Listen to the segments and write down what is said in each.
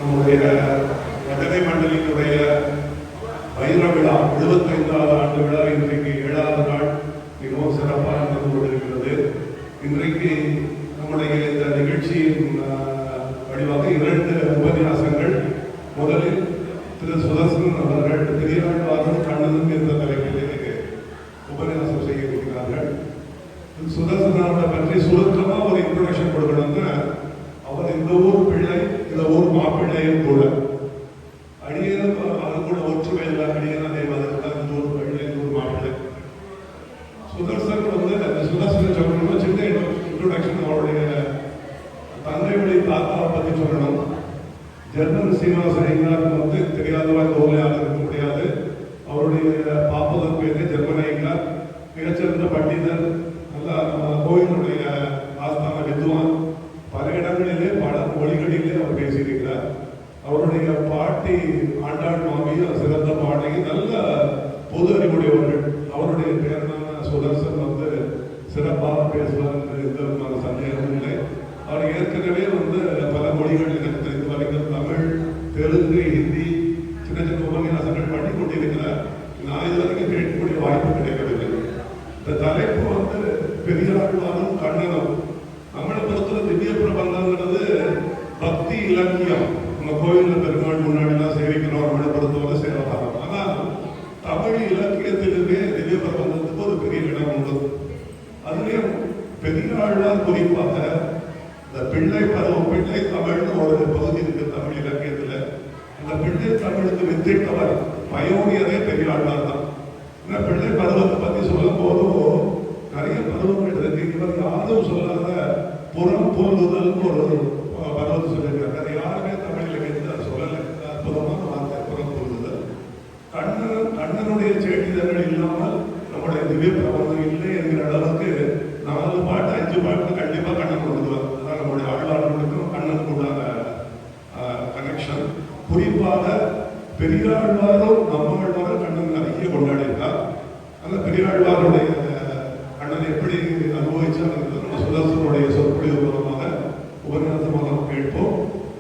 நம்முடைய பஜனை மண்டலியினுடைய வைர விழா 75வது ஆண்டு விழா இன்றைக்கு 7வது நாள் மிகவும் சிறப்பாக நடந்து கொண்டிருக்கிறது. இன்றைக்கு நம்முடைய இந்த நிகழ்ச்சியின் வடிவாக 2 உபன்யாசங்கள். முதலில் திரு சுதர்சன் அவர்கள் பெரியாழ்வாரும் கண்ணனும் என்ற தலைப்பிலே உபன்யாசம் செய்ய இருக்கிறார்கள். சுதர்சன் அவர்களை பற்றி சுருக்கமாக ஒரு இன்ட்ரோடக்ஷன் கொடுக்கணும்னா, அவர் இந்த ஊர் பிள்ளை, இந்த ஊர் மாப்பிள்ளையும் கூட. அடியனும் அது கூட ஒற்றுமை இல்லை. அடியன் அதே மாதிரி இந்த ஊர் பிள்ளை, இந்த ஊர் மாப்பிள்ளை. சுதர்சன் சுதர்சன் சொல்லணும்னா சின்ன இன்ட்ரோடக்ஷன். அவருடைய தந்தை வழி தாத்தாவை பற்றி சொல்லணும். ஜெர்மன் சீனிவாசன் தெரியாதவா இந்த ஊரில் யாரும் இருக்க முடியாது. அவருடைய பாப்பதன் பேரு ஜெர்மன் ஐயங்கார், மிகச்சிறந்த பண்டிதர், நல்ல கோயிலுடைய ஆஸ்தான வித்வான். பல இடங்களிலே பல மொழிகளிலே அவர் பேசியிருக்கிறார். அவருடைய பாட்டி ஆண்டாள் மாமி சிறந்த பாடகி, நல்ல பொது அறிவுடையவர்கள். அவருடைய பேரனான சுதர்சன் சிறப்பாக பேசுவார் என்று எந்த விதமான சந்தேகமும் இல்லை. அவர் ஏற்கனவே பல மொழிகள் எனக்கு தெரிந்து வரைக்கும் தமிழ், தெலுங்கு, ஹிந்தி சின்ன சின்ன உபன்யாசங்கள் பண்ணி கொண்டிருக்கிறார். நான் இது வரைக்கும் கேட்கக்கூடிய வாய்ப்பு கிடைக்கவில்லை. இந்த தலைப்பு பெரியாழ்வாரும் கண்ணனும். நம்மளை பொறுத்தவரை திவ்ய பிரபந்தங்கிறது பக்தி இலக்கியம். நம்ம கோயிலில் பெருமாள் முன்னாடிலாம் சேவிக்கிறோம். நம்மளை பொறுத்தவரை சேவகாரம். ஆனால் தமிழ் இலக்கியத்திலுமே திவ்ய பிரபந்தத்துக்கு ஒரு பெரிய இடம் உண்டு. அதுலேயும் பெரியாழ்வார் குறிப்பாக இந்த பிள்ளை பருவம், பிள்ளை தமிழ்னு ஒரு பகுதி இருக்கு தமிழ் இலக்கியத்தில். அந்த பிள்ளை தமிழுக்கு வித்திட்டவர் பயோனியரே பெரியாழ்வார் தான். ஏன்னா பிள்ளை பருவத்தை பற்றி சொல்லும் போதும் நிறைய பருவங்கள் இருக்கு. இவர் யாரும் சொல்லாத புறம் பொருளுதல்னு ஒரு பருவத்தை சொல்லியிருக்காரு. அது யாருமே தமிழ் இலக்கியத்தில் சொல்லலை. அற்புதமான வார்த்தை புறம் பொருளுதல். கண்ணனுடைய செய்திகள் இல்லாமல் நம்முடைய திவ்ய பிரபந்தம் இல்லை என்கிற அளவுக்கு 4 பாட்டு 5 பாட்டு கண்டிப்பாக கண்ணன் கொடுக்குவார். அதான் நம்முடைய ஆழ்வார்களுக்கும் கண்ணனுக்கு உண்டான கனெக்ஷன். குறிப்பாக பெரியாழ்வாரும் நம்மாழ்வாரும் கண்ணன் நிறைய கொண்டாடியிருக்கார். அந்த பெரியாழ்வாருடைய கண்ணன் எப்படி அனுபவிச்சார் நம்ம சுதர்சனுடைய சொற்பொழிவு மூலமாக உபன்யாசமாக கேட்போம்.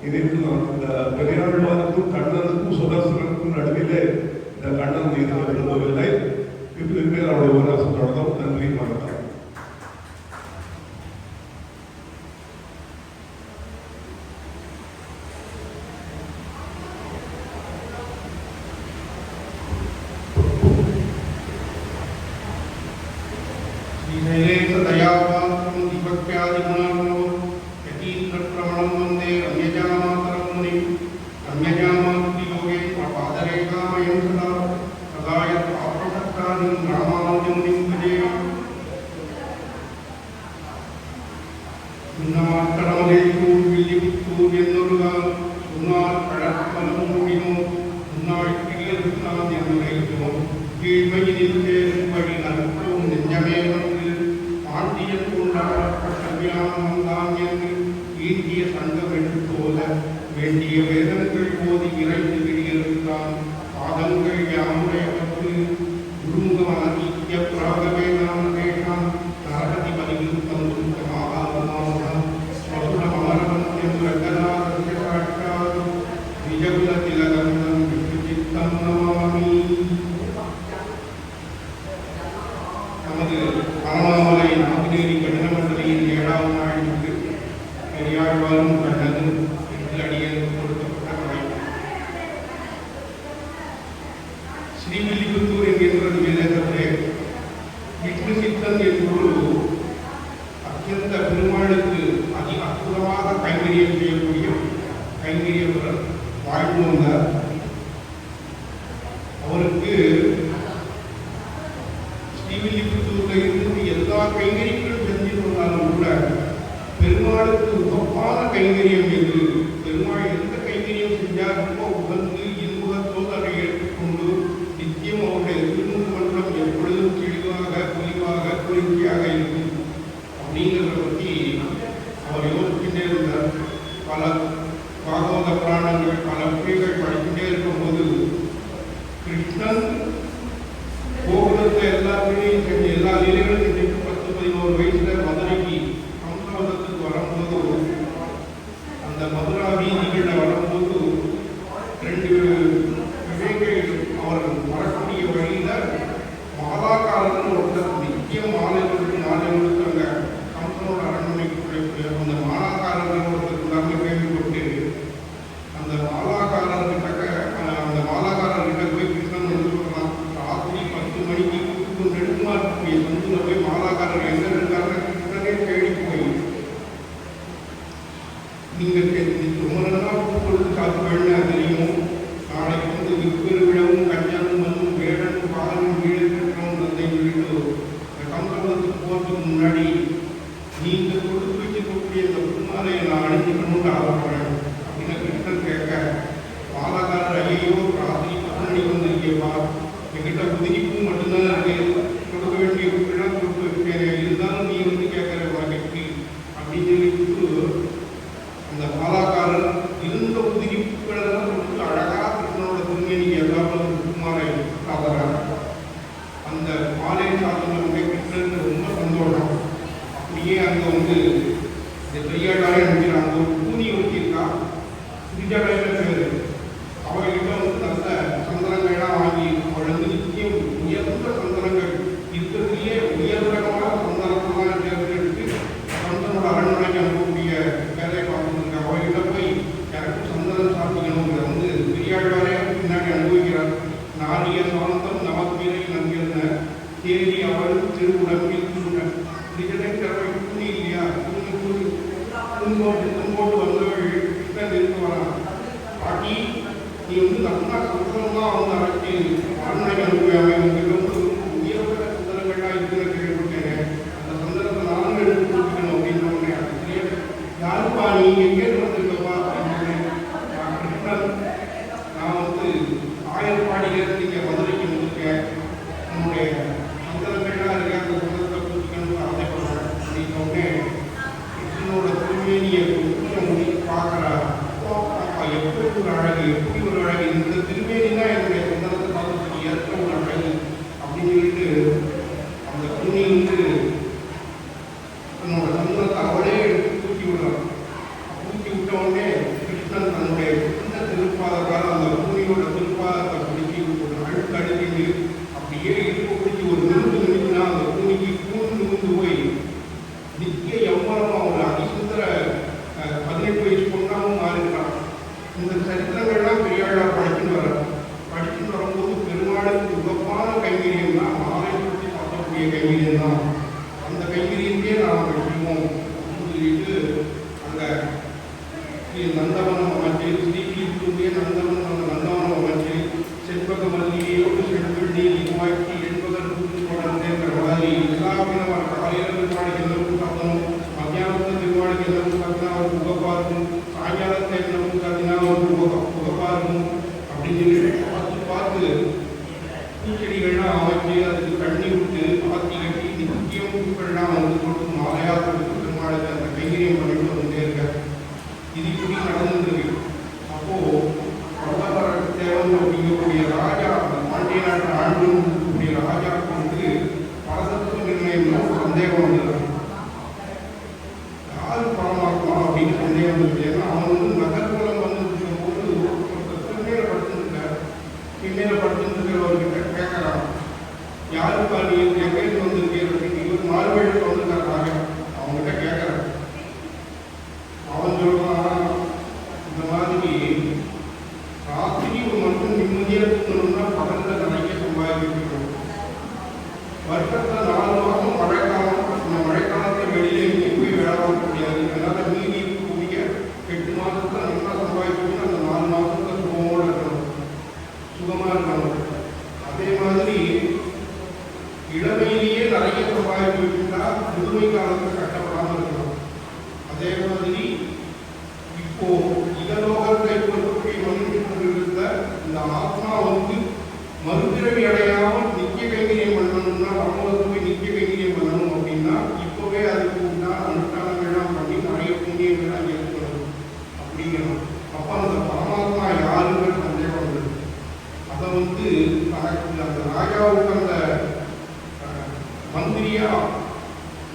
இதில் இந்த பெரியாழ்வாருக்கும் கண்ணனுக்கும் சுதர்சனுக்கும் நடுவிலே இந்த கண்ணன் இது விரும்பவில்லை. இப்படி அவருடைய உபன்யாசம் தொடர்ந்தும். நன்றி, வணக்கம். வேண்டிய வேதங்கள் போது இறைந்து விடியிருந்தான் பாதங்கள் யாமுடையவற்று குருமுகமாகிய பிராகவே நாம் கேட்டான் நரகதி பதிவில் தந்துமாகாதான் மதுரம் அமரவன் என்று ரங்கநாதற்கு காட்டார் விஜகுல திலகந்தம் விட்டு சித்தம் நமாமி. நமது அண்ணாமலை நாங்குநேரி கண்ண மண்டலியின் 7வது நாள் பெரியாழ்வாரும் கண்ணனும் ஸ்ரீவில்லிபுத்தூர் என்கின்ற விவேகத்திலே விஷ்ணு சித்தன் என்பொரு அத்தியந்த பெருமாளுக்கு அதி அற்புதமாக கைங்கரியம் செய்யக்கூடிய கைங்கரியவர் வாழ்ந்து வந்தார். அவருக்கு ஸ்ரீவில்லிபுத்தூர்ல இருந்து எல்லா கைங்கரியங்களும் செஞ்சு வந்தாலும் கூட பெருமாளுக்கு உகப்பான கைங்கரியம் என்று பெருமாள் எந்த கைங்கரியம் செஞ்சால் ரொம்ப உகந்து இன்புகத்தோடு அதை ஏற்றுக்கொண்டு நித்தியம் அவருடைய திருமணம் எப்பொழுதும் தெளிவாக குளிவாக குளிர்ச்சியாக இருக்கும் அப்படிங்கிறத பற்றி அவர் யோசிச்சுட்டே இருந்தார். பல பாகவத புராணங்கள் பல மொழிகள் படிச்சுட்டே இருக்கும்போது கிருஷ்ணன் கோகுலத்தை எல்லாருமே செஞ்சு எல்லா லீலைகளும் செஞ்சுட்டு 10-11 வயசுல மதுரைக்கு கம்சவதத்துக்கு வரும்போது குஞ்சடைன்னு பேரு. அவங்ககிட்ட வந்து நல்ல சந்தனங்கள்லாம் வாங்கி அவளுக்கு நிச்சயம் உயர்ந்த சந்தனங்கள் இருக்கிறதுலேயே உயர்ரகமான சந்தனத்தெல்லாம் தேர்ந்தெடுத்து சந்தனோட அரண்மனைக்கு அனுப்பக்கூடிய வேலையை பார்த்துருக்க. அவங்ககிட்ட போய் யாருக்கும் சந்தனம் சாப்பிக்கணுங்கிற வந்து பெரியாழ்வாரே பின்னாடி அனுபவிக்கிறார். நாரிய சாந்தம் நமக்குயிரை நம்பியிருந்த தேடி அவள் திருவுடம்பில் திருடன் திகழை துணி இல்லையா துன்போட்டு வந்தவள் கிட்ட இருக்கு வரான். பாட்டி நீ வந்து நல்லா சந்தனம்லாம் வந்து அரைச்சி அரண்மனைக்கு அனுப்புவாங்க. உங்களுக்கு வந்து உயர்ந்த சந்தனங்கள்லாம் இருக்கிற கேள்விப்பட்டேன். அந்த சந்தனத்தை நானும் எடுத்து கொடுக்கணும் அப்படின்னு சொன்னேன். அது தெரியாது. யாருப்பா நீ எங்கே வந்துருக்கப்பா அப்படின்னு நான் வந்து ஆயர்பாடியிலேருந்து இங்கே மதுரைக்கு வந்திருக்கேன். உன்னுடைய சந்தனங்கள்லாம் இருக்க அந்த சந்தனத்தை பூச்சிக்கணும்னு ஆசைப்படுறேன் அப்படின்னு சொன்னேன். கிருஷ்ணனோட திருமேனியை பார்க்குறா. எப்படி ஒரு அழகு, எப்படி ஒரு அழகு, இந்த திருமேனி தான் என்னுடைய சந்தனத்தை பார்த்துட்டு ஏற்ற ஒரு அழகு அப்படின்னு சொல்லிட்டு அந்த துணி வந்து தன்னோட சந்தனத்தை அவளே எடுத்து தூக்கி விடுறான். தூக்கி விட்ட உடனே கிருஷ்ணன் தன்னுடைய சின்ன திருப்பாதத்தால் அந்த துணியோட திருப்பாதத்தை பிடிச்சி ஒரு அழுக்கு அழுக்கிட்டு அப்படியே இடுப்பு பிடிச்சி ஒரு நிமிந்து நிமித்தினா அந்த துணிக்கு கூண்டு நிமிந்து போய் நித்திய எவ்வளவு ஒரு அதிசுந்தர 18 வயசு பொண்ணாகவும் மாறிட்டான். இந்த சரித்திரங்கள்லாம் பெரியாழ்வார் படிச்சுட்டு வரும்போது பெருமாளுக்கு உகப்பான கைங்கரியம் தான் மாலை சுற்றி சாப்பிடக்கூடிய கைங்கரியம் தான். அந்த கைங்கரியத்தையே நாம் செய்வோம் அப்படின்னு சொல்லிட்டு அந்த நந்தவனம் அமைச்சு ஸ்ரீகிருஷ்ணனுடைய நந்தவனம் அமைச்சு செண்பக மல்லிகையோடு செல்வெள் நீர் இதுவாக்கி என்பதற்கு தொடர்ந்தேங்கிற மாதிரி எல்லா விதமான காலையில் திருவாடிக்கு எல்லோரும் சாப்பிடணும், மத்தியானத்தில் திருவாடிக்கு எல்லோரும் சாப்பிட்டா அவருக்கு உகப்பா இருக்கும், சாயங்காலத்தில் எல்லோரும் சாப்பிட்டா அவருக்கு உகப்பா இருக்கும் அப்படின்னு சொல்லிட்டு பார்த்து பூச்செடிகள்லாம் அமைச்சு அதுக்கு தண்ணி விட்டு பாத்தி கட்டி நித்தியம் பூக்கள்லாம் வந்து போட்டு மாலையாக கொடுத்து பெருமாளுக்கு அந்த கைங்கரியம் பண்ணிட்டு வந்துட்டே இருக்க. இது இப்படி நடந்துருக்கு. அப்போ பிரதமர தேவன் அப்படிங்கக்கூடிய ராஜா, பாண்டிய நாட்டு ஆண்டு இருக்கக்கூடிய ராஜாவுக்கு வந்து பரதத்துவ நிர்ணயம் சந்தேகம் வந்துடுறாங்க. யாரு பரமாத்மா அப்படின்னு சந்தேகம் வந்துருக்கு. ஏன்னா அவன் வந்து நகர்வலம் வந்துருக்கும் போது ஒருத்தர் பின்னேல படுத்துருக்கிறவர்கிட்ட கேட்கறான், யாருப்பா நீ எங்கேருந்து வந்திருக்கேன் அப்படின்னு. இவர் மாறுவேடுக்கு வந்திருக்கார் ராஜா. அவங்ககிட்ட கேட்கறான். அவன் சொல்றான், இந்த மாதிரி ராத்திரி ஒரு மனுஷன் நிம்மதியாக தூங்கணும்னா பகல்ல நிறைய சம்பாதிக்கணும். வருஷத்துல 4 மாதம் மழைக்காலம். இந்த மழைக்காலத்தை வெளியில எங்கேயும் போய் வேலை பார்க்க முடியாது. அதனால மீதி இருக்கக்கூடிய 8 மாதத்துல நல்லா சம்பாதிக்கணும்னா அந்த 4 மாதத்துல சுகமோடு இருக்கணும், சுகமா இருக்கணும். அதே மாதிரி இளமையிலேயே நிறைய சம்பாதிச்சு வச்சுட்டா முதுமை காலத்துல கஷ்டப்படாமல் இருக்கணும். அதே மாதிரி இப்போ இதலோகத்தை பொறுப்பை வந்து கொண்டிருந்த இந்த ஆத்மா வந்து மறுபிறவி அடையாமல் நித்திய கைங்கரியம் பண்ணணும்னா, பரமோதத்தை போய் நித்திய கைங்கரியம் பண்ணணும் அப்படின்னா இப்போவே அதுக்கு உண்டான அனுஷ்டானங்கள்லாம் பண்ணி நிறைய புண்ணியங்கள்லாம் ஏற்படணும் அப்படிங்கிறோம். அப்போ அந்த பரமாத்மா யாருங்கிற சந்தேகம் வந்தது. அதை வந்து அந்த ராஜாவுக்கு அந்த மந்திரியா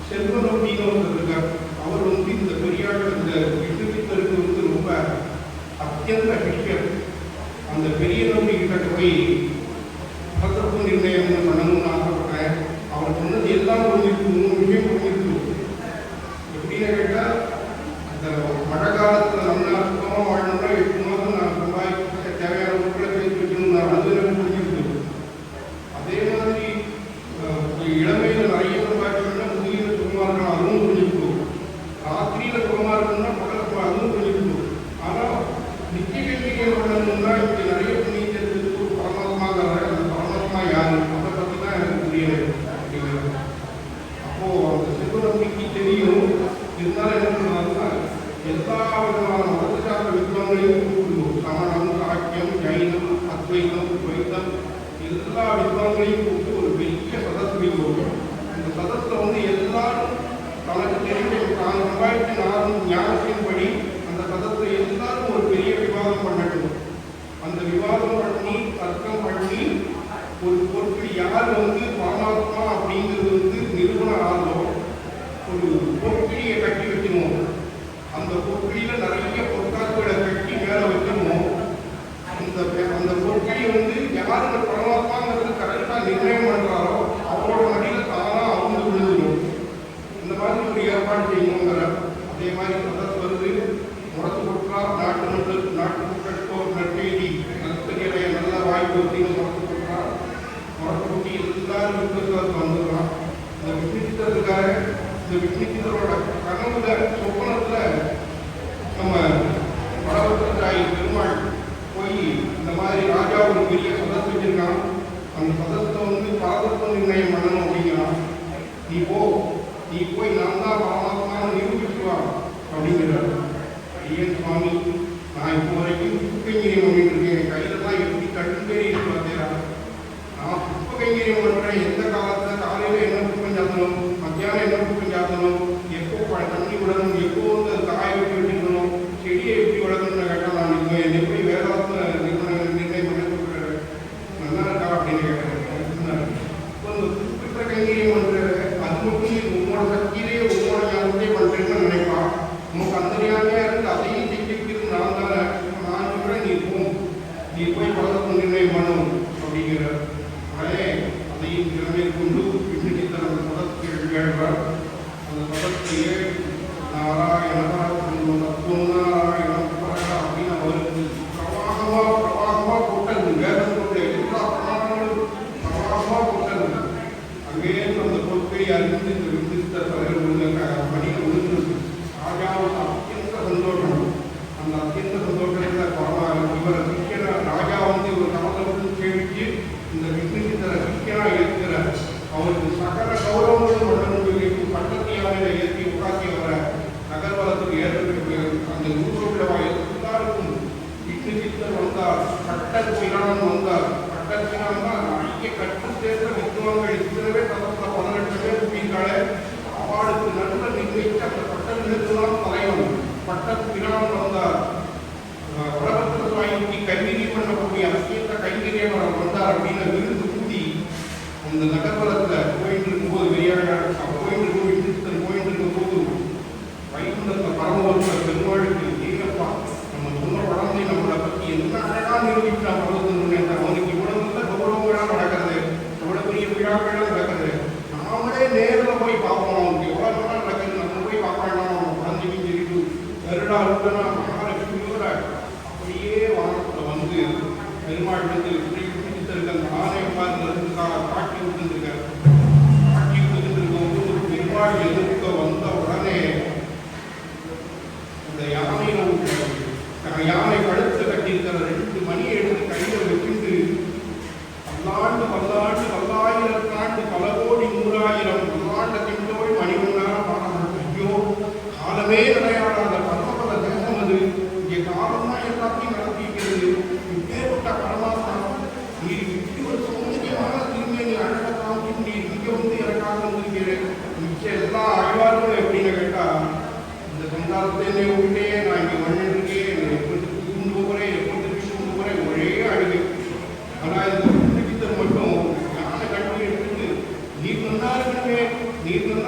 செல்வநோட்டின்னு ஒருத்தர் இருக்கார். அவர் வந்து இந்த பெரியார் இந்த விஷ்ணுபித்தருக்கு வந்து ரொம்ப அத்தியந்த விஷயம். அந்த பெரிய நோட்டி கிட்ட போய் பரதத்துவ நிர்ணயம் பண்ணணும்னு ஆசைப்பட்டேன். அவர் சொன்னது எல்லாம் புரிஞ்சிருக்கு, 3 விஷயம் புரிஞ்சிருக்கு. எப்படின்னு கேட்டால், அந்த மழை காலத்தில் நல்லா சுத்தமாக வாழணும்னா 8 மாதம் நான் சம்பாதிக்க தேவையான பொருட்களை சேர்த்து வைக்கணும், அது எனக்கு புரிஞ்சிருக்கு. அதே மாதிரி இளமையில் நிறைய சம்பாதிக்கணும்னா முதியில சுகமாக இருக்கணும், அதுவும் புரிஞ்சிருக்கும். ராத்திரியில் சுகமாக இருக்கணும்னா பகல் அதுவும் புரிஞ்சிருக்கும். ஆனால் நித்திய கைங்கரியம் பண்ணணும்னா இப்படி நிறைய புண்ணியத்தை எடுத்து ஒரு பரமாத்மா அந்த பரமாத்மா யாரு அதை பற்றி தான் எனக்கு புரியலை அப்படிங்கிறது. அப்போது அந்த சிவநம்பிக்கை தெரியும். இருந்தாலும் என்ன சொன்னாங்கன்னா, எல்லா விதமான மதத்தை சார்ந்த வித்வான்களையும் கூப்பிடுவோம். சமணம், சாக்கியம், ஜைனம், அத்வைதம், துவைத்தம் எல்லா வித்வான்களையும் கூப்பிட்டு ஒரு பெரிய சதஸ் வைக்கிறோம். இந்த சதஸில் வந்து எல்லாரும் தனக்கு தெரிஞ்ச தான் சம்பாதித்து ஞானத்தின்படி அந்த சதஸை எல்லாரும் ஒரு பெரிய விவாதம் பண்ணட்டும். அந்த விவாதம் பண்ணி தர்க்கம் பண்ணி ஒரு பொருட்கள் யார் வந்து பரமாத்மா அப்படிங்கிறது வந்து நிறுவன ஆளோ ஒரு பொற்கிழியை கட்டி வைக்கணும். அந்த பொற்கிழியில் நிறைய பொற்காசுகளை கட்டி மேலே வச்சு மாதிரி ராஜா ஒரு பெரிய சதஸ் வச்சிருக்கான். அந்த சதத்தை வந்து பரதத்துவ நிர்ணயம் பண்ணணும் அப்படிங்கிறான். நீ போய் நான் தான் பரமாத்மான்னு நிரூபிச்சு வா அப்படிங்கிறார். ஐயன் சுவாமி, நான் இப்போ வரைக்கும் புஷ்பகைங்கரியம் பண்ணிட்டு இருக்கேன். என் கையில தான் எப்படி கட்டுப்பேறி இருக்கு பார்த்தேன். நான் புஷ்பகைங்கரியம் பண்றேன். எந்த காலத்துல காலையில என்ன புஷ்பம் சாத்தணும், மத்தியானம் என்ன புஷ்பம் சாத்தணும், எப்போ தண்ணி விடணும், எப்போ வந்து காய வச்சு வச்சுக்கணும், செடியை எப்படி வளர்க்கணும்னு கேட்டால் நான் என்ன எப்படி வேதாத்துல நிர்ணயம் பண்ண சொல்றேன். நல்லா இருக்கா அப்படின்னு கேட்டேன். இப்போ இந்த புஷ்ப கைங்கரியம் பண்ற அது மட்டும் உங்களோட சக்தியிலே உங்களோட ஞானத்தையே பண்றேன்னு நினைப்பான். நமக்கு அந்த ஞானியா இருந்து அதையும் செஞ்சுக்கிறது நான் தானே. நான் சொல்றேன், நீ போய் பலத்தை நிர்ணயம் பண்ணணும் அப்படிங்கிற அதே அதையும் திறமையை கொண்டு விஷ்ணுச்சித்தர் அந்த சதத்துக்கு கேள்வார். அந்த சதத்திலேயே நாராயணா தத்துவம் நாராயணம் அப்படின்னு அவருக்கு பிரவாகமா போட்டது. வேதத்தோட எல்லா பிரமாணங்களும் பிரவாகமா போட்டது. அங்கேயே அந்த பொறுப்பை அறிந்து இந்த விஷ்ணுச்சித்தர் தலைவர் பணியை விழுந்தது. ராஜாவுக்கு அத்தியந்த சந்தோஷம். அந்த அத்தியந்த சந்தோஷத்தில் இவரை சிக்கியனா ராஜா வந்து ஒரு கமலத்தை சேமிச்சு இந்த விஷ்ணுச்சித்தரை சிக்கியனா இருக்கிறார். அவருக்கு சகல கௌரவங்களும் மண்டலம் பட்டத்தியாவில ஏற்றி உட்காத்தி வர நகர்வலத்துக்கு ஏற்பட்டு அந்த ஊரோட எல்லாருக்கும் விஷ்ணுச்சித்தர் வந்தார். பட்டத்தினான் வந்தார். பட்டத்தினான் தான் நிறைய கற்று சேர்ந்த வித்வான்கள் இத்தனை தரத்தில் 18 பேர் கூட்டியிருக்காளே. அவளுக்கு நல்ல நிர்ணயித்து அந்த பட்டத்தினால் தலைவன் பட்டத்தினால் வந்தார். உலகத்துல சுவாமிக்கு கைங்கரியம் பண்ணக்கூடிய அத்தியந்த கைங்கரியம் வந்தார் அப்படின்னு விருந்து கூட்டி அந்த நகர்வலத்துல போயிட்டு இருக்கும்போது போயிட்டு இருக்கும்போது வைகுண்டத்தை பரமவரத்தில் பெருமாளுக்கு ஏகப்பா நம்ம சொன்ன குழந்தை நம்மளை பற்றி என்ன அழகா நிரூபித்தான் பரவத்துன்னு. அவனுக்கு இவ்வளவு நல்ல கௌரவங்களாம் நடக்கிறது, இவ்வளவு பெரிய விழாக்கள்லாம் நடக்கிறது. நாமளே நேரில் போய் பார்ப்போம். அவனுக்கு எவ்வளோ நாள் நடக்குது, நம்ம போய் பார்க்கலாம். அவன் குழந்தைக்கு சொல்லிட்டு வருடா விட்டனா மகாலட்சுமி அப்படியே வானத்தில் வந்து பெருமாள் வந்து விஷ்ணுச்சித்தருக்கு அந்த ஆனை உட்கார்ந்து காட்சி விட்டுருக்கார். காட்சி விட்டுருக்கும் போது பெருமாள் எதிர்க்க வந்த உடனே அந்த யானை கழுத்து கட்டியிருக்கிற 2 மணியை எடுத்து கையில் வச்சுட்டு பல்லாயிரத்தாண்டு பல கோடி 100,000 பல்லாண்டத்தின் போய் மணிமணிநேரம் பாடம். ஐயோ, காலமே விளையாடாத பரமபல தேசம் அது. இங்கே காலம் தான் எல்லாத்தையும் நடத்திக்கிறது. இப்பேற்பட்ட பரமாத்மா நீர் இப்படி ஒரு சௌந்தரியமான திரும்பியை அழகாக காமிச்சு நீர் இங்கே வந்து எனக்காக வந்திருக்கிறேன். மிச்சம் எல்லா ஆழ்வார்களும் எப்படின்னு கேட்டா, இந்த சந்தாரத்தை விட்டே நான் இங்கே மண்ணு இருக்கேன், எப்படி தூண்டு போகிறேன், எப்படி திருப்பி தூண்டு போகிறேன், ஒரே அழுகு. ஆனால் இந்த விஷ்ணுச்சித்தர் மட்டும் யானை கட்டி எடுத்துட்டு நீர் நல்லா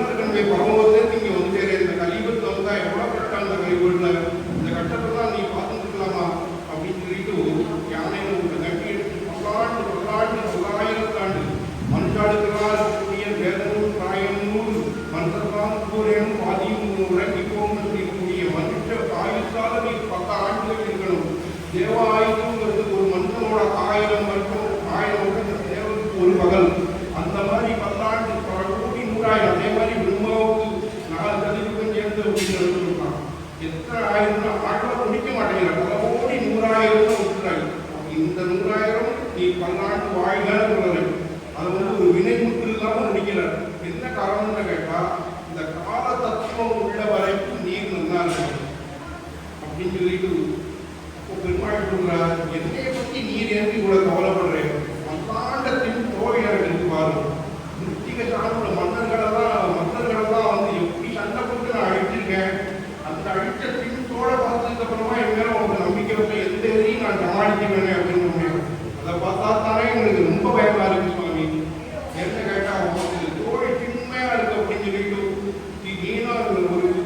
இருக்கணுமே பரமத்தை நீங்க வந்து சேர இந்த கலிபத்தில் வந்தா எவ்வளவு கட்டம் அந்த கலிபுல இந்த கட்டத்தை தான் நீ பார்த்துக்கலாமா அப்படின்னு சொல்லிட்டு யானையில ஒரு கட்டி எடுத்து பல்லாயிரத்தாண்டு மனுஷாடுகளால் இருக்கக்கூடிய வேதமும் பிராயமும் மனுஷத்தான் கூரையும் பாதியும் உறங்கிப்போம் இருக்கக்கூடிய மனுஷ ஆயுஷால நீ 10 ஆண்டுகள் இருக்கணும். தேவ ஆயுதங்கிறது ஒரு மனுஷனோட 1000 வருஷம் 1000 வருஷம் தேவனுக்கு ஒரு பகல். அந்த மாதிரி 10 ஆண்டு பல கோடி 100,000. அதே மாதிரி பிரம்மாவுக்கு 4 சதவீதம் சேர்ந்து அப்படின்னு சொல்லிருக்கான். எத்தனை ஆயிரம்னா ஆட்டம் முடிக்க மாட்டேங்கிறார். பல கோடி 100,000 விட்டுறாங்க. இந்த 100,000 நீ 10 ஆண்டு வாழ்கிறான்னு சொல்றது. அதை வந்து ஒரு வினை முற்று இல்லாமல் முடிக்கிறார். என்ன காரணம்னு கேட்டா, இந்த கால தத்துவம் உள்ள வரைக்கும் நீர் நல்லா இருக்கும் அப்படின்னு சொல்லிட்டு பெருமாள் சொல்றார். என்னைய பத்தி நீர் ஏன் இவ்வளவு கவலைப்படுறேன்? பல்லாண்டத்தின் தோழியர்களுக்கு பாருங்க. மிருத்திக சார்புள்ள மன்னர்களெல்லாம் வந்து எப்படி சண்டை போட்டு நான் அழிச்சிருக்கேன். அந்த அழிச்ச பின்தோட பார்த்ததுக்கு அப்புறமா என் மேல உங்களுக்கு நம்பிக்கை வைக்க எந்த எதிரையும் நான் சமாளிக்கிறேன் அப்படின்னு அதை பார்த்தா தானே எங்களுக்கு ரொம்ப பயமா இருக்கு சுவாமி. என்ன கேட்டா உங்களுக்கு தோழி சின்மையா இருக்கு அப்படின்னு சொல்லிட்டு நீனா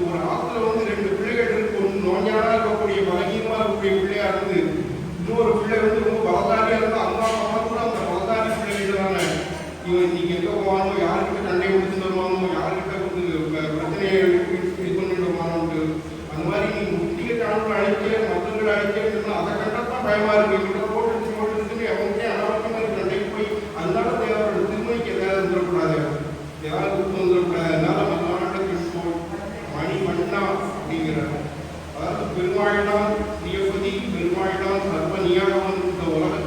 ஒரு ஆத்துல வந்து 2 பிள்ளைகள் இருக்கு. ஒன்று நோஞ்சானா இருக்கக்கூடிய பலகீனமா இருக்கக்கூடிய பிள்ளையா இருந்து இன்னொரு பிள்ளை வந்து ரொம்ப பலதாரியா இருந்தா அம்மா அம்மா கூட அந்த பலதாரி பிள்ளைகள் தானே. இவன் இன்னைக்கு எங்க போவானோ, யாருக்கிட்ட சண்டை கொடுத்து வருவானோ, யாருக்கிட்ட வந்து பிரச்சனையை இது பண்ணிட்டு வருவானோட்டு. அந்த மாதிரி நீ முட்டிக காலத்தில் அழைக்க மற்றவர்கள் அழைக்க அதை கண்டத்தான் பயமா இருக்கு. இவங்க போட்டு அவங்கள்டே அனாவசியமா இருக்கு சண்டைக்கு போய். அதனால தேவையோட திருமணிக்கு எதாவது வந்துடக்கூடாது, ஏதாவது கொடுத்து வந்துடக்கூடாது. அதனால மணி மண்ணா அப்படிங்கிறார். அதாவது பெருமாள் தான் நியபதி, பெருமாள் தான் சர்வ நியாகவன். இந்த உலகத்தை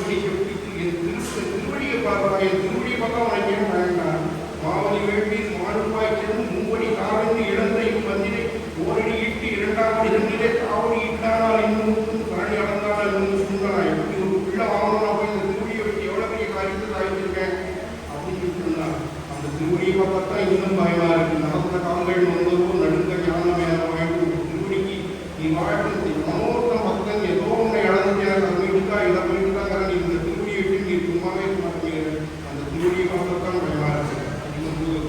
திருவடி செப்பித்து என் திருவடியை பார்ப்பாய், என் திருவடியை பார்த்தா உனக்கு ஏன் வேண்டாம்? மாவலி வேண்டில் மாறுபாய் சென்று மூவடி காவலி இழந்தையும் வந்தினை ஓரடி இட்டு இரண்டாம் இரண்டிலே காவடி இட்டானால் இன்னும் கரணி அடந்தால் இன்னும் சொன்னாய். இப்படி ஒரு பிள்ளை வாங்கணும் போய் இந்த திருவடியை வச்சு எவ்வளோ பெரிய காரியத்தை சாதிச்சிருக்கேன் அப்படின்னு சொன்னான். அந்த திருவடியை பார்த்தா இன்னும் பயமா இருக்கு. நடந்த கால்கள் வந்ததோ நடுங்க ஞானமே திருவடிக்கு நீ வாழ்க்கை மனோர்த்தம் பக்தன் ஏதோ உன்னை இழந்துட்டேன், அதை மீட்டுக்கா இதை மீட்டுக்காங்கிற நீ இந்த திருவடியை விட்டு நீ சும்மாவே மாட்டேங்கிற அந்த திருவடியை பார்த்தா பயமா இருக்கு அப்படின்னு.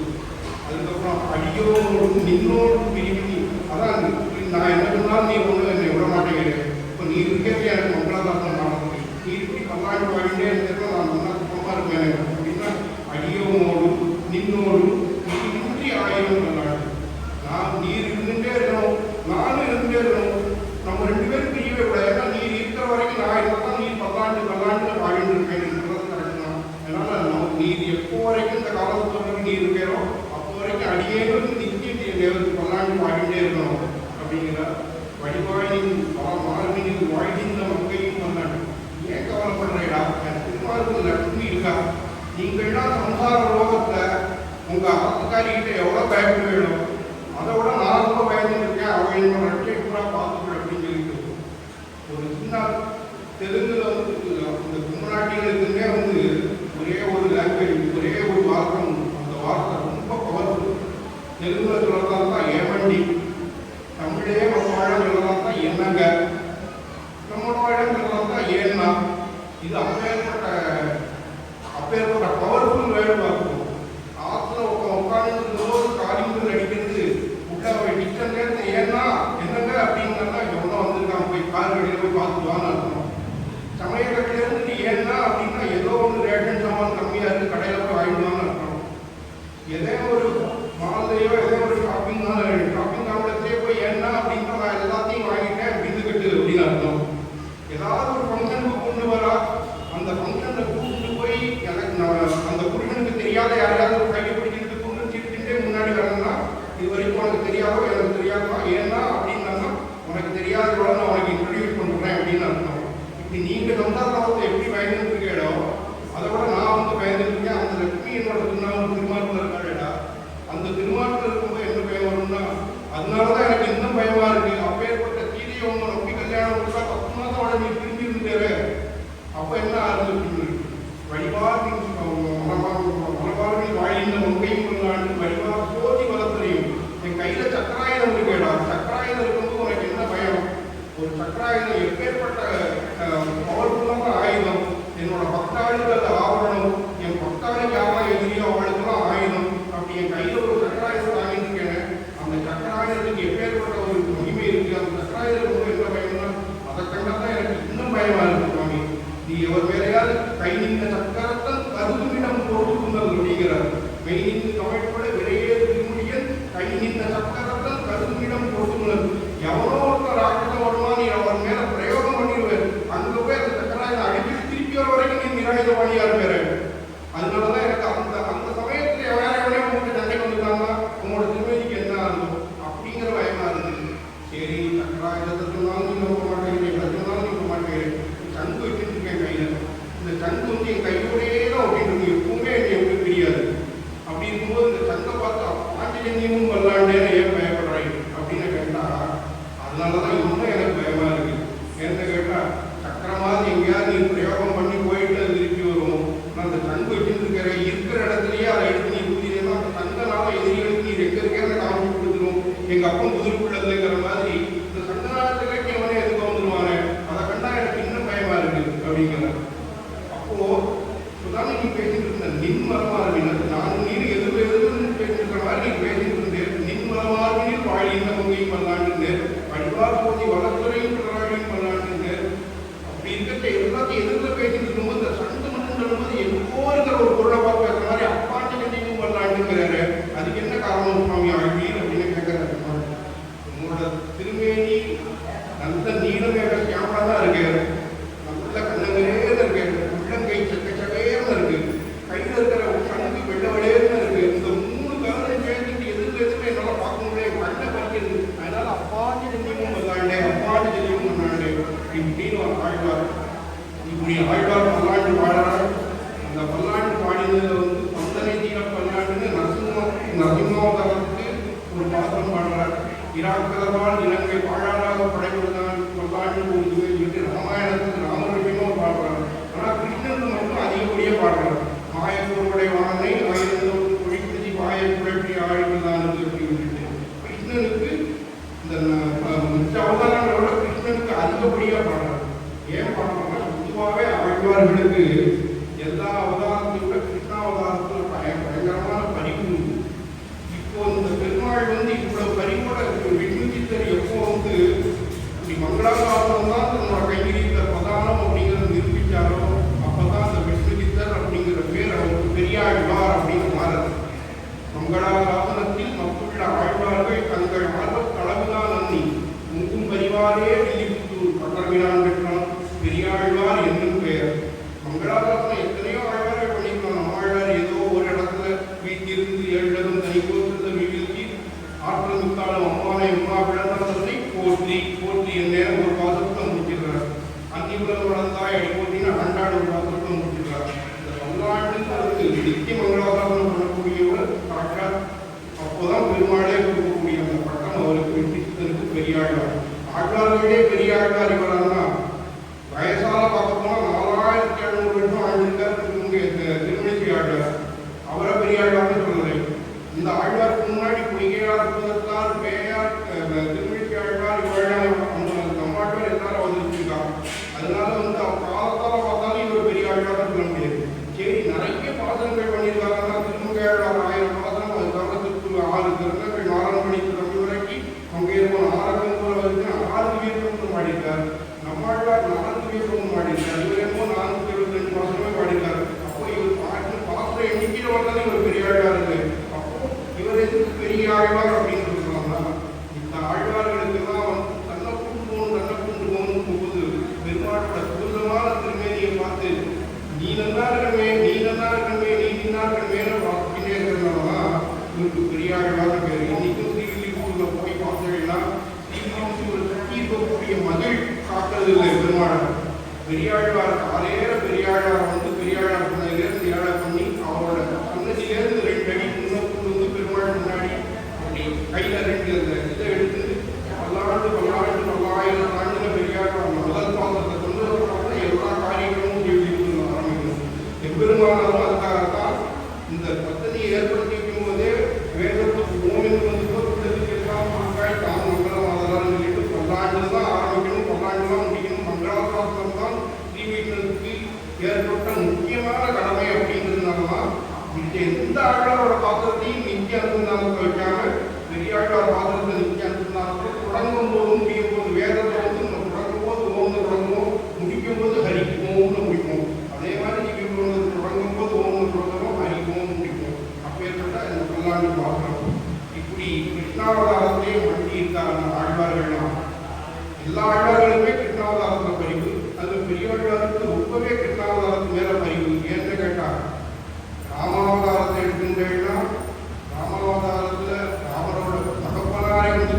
அதுக்கப்புறம் அடியோடு நின்னோடு பிரிவினி, அதான் நான் என்ன சொன்னாலும் நீ ஒன்று என்னை விட மாட்டேங்கிறேன். இப்போ நீ இருக்கிறது எனக்கு மங்களாதாசம் நடக்கும், நீ இப்படி பல்லாண்டு வாழ்ந்தே இருக்கிறத நான் நல்லா சுத்தமாக இருக்கேன் அப்படின்னா அடியோடு நின்னோடு இன்றி ஆயிரம் நல்லாடு. நான் நீர் இருந்துட்டே இருக்கணும், நானும் இருந்துட்டே இருக்கணும், நம்ம ரெண்டு பேரும் பிரியவே கூடாது. ஏன்னா நீர் இருக்கிற வரைக்கும் நான் இருந்தால் நீர் பல்லாண்டு வாழ்ந்து இருக்கேன் இருக்கிறது கரெக்ட் தான். அதனால் நீர் எப்போ வரைக்கும் இந்த காலத்தில் வரைக்கும் நீ இருக்கிறோ அப்போ வரைக்கும் அடியேனும் நிச்சயம் பல்லாண்டு வாழ்ந்தே இருக்கணும் அப்படிங்கிறார். வழிபாடின் மார்பினில் வாழ்கின்ற மங்கையும் வந்தாண்டு. ஏன் கவலைப்படுறீடா? என் திருமாருக்கு லட்சுமி இருக்கா? நீங்கள்லாம் சம்சார லோகத்தில் உங்கள் ஆத்துக்காரிகிட்ட எவ்வளோ பயப்பட வேணும், அதை விட நான் ரொம்ப பயந்துருக்கேன், அவள் என்னோட ரட்சை பூரா பார்த்துக்கணும் அப்படின்னு சொல்லிட்டு ஒரு சின்ன தெலுங்குல வந்து இந்த கும்பநாட்டிகளுக்குன்னே வந்து ஒரே ஒரு லாங்குவேஜ், ஒரே ஒரு வார்த்தை, அந்த வார்த்தை ரொம்ப பவர்ஃபுல். தெலுங்குல சொல்லலாம் தான் ஏமண்டி, தமிழே நம்மளாம் சொல்லலாம் தான் என்னங்க, நம்மளாம் சொல்லலாம் தான் ஏன்னா. இது அப்பேற்பட்ட பவர்ஃபுல் வேர்டு பார்க்கணும். ஆற்றுல உட்காந்து காரியங்கள் அடிக்கிறது உள்ள டிஸ்டன் நேரத்தை ஏன்னா என்னங்க அப்படின்னா எவ்வளோ வந்திருக்காங்க போய் கார் வெளியில் போய் பார்த்துவான்னு அர்த்தம். சமயக்கட்டிலேருந்து ஏன்னா அப்படின்னா ஏதோ ஒன்று ரேஷன் சாமான் கம்மியாக இருக்குது கடையில் போய் வாங்கிடுவான்னு அர்த்தம். எதே ஒரு மாலையோ ஏதோ ஒரு ஷாப்பிங் காம்ப்ளெக்ஸே போய் ஏன்னா அப்படின்னா நான் எல்லாத்தையும் வாங்கிட்டேன் அப்படின்னு அப்படின்னு அர்த்தம். ஏதாவது ஒரு ஃபங்க்ஷனுக்கு கொண்டு வரா, அந்த ஃபங்க்ஷனில் கூப்பிட்டு போய் எனக்கு அந்த புருஷனுக்கு தெரியாத யாரையாவது ஒரு கையை பிடிச்சிட்டு கொண்டு சிரிச்சுட்டே முன்னாடி வரணும்னா இது வரைக்கும் உனக்கு தெரியாதோ எனக்கு தெரியாதோ ஏன்னா அப்படின்னா உனக்கு தெரியாதோட நான் உனக்கு இன்ட்ரடியூஸ் பண்ணுறேன் அப்படின்னு அர்த்தம். இப்படி நீங்கள் சம்சாரத்தை எப்படி பயந்துருக்கீடோ அதை விட நான் வந்து பயந்துருக்கேன். அந்த லட்சுமி என்னோட திருமாவளத்தில் இருக்காடா, அந்த திருமாவளத்தில் இருக்கும்போது என்ன பயம் வரும்னா அதனால தான் எனக்கு இன்னும் பயமா இருக்கு. அப்பேற்பட்ட சீதையை உங்க நம்பி கல்யாணம் கொடுத்தா 10 மாதம் அவளை நீ திரும்பி இருந்தேவே அப்போ என்ன ஆரம்பிச்சு வழிபாட்டின் மலபார்வில் வாழ்ந்த மங்கையும் கொண்டாண்டு வழிபாடு சோதி வளர்த்தலையும் என் கையில் சக்கராயுதம் இருக்கேடா. சக்கராயுதம் இருக்கும்போது உனக்கு என்ன பயம்? ஒரு சக்கராயுதம் எப்பேற்பட்ட பவர்ஃபுல்லான ஆயுதம். என்னோட பக்தாளுக்கு ஆவரணம், என் பக்தாளுக்கு யாரெல்லாம் எதிரியோ அவளுக்கெல்லாம் ஆயுதம். அப்படி என் கையில் ஒரு சக்கராயுதம் வாங்கிட்டு இருக்கேன். அந்த சக்கராயுதத்துக்கு எப்பேற்பட்ட ஒரு மகிமை இருக்கு. அந்த சக்கராயுதம் என்ன பயம்னா அதை கண்டாதான் எனக்கு இன்னும் பயமா இருக்கு. சுவாமி நீ எவர் வேறையால் கை நின்ற சக்கரத்தன் கருதுமிடம் போட்டுக்குங்கள் அப்படிங்கிறார். மெய் நின்று கமைப்பட விரையே திருமுடியன் கை நின்ற சக்கரத்தன் கருதுமிடம் போட்டுக்குங்கள். எவனோ ஒருத்தர் ராட்சதம் வருமா, நீ அவர் மேல பிரயோகம் பண்ணிடுவேன், அங்க போய் அந்த சக்கராயுதம் அடிப்பிட்டு திருப்பி வர வரைக்கும் நீ நிராயுதவாணியா இருப்பாரு. அதனாலதான் எனக்கு அந்த சமயத்துல வேற எவனே உங்களுக்கு சண்டை வந்துட்டாங்கன்னா உங்களோட திருமதிக்கு என்ன ஆகும் அப்படிங்கிற பயமா இருந்துச்சு. சரி சக்கராயுதத்தை சொன்னாலும் நீ நம்ப மாட்டேங்கிறீங்க, எதை சொன்னாலும் நீங்க மாட்டேங்கிறீங்க. சங்கு வச்சுருக்கேன் கையில, இந்த சங்கு வந்து என் கையோடையே தான் அப்படின்றது எப்பவுமே என்னை எப்படி தெரியாது. அப்படி இருக்கும்போது இந்த சங்கை பார்த்தா பாஞ்சஜன்யமும் வரலாண்டேன்னு ஏன் பயப்படுறாங்க அப்படின்னு கேட்டா அதனாலதான் இன்னும் எனக்கு பயமா இருக்கு. என்ன கேட்டா சக்கரமாவது எங்கேயாவது நீ பிரயோகம் பண்ணி போயிட்டு திருப்பி வரும். நான் அந்த சங்கு வச்சுருக்கிற இருக்கிற இடத்துலயே அதை எடுத்து நீ ஊதினா அந்த சங்கனால எதிரிகளுக்கு நீ எங்க இருக்கிறத காமிச்சு கொடுத்துரும். எங்க அப்பன் புதுக்குள்ளதுங்கிற மாதிரி இந்த சங்கநாதத்துக்கு அவனே எதுக்கு வந்துருவானே, அதை கண்டா எனக்கு இன்னும் பயமா இருக்கு அப்படிங்கிற. அப்போ சுதாமி நீ பேசிட்டு இருந்த நின்மரமார்பினர், நான் நீர் எதிர்ப்பு பேசிட்டு இருக்கிற மாதிரி நீ பேசிட்டு இருந்தேன். நின்மரமார்பினில் வாழிந்த மங்கையும் பண்ணலான்னு வழிபாடு போதி வளத்துறையும் பிறராடியும் பண்ணலான்னு அப்படி இருக்கிற எல்லாத்தையும் எதிர்ப்பு பேசிட்டு இருக்கும்போது இந்த சண்டு மட்டும் சொல்லும்போது எப்போ இருக்கிற ஒரு பொருளை பார்த்து பேசுற மாதிரி அப்பாட்டி கண்டியும் பண்ணலான்னுங்கிறாரு. அதுக்கு என்ன காரணம் சுவாமி ஆழ்வீர் அப்படின்னு கேட்கிறாரு. உங்களோட திருமேனி நல்ல நீளமேக கேமரா தான் இருக்கு, நல்ல கண்ணங்கரேன்னு இருக்கு, உள்ளங்கை சக்கச்சவேன்னு இருக்கு, கையில் இருக்கிற கண்ணுக்கு வெள்ள விளையன்னு இருக்கு. இந்த 3 கலரையும் சேர்த்துட்டு எதிர்ப்பு என்னால பார்க்க முடியாது, கண்ணை பறிக்கிறது. அதனால அப்பாட்டி பல்லாண்டு பாடினதில் வந்து பந்தனை தீர பல்லாண்டுன்னு நரசிம்மாவதாரத்துக்கு ஒரு பாத்திரம் பாடுறார். இராக்கதவால் இலங்கை வாழாளாக படைபடுதான் பல்லாண்டு போகுது என்று ராமாயணத்துக்கு ராமகிருஷ்ணனும் பாடுறார். ஆனால் கிருஷ்ணனுக்கு மட்டும் அதிகப்படியாக பாடுறார். மாயப்பொருடைய வாழனை ஆயிரத்தோடு ஒழிப்பதி வாய குழப்பி ஆழ்வதானது அப்படின்னு கிருஷ்ணனுக்கு இந்த மிச்ச அவதாரங்களோட கிருஷ்ணனுக்கு அதிகப்படியாக பாடுறார். ஏன் பாடுறாங்கன்னா பொதுவாகவே ஆழ்வார்களுக்கு எல்லா அவதாரத்தை விட கிருஷ்ணாவதாரத்தில் பயங்கரமான பரிவு உண்டு. இப்போ இந்த பெருமாள் வந்து இவ்வளவு பரிவோட விஷ்ணுச்சித்தர் எப்போ வந்து இப்படி மங்களாசாசனம் தான் தன்னோட கைவிரித்த பிரதானம் அப்படிங்கிறத நிரூபித்தாரோ அப்பதான் அந்த விஷ்ணுச்சித்தர் அப்படிங்கிற பேர் அவருக்கு பெரியாழ்வார் அப்படின்னு மாறுது. மங்களாசாசனத்தில் மக்குள்ள ஆழ்வார்கள் தங்கள் ஆர்வத் களவுதான் நன்னி முங்கும் பரிவாரே வில்லிபுத்தூர் பட்டர்வினான் பெற்றான் பெரியாழ்வார் என்னும் பெயர். மங்களாசாசனம் எத்தனையோ ஆழ்வாரை பண்ணியிருக்கோம். நம்ம ஆழ்வார் ஏதோ ஒரு இடத்துல வீட்டிலிருந்து எழுதலும் தனி கோத்திருந்த வீழ்ச்சி ஆற்றல் முத்தாலும் அம்மானை அம்மா விளந்தாசனை போற்றி போற்றி என் ஒரு பாசத்தை முடிச்சிருக்கிறார். அன்னிபுரம் வளர்ந்தாய் அடி போட்டின்னு ஆண்டாடு ஒரு பாசத்தை முடிச்சிருக்கிறார். இந்த பல்லாண்டுக்கு நித்திய மங்களாசாசனம் பண்ணக்கூடியவர் கரெக்டாக அப்போதான் பெருமாளே கொடுக்கக்கூடிய அந்த பட்டம் அவருக்கு விசித்தருக்கு பெரியாழ்வார். ஆழ்வார்களே பெரியாழ்வார் இவரானா வயசால பார்த்தோம்னா 4700 வருஷம் ஆழ்ந்திருக்கார் திருமணிச்சி ஆழ்வார். அவரை பெரியாழ்வார்னு சொல்லலை. இந்த ஆழ்வாருக்கு முன்னாடி பொய்கையார் புதத்தார் பேயார் திருமணிச்சி ஆழ்வார் இவழார் நம்மாழ்வார் எல்லாரும் அவதரிச்சிருக்காங்க. அதனால வந்து அவர் காலத்தால பார்த்தாலும் இவர் பெரியாழ்வார் சொல்ல முடியாது. சரி, நிறைய பாசனங்கள் பண்ணியிருக்காங்கன்னா திருமங்கையாழ்வார் 1000 பாசனம், அது காலத்துக்கு 6 திருநங்கள் நாராயணமணி தம்பி வரைக்கும் அங்கே இருக்கும் 6 வரைக்கும் 6 வீரர்களும் பாடியிருக்கார். நம்மாழ்வார் 4 வீரர்களும் பாடியிருக்கார். இவர் என்னமோ 422 பாசனமே பாடியிருக்காரு. அப்போ இவர் பாசன எண்ணிக்கையில் வந்தாலும் இவர் பெரியாழ்வார் இல்லை. அப்போ இவர் எதுக்கு பெரியாழ்வார் அப்படின்னு சொல்லலாம்னா இந்த ஆழ்வார்களுக்கு தான் வந்து தன்னை கூண்டு போகுது பெருமாளோட சுதமான திருமேனியை பார்த்து நீ நல்லா இருக்கணுமே நீ நல்லா இருக்கணுமே நீ நின்னா இருக்கணுமேனு பார்த்துக்கிட்டே இருக்கிறதுனாலதான் இவருக்கு பெரியாழ்வார் பேர். இன்னைக்கும் ஸ்ரீவில்லிபுத்தூர்ல போய் பார்த்தீங்கன்னா ஸ்ரீவில்லிபுத்தூர் சுற்றி இருக்கக்கூடிய மகிழ் காக்கிறது இல்லை பெருமாள். பெரியாழ்வார் காலையில பெரியாழ்வார் வந்து பெரியாழ்வார் பண்ணதிலேருந்து ஏழை பண்ணி அவரோட சன்னதியிலேருந்து 2 அடி முன்னோக்கு வந்து பெருமாள் முன்னாடி அப்படி கையில 2 இதை எடுத்து பல்லாண்டு பல்லாயிரம் ஆண்டுல பெரியாழ்வார் முதல் பாசத்தை கொண்டு வரப்பட எல்லா காரியங்களும் ஆரம்பிக்கணும். எம்பெருமானாலும் அதுக்காகத்தான் இந்த பத்ததியை ஏற்படுத்தி வைக்கும் போதே வேதத்துக்கு ஓமின்னு வந்து விடுதலுக்கு எல்லாம் மக்கள் தான் மங்களம் அதெல்லாம் சொல்லிட்டு பல்லாண்டு தான் ஆரம்பிக்கணும், பல்லாண்டு தான் முடிக்கணும். மங்களாசாசனம் தான் ஸ்ரீவைஷ்ணவத்துக்கு ஏற்பட்ட முக்கியமான கடமை அப்படிங்கிறதுனாலதான் எந்த ஆழ்வாரோட பாத்திரத்தையும் நித்திய அனுசந்தானத்தை வைக்காம பெரியாழ்வார் பாத்திரத்தை நித்திய அனுசந்தானத்தை தொடங்கும் போதும் முடியும் போது வேதத்தை வந்து நம்ம தொடங்கும் போது ஓம்னு தொடங்குவோம், முடிக்கும் போது ஹரி ஓம்னு முடிப்போம். அதே மாதிரி நீங்கள் தொடங்கும் போது ஓம்னு தொடங்குவோம், ஹரி ஓம் முடிப்போம். அப்பேற்பட்ட இந்த பல்லாண்டு பாத்திரம் இப்படி கிருஷ்ணாவதாரத்திலே மண்டி இருக்காங்க ஆழ்வார்கள்லாம். எல்லா ஆழ்வார்களுமே கிருஷ்ணாவதாரத்தில் பரிவு. அது பெரியாழ்வாருக்கு ரொம்பவே கிருஷ்ணாவதாரத்து மேல பரிவு. ஏன்னு கேட்டாங்க ராமாவதாரத்தை எடுத்துட்டேன்னா ராமாவதாரத்துல ராமரோட தகப்பனாரை வந்து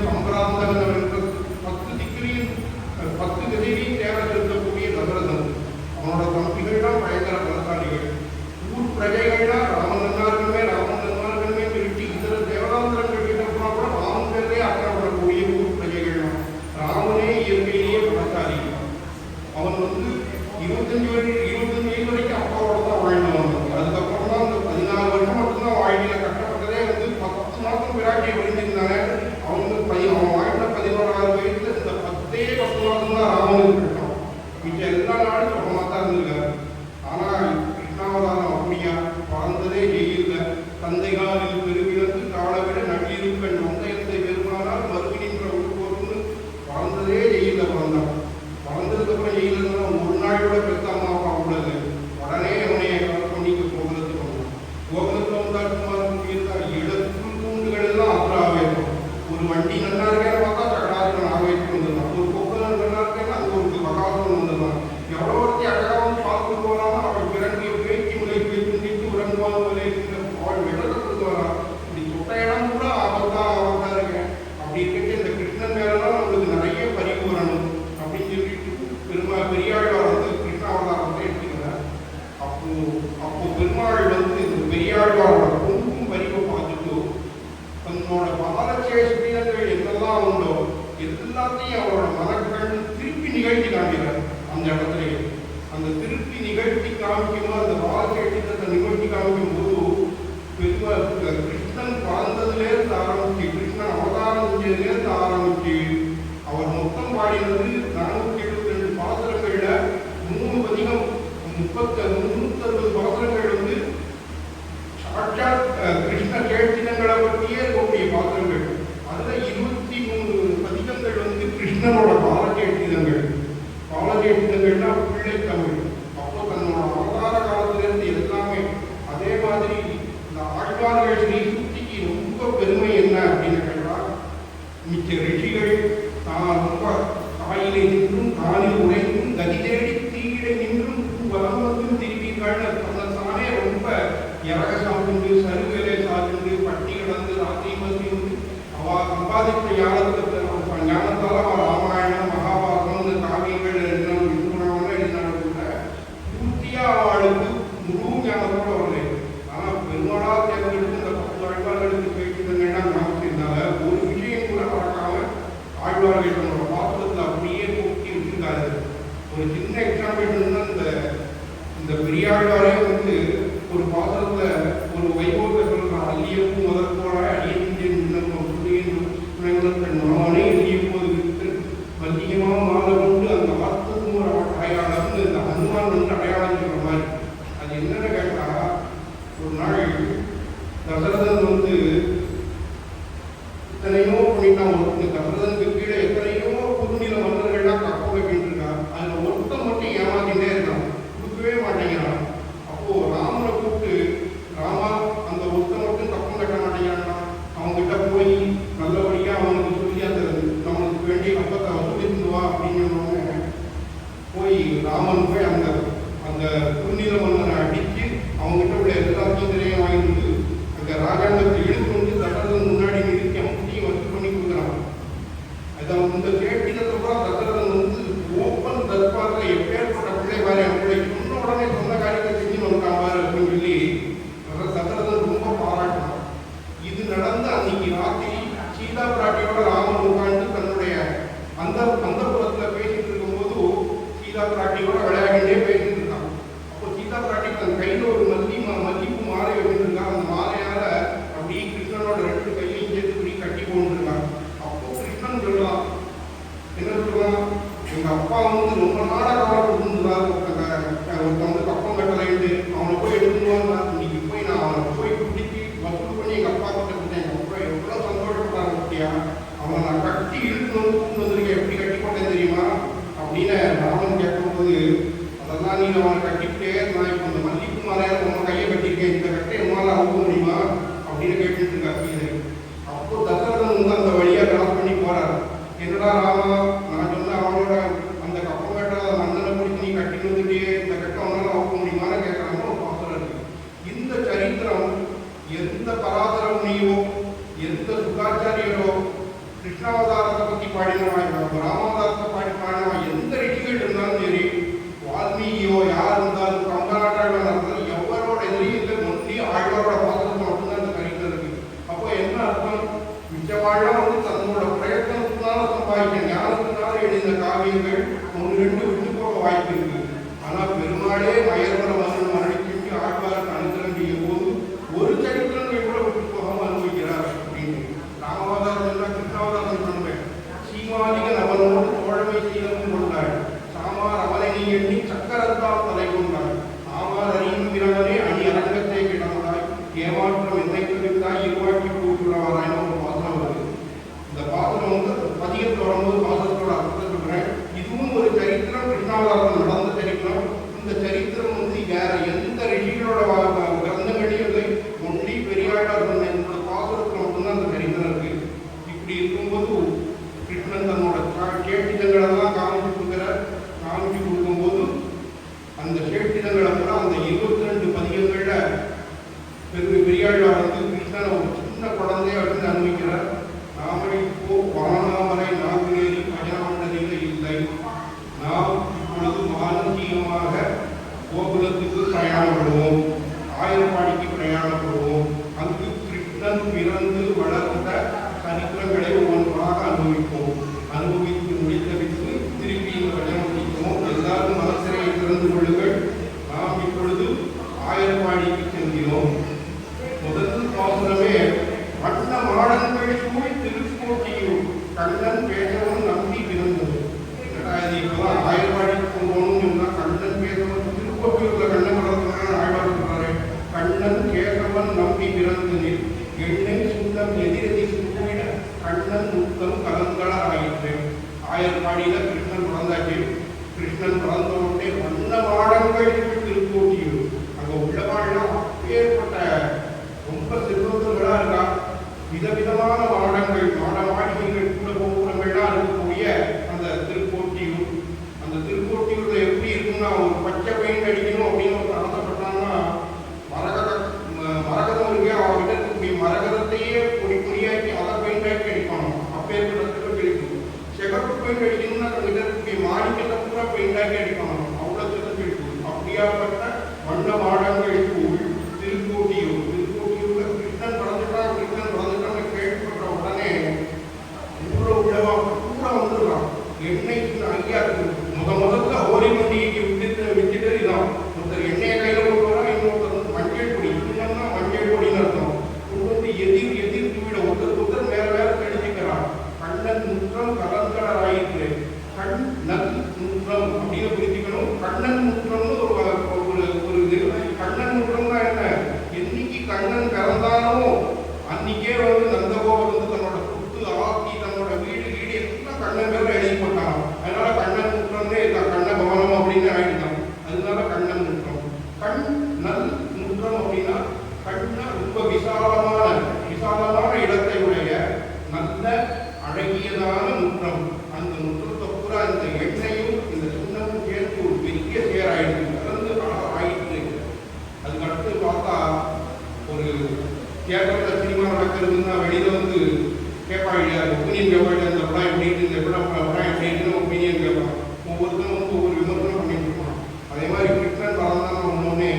எல்லாத்தையும் அவரோட மனக்கண் திருப்பி நிகழ்த்தி காமிக்கிறார். அந்த இடத்துலயே அந்த திருப்பி நிகழ்த்தி காமிக்கும் அந்த வாழ்க்கை நிகழ்த்தி காமிக்கும் போது கிருஷ்ணன் பிறந்ததுலேருந்து ஆரம்பிச்சு, கிருஷ்ணன் அவதாரம் செஞ்சதுலேருந்து ஆரம்பிச்சு அவர் மொத்தம் பாடினது 472 பாசுரங்கள்ல 3 பதிகம் 360 பாசுரங்கள் வந்து சாட்சாத் கிருஷ்ண கேட்சிதங்களை பற்றியே இருக்கக்கூடிய பாசுரங்கள். அதுல 23 பதிகங்கள் வந்து கிருஷ்ணனோட பாலகேட்சிதங்கள். பாலகேட்சிதங்கள்னா பிள்ளை தமிழ். அப்போ தன்னோட அவதார காலத்திலிருந்து எல்லாமே. அதே மாதிரி இந்த ஆழ்வார்கள் ஸ்ரீசுக்திக்கு ரொம்ப பெருமை என்ன அப்படின்னு கேட்டால், மிச்ச ரிஷிகள் தான் ரொம்ப தாயிலே நின்றும் தானில் உழைத்தும் கதி தேடி தீயிலே நின்றும் வலம் வந்தும் திருப்பீர்கள்னு தன்னைத்தானே ரொம்ப இறக சாப்பிட்டு சருவிலே சாப்பிட்டு பட்டி கிடந்து ராத்திரி மதி அவ சம்பாதித்த ஞானத்தால் அவ ராமாயணம் மகாபாரதம் காவியங்கள் எழுதினாலும் கூட பூர்த்தியா அவளுக்கு முழு ஞானத்தோடு வரலை. ஆனால் பெருமாளா தேர்ந்தெடுத்து இந்த 10 ஆழ்வார்களுக்கு கேட்குதுங்கன்னா ஞாபகத்தினால ஒரு விஷயம் கூட மறக்காம ஆழ்வார்கள் தன்னோட பாத்திரத்தில் அப்படியே போக்கி வச்சிருக்காரு. ஒரு சின்ன எக்ஸாம்பிள் இந்த பெரியாழ்வாரே வந்து ஒரு பாத்திரத்துல ஒரு வைபவத்தை சொல்றான். அல்லியப்பூ முதற்கோட அடியின் மாவனே எளிய போது விட்டு மல்லிகமா மாலை கொண்டு அந்த வார்த்தைக்கும் ஒரு அடையாளம் இந்த ஹனுமான் வந்து அடையாளம் சொல்ற மாதிரி. அது என்னன்னு கேட்டா, ஒரு நாள் தசரதன் வந்து எத்தனையோ பண்ணிட்டான். தசரதனுக்கு கீழே எத்தனையோ குறுநில மன்னர்கள்லாம் கப்ப வைக்கிட்டு இருக்கான். அதுல ஒருத்தன் மட்டும் ஏமாத்திட்டே இருக்கான், கொடுக்கவே மாட்டேங்கிறான். அப்போ ராமனை கூப்பிட்டு, ராமா அந்த ஒருத்தன் மட்டும் கப்பம் கட்ட மாட்டேங்கிறான், அவங்ககிட்ட போய் நல்லபடியா அவனுக்கு சொல்லி அந்த நம்மளுக்கு வேண்டிய கப்பத்தை வசூலித்து வா அப்படின்னு போய் ராமன் போய் அந்த அந்த குறுநில மன்னரை அடிச்சு அவங்ககிட்ட உள்ள எல்லாத்தையும் திரையும் வாங்கிட்டு அந்த ராஜாங்கத்தை இழுத்து வந்து தசரதன் முன்னாடி நிறுத்தி அவங்களையும் வசூல் பண்ணி கொடுக்குறான். அதை இந்த கேட்டதுக்கப்புறம் தசரதன் வந்து ஓப்பன் தர்பாரில் எப்பேற்பட்ட பிள்ளை பாரு, அவங்களை சொன்ன உடனே சொன்ன காரியத்தை செஞ்சு வந்துட்டான் அப்படின்னு சொல்லி தசரதன் ரொம்ப பாராட்டினான். இது நடந்து அன்னைக்கு ராத்திரி சீதா பிராட்டியோட ராமன் உட்காந்து தன்னுடைய அந்த புறத்தில் பேசிட்டு இருக்கும்போது சீதா பிராட்டியோட விளையாடிட்டே பேசிட்டு இருக்கான். அப்போ சீதா பிராட்டி தன் கையில் ஒரு மல்லிப்பூ மாலை வச்சுருக்கான். அந்த மாலையால அப்படியே கிருஷ்ணனோட 2 கையையும் சேர்த்து இப்படி கட்டி போட்டுருக்கான். அப்போ கிருஷ்ணன் சொல்லலாம், என்ன சொல்லுவான், எங்க அப்பா வந்து ரொம்ப நாள காலம் இருந்துதான் ஒருத்தன் வந்து கப்பம் கட்டலைன்ட்டு அவனை போய் எடுத்துருவாங்க. இன்னைக்கு போய் நான் அவனை போய் குடிச்சு வசூல் பண்ணி எங்க அப்பா கிட்ட கொடுத்தேன். எங்க அப்பா எவ்வளவு சந்தோஷப்பட்டாங்க பத்தியா, அவனை நான் கட்டி இழுத்து வந்து கூண்டு வந்திருக்கேன், எப்படி கட்டி போட்டேன் தெரியுமா அப்படின்னு ராமன் கேட்கும்போது, அதெல்லாம் நீங்க அவனை கட்டிக்கிட்டே நான் இப்போ இந்த மல்லிப்பூ மாலையால உங்க கையை கட்டிருக்கேன், இந்த கட்டை உங்களால அவுக்க முடியுமா அப்படின்னு கேட்டுட்டு இருக்காரு. அப்போ தசரதன் வந்து அந்த வழியா கிராஸ் பண்ணி போறாரு. என்னடா ராமா, நான் சொன்ன அவனோட அந்த கப்பம் கட்டாத மன்னனை பிடிச்சி நீ கட்டிட்டு வந்துட்டே இந்த கட்டை அவனால அவுக்க முடியுமான்னு கேட்கறாங்க ஒரு பாசனம் இருக்கு. இந்த சரித்திரம் எந்த பராசர முனியோ எந்த சுகாச்சாரியரோ கிருஷ்ணாவதாரத்தை பற்றி பாடினவா, ராமாவதாரத்தை பாடினவா, எந்த ரிஷிகள் இருந்தாலும் சரி, வால்மீகியோ யார் இருந்தாலும் கம்பநாட்டாளர் இருந்தாலும் எவரோட எதிரையும் இல்லை, ஒன்றி ஆழ்வாரோட பாசனத்தை மட்டும்தான் இந்த சரித்திரம் இருக்கு. அப்போ என்ன அர்த்தம், மிச்சவாழ்லாம் வந்து தன்னோட பிரயத்தனத்தினால சம்பாதிக்க ஞானத்தினால எழுதின காவியங்கள் 1-2 விட்டு போக வாய்ப்பு இருக்கு. ஆனால் பெருமாளே மயர்வர மகன் மரணிக்கு ஆழ்வாருக்கு அனுகிரகம் செய்யும் போது ஒரு சரித்திரங்கள் கூட விட்டு போகாம அனுபவிக்கிறார் அப்படின்னு. ராமாவதாரம் எல்லாம் கிருஷ்ணாவதாரம் சொன்னேன். சீமாதிகன் அவனோடு தோழமை செய்தவன் கொண்டாள், சாமார் அவனை நீ எண்ணி சக்கரத்தால் தலை கொண்டாள், ஆமார் அறியும் பிறவனே அணி அரங்கத்தை கிடந்தாய், ஏமாற்றம் என்னை குறித்தாய் இருவாக்கி கூட்டுள்ளவாராய் ஒரு பாசனம் வருது. இந்த பாசனம் வந்து பதிகத்தில் வரும்போது பாசனத்தோட அர்த்தத்தை சொல்றேன். இதுவும் ஒரு சரித்திரம், கிருஷ்ணாவதாரம் நடந்த சரித்திரம். இந்த சரித்திரம் வந்து வேற எந்த ரிஷிகளோட கிரந்தங்களையும் இல்லை, ஒன்லி பெரியாழ்வார் சொன்ன இந்த பாசுரத்தில் மட்டும்தான் அந்த சரித்திரம் இருக்கு. இப்படி இருக்கும்போது கிருஷ்ணன் தன்னோட கேட்டிதங்களெல்லாம் காமிச்சு கொடுக்கும்போது அந்த கேட்டிதங்களை கூட அந்த 22 பதிகங்கள்ல பெரியாழ்வார் வந்து கிருஷ்ணனை ஒரு சின்ன குழந்தைய வந்து அனுபவிக்கிறார். நாம இப்போ வானாமரை நாகுநேரி பஜனமண்டலில் இல்லை, நாம் இப்பொழுது மானசீகமாக கோகுலத்துக்கு பிரயாணப்படுவோம், ஆயிரப்பாடிக்கு பிரயாணப்படுவோம். அங்கு கிருஷ்ணன் பிறந்து வளர்ந்த சரித்திரங்களை ஒவ்வொன்றாக அனுபவிப்போம். முத்தம் கலந்தள ஆயிற்று. ஆயர்பாடியில கிருஷ்ணன் பிறந்தாச்சு. கிருஷ்ணன் பிறந்த உடனே வண்ண மாடங்கள் திருக்கோட்டியூர். அங்க உள்ளவாழ்லாம் ஏற்பட்ட ரொம்ப செல்வந்தர்களா இருக்கா. விதவிதமான மாடங்கள் மாடிகள் கூட கோபுரங்கள்லாம் இருக்கக்கூடிய அந்த திருக்கோட்டியூர். அந்த திருக்கோட்டியூர்ல எப்படி இருக்குன்னா, ஒரு பச்சை பெயிண்ட் அடிக்கணும் அப்படின்னு ஒரு ஆசைப்பட்டாங்கன்னா மரகதம் இருக்கே, அவர்கிட்ட இருக்கக்கூடிய மரகதத்தையே பொடியாக்கி அதை பெயிண்டாக்கி அடிப்பாங்க. அப்பேற்பட்ட கிடைக்கும். சிகப்பு பெயிண்ட் அடிக்கணும்னா கிட்ட இருக்கக்கூடிய மாணிக்கத்தை பூரா பெயிண்டாக்கி அடிப்பாங்க. அவ்வளவு சிறப்பு இருக்கும். அப்படியாப்பட்ட வண்ண மாடங்கள் ஸ்கூல் திருக்கோட்டியூர். திருக்கோட்டியூர்ல கிருஷ்ணன் பிறந்துட்டான்னு கேள்விப்பட்ட உடனே ஊர்ல உள்ளவா பூரா வந்துடலாம். எண்ணெய் ஐயா முதல்ல ஹோலி பண்டிகைக்கு விட்டுட்டு இதான் ஒருத்தர் எண்ணெயை கையில கொண்டு வரா, இன்னொருத்தர் மஞ்சள் பொடி. இன்னொன்னா மஞ்சள் பொடின்னு அர்த்தம். கொண்டு எதிர் தூவிட ஒருத்தர் மேல கழிச்சுக்கிறான். கண்ணன் முற்றம் கலந்தளர் ஆயிற்று. கண் நல் முற்றம் அப்படின்னு புரிஞ்சுக்கணும். கண்ணன் முற்றம்னு ஒரு இது. கண்ணன் முற்றம்னா என்ன? என்னைக்கு கண்ணன் பிறந்தானோ அன்னைக்கே நந்தகோபர் தன்னோட சொத்து ஆக்கி தன்னோட வீடு எல்லாம் கண்ணன் பேர் எழுதி போட்டான். அதனால கண்ணன் முற்றம்னே கண்ண பவனம் அப்படின்னு ஆயிடுதான். அதனால கண்ணன் முற்றம். கண் நல் முற்றம் அப்படின்னா கண்ணா ரொம்ப விசாலமான இடத்தை உடைய நல்ல அழகியதான முற்றம். அந்த முற்றத்தை பூரா இந்த எண்ணெயும் இந்த சுண்ணமும் சேர்த்து ஒரு பெரிய சேராயிடுச்சு. கலந்து ஆயிடுச்சு. அதுக்கு அடுத்து பார்த்தா ஒரு தியேட்டர்ல சினிமா நடக்கிறதுன்னா வெளியில கேட்பாங்க, ஒப்பீனியன் கேட்பாங்க. அந்த படம் எப்படி இருக்கு, இந்த படம் எப்படி இருக்குன்னு ஒப்பீனியன் கேட்பான். ஒவ்வொருத்தரும் ஒவ்வொரு விமர்சனம் பண்ணிட்டு இருப்பான். அதே மாதிரி கிருஷ்ணன் பறந்தான ஒன்னொன்னே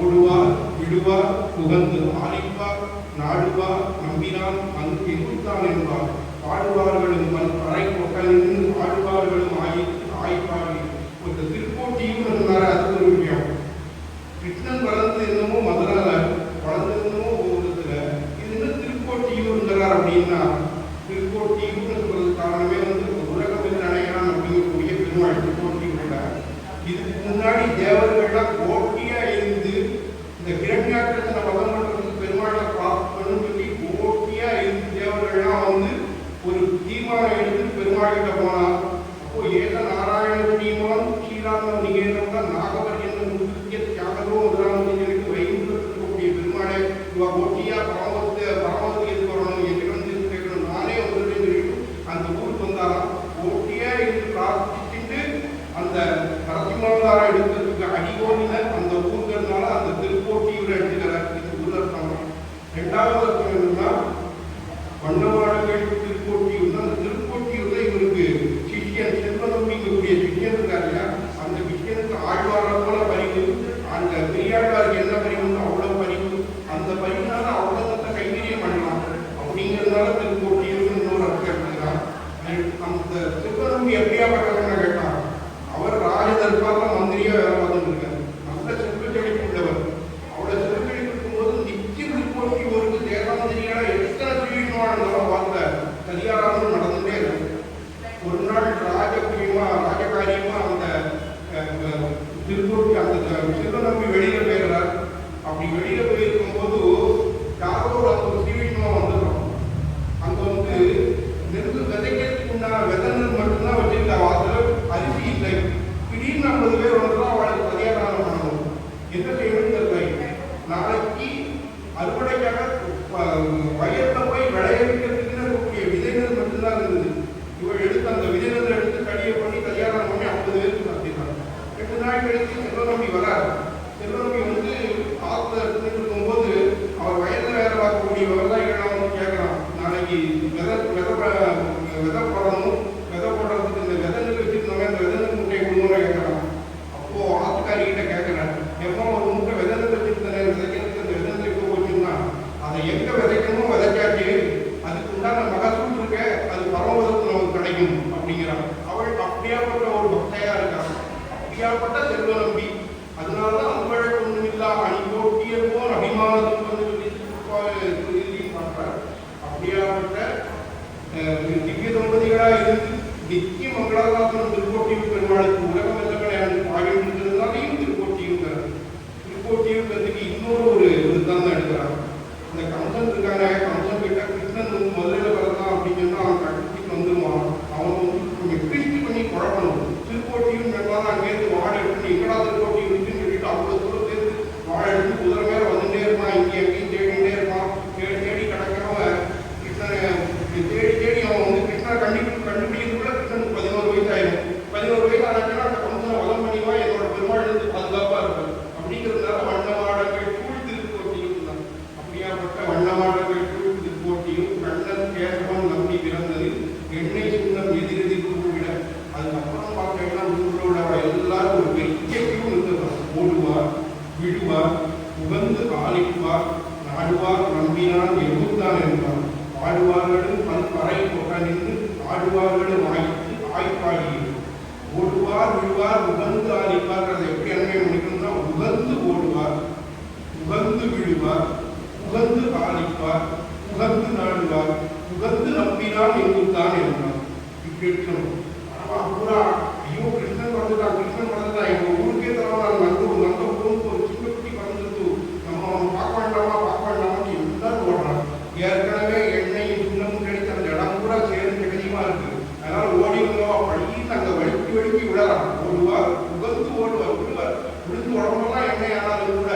ஓடுவார் விடுவார் புகந்து ஆலிப்பார் நாடுவார் நம்பினான் அங்கு எதிர்த்தான் என்பார். பாடுவார்களும் அரை கொட்டலின் ஆடுவார்களும் ஆய்ப்பாடி. ஒரு திருக்கோட்டியும் இருந்தாரு. அது ஒரு விஷயம். கிருஷ்ணன் வளர்ந்து என்னமோ மதுரால, வளர்ந்து என்னமோ கோபுரத்துல, இது என்ன திருக்கோட்டியூர்ங்கிறார் அப்படின்னா, திருக்கோட்டியூர்னு சொல்றது காரணமே உலகம் அணையான் அப்படிங்கக்கூடிய பெருமாள் திருக்கோட்டியூர்ல. இதுக்கு முன்னாடி தேவர்கள்லாம் கோட்டியா இருந்து இந்த கிரண்யாற்றத்தை பதம் பண்றதுக்கு பெருமாளை பார்க்கணும்னு சொல்லி கோட்டியா இருந்து தேவர்கள்லாம் ஒரு தீர்மானம் எடுத்து பெருமாள்கிட்ட போனா, அப்போ ஏக நாராயண தீமான் ஸ்ரீராம நிகழ்ந்த நாகவர் என்ற முக்கிய தியாகதோ முதலாமதிகளுக்கு வைகுண்டத்திற்கக்கூடிய பெருமாளை இவ கோட்டியா பரமத்துக்கு எது வரணும், எங்கிடம் கேட்கணும், நானே வந்துட்டு அந்த ஊருக்கு வந்தாலும் கோட்டியா இருந்து பிரார்த்திச்சுட்டு அந்த நரசிம்மாவதார எடுக்கிறதுக்கு அடிகோலின அந்த ஊர்கள்னால அந்த திருக்கோட்டியூரை எடுத்துக்கிறார். இது ஊர் அர்த்தம். ரெண்டாவது அர்த்தம் என்னன்னா, வண்ணமாடங்கள் திருக்கோட்டியூர். அந்த திருக்கோட்டியூர்ல இவருக்கு சிஷ்யன் செல்வநம்பிங்கக்கூடிய சிஷ்யன் இருக்காரு இல்லையா, அந்த சிஷ்யனுக்கு ஆழ்வார போல பரிவு, அந்த பெரியாழ்வாருக்கு என்ன பரிவுன்னு அவ்வளவு பரிவு. அந்த பரிவுனால அவ்வளவு கைங்கரியம் பண்ணலாம் அப்படிங்கிறதுனால திருக்கோட்டியூர் இன்னொரு அர்த்தம் எடுத்துக்கிறான். அந்த செல்வநம்பி எப்படியா பண்றதுன்னு கேட்டான். அவர் ராஜ தர்பார்ல மந்திரியா வேலை பார்த்துட்டு இருக்காரு. நல்ல செல்வ செழிப்பு உள்ளவர். அவ்வளவு செல்வ செழிப்பு இருக்கும்போது நிச்சயம் திருக்கோட்டியூருக்கு தேவாந்திரியா எத்தனை திருவிழாவான பார்த்த சரியாராலும் நடந்துட்டே இருக்கு. ஒரு நாள் ராஜகாரியமா அந்த திருக்கோட்டி அந்த செல்வநம்பி வெளியில போயிடுறார். அப்படி வெளியில போயிருக்கும் போது யாரோ ஒரு திருவிழா வந்துடும். அங்க நெருப்பு விதைக்கிறதுக்கு உண்டான விதங்கள் மட்டும்தான் வச்சிருக்க. வாசல் அரிசி இல்லை. திடீர்னு 50 பேர் வந்துடும். அவளுக்கு பரிகாரம் பண்ணணும். என்ன செய்யணும்னு தெரியல. நாளைக்கு அறுவடைக்காக வயல்ல போய் விளைவிக்கிறதுக்கு இருக்கக்கூடிய விதைகள் மட்டும்தான் இருந்தது. இவள் எடுத்து அந்த விதைகளை எடுத்து கடியை பண்ணி கல்யாணம் பண்ணி 50 பேருக்கு நடத்தினாங்க. 2 நாள் கழித்து செல்வநம்பி வரார். செல்வநம்பி ஆத்துல இருக்கும்போது அவர் வயல்ல வேலை பார்க்கக்கூடிய விவசாயிகள் கேட்கலாம், நாளைக்கு விதை போடணும், விதை போடுறதுக்கு இந்த விதைகள் வச்சிருந்தோங்க, இந்த விதை முட்டையை கொடுங்கன்னு கேட்கலாம். அப்போ ஆத்துக்காரிகிட்ட கேட்கிறேன், எப்போ ஒரு முட்டை விதைகள் வச்சிருந்தேன், விதைக்கிறதுக்கு இந்த விதை இப்போ போச்சுன்னா அதை எங்க விதைக்கணுமோ விதைக்காச்சு, அதுக்கு உண்டான மகசூல் இருக்க, அது பரமதத்துக்கு நமக்கு கிடைக்கும் அப்படிங்கிறான். அவள் அப்படியாப்பட்ட ஒரு பக்தையா இருக்கான். அப்படியாப்பட்ட செல்வநம்பி. அதனாலதான் அன்பழக்கு ஒன்றுமில்லா அணிபோட்டியப்போன் அபிமானத்துக்கு பண்றார். அப்படியாப்பட்ட திவ்ய தம்பதிகளா இருந்து நித்திய மங்களாசாசனம் திருக்கோட்டியூர் பெருமாளுக்கு உலகம் எல்லாம் ஆகின்றதுனாலையும் திருக்கோட்டியூர்க்கு இன்னொரு விருத்தம் தான் எடுக்கிறார். இந்த கம்சன் இருக்காங்க, கம்சன் கிட்ட கிருஷ்ணன் முதலில் பிறந்தான் அப்படின்னு சொன்னா உகந்து ஆலிப்பார் நாடுவார் நம்பினான் எகுத்தான் என்பார் ஆடுவார்களும் பல்பறை கொண்டனின்று ஆடுவார்களும் ஆய்த்து ஆய்ப்பாடியது ஓடுவார் விழுவார் உகந்து ஆலிப்பார். அதை எப்படி அண்மை முடிக்கணும்னா உகந்து ஓடுவார் உகந்து விழுவார் உகந்து ஆலிப்பார் உகந்து நாடுவார் உகந்து நம்பினான் எங்குத்தான் என்றார். இப்படி பூரா ஐயோ கிருஷ்ணன் வளர்ந்துட்டான் எங்க ஊருக்கே தரவான் நந்த ஊருக்கு ஒரு சின்ன குட்டி வளர்ந்துட்டு நம்ம பார்க்க வேண்டாமான்னு எல்லாரும் ஓடுறான். ஏற்கனவே எண்ணெயும் சுண்ணமும் கிடைத்த அந்த இடம் பூரா சேர்ந்து கடினமா இருக்கு. அதனால ஓடி வந்தோம் அப்படின்னு அங்க வழுக்கி விடலாம். ஓடுவார் உகந்து விழுந்து உடம்பெல்லாம் எண்ணெய் ஆனாலும் கூட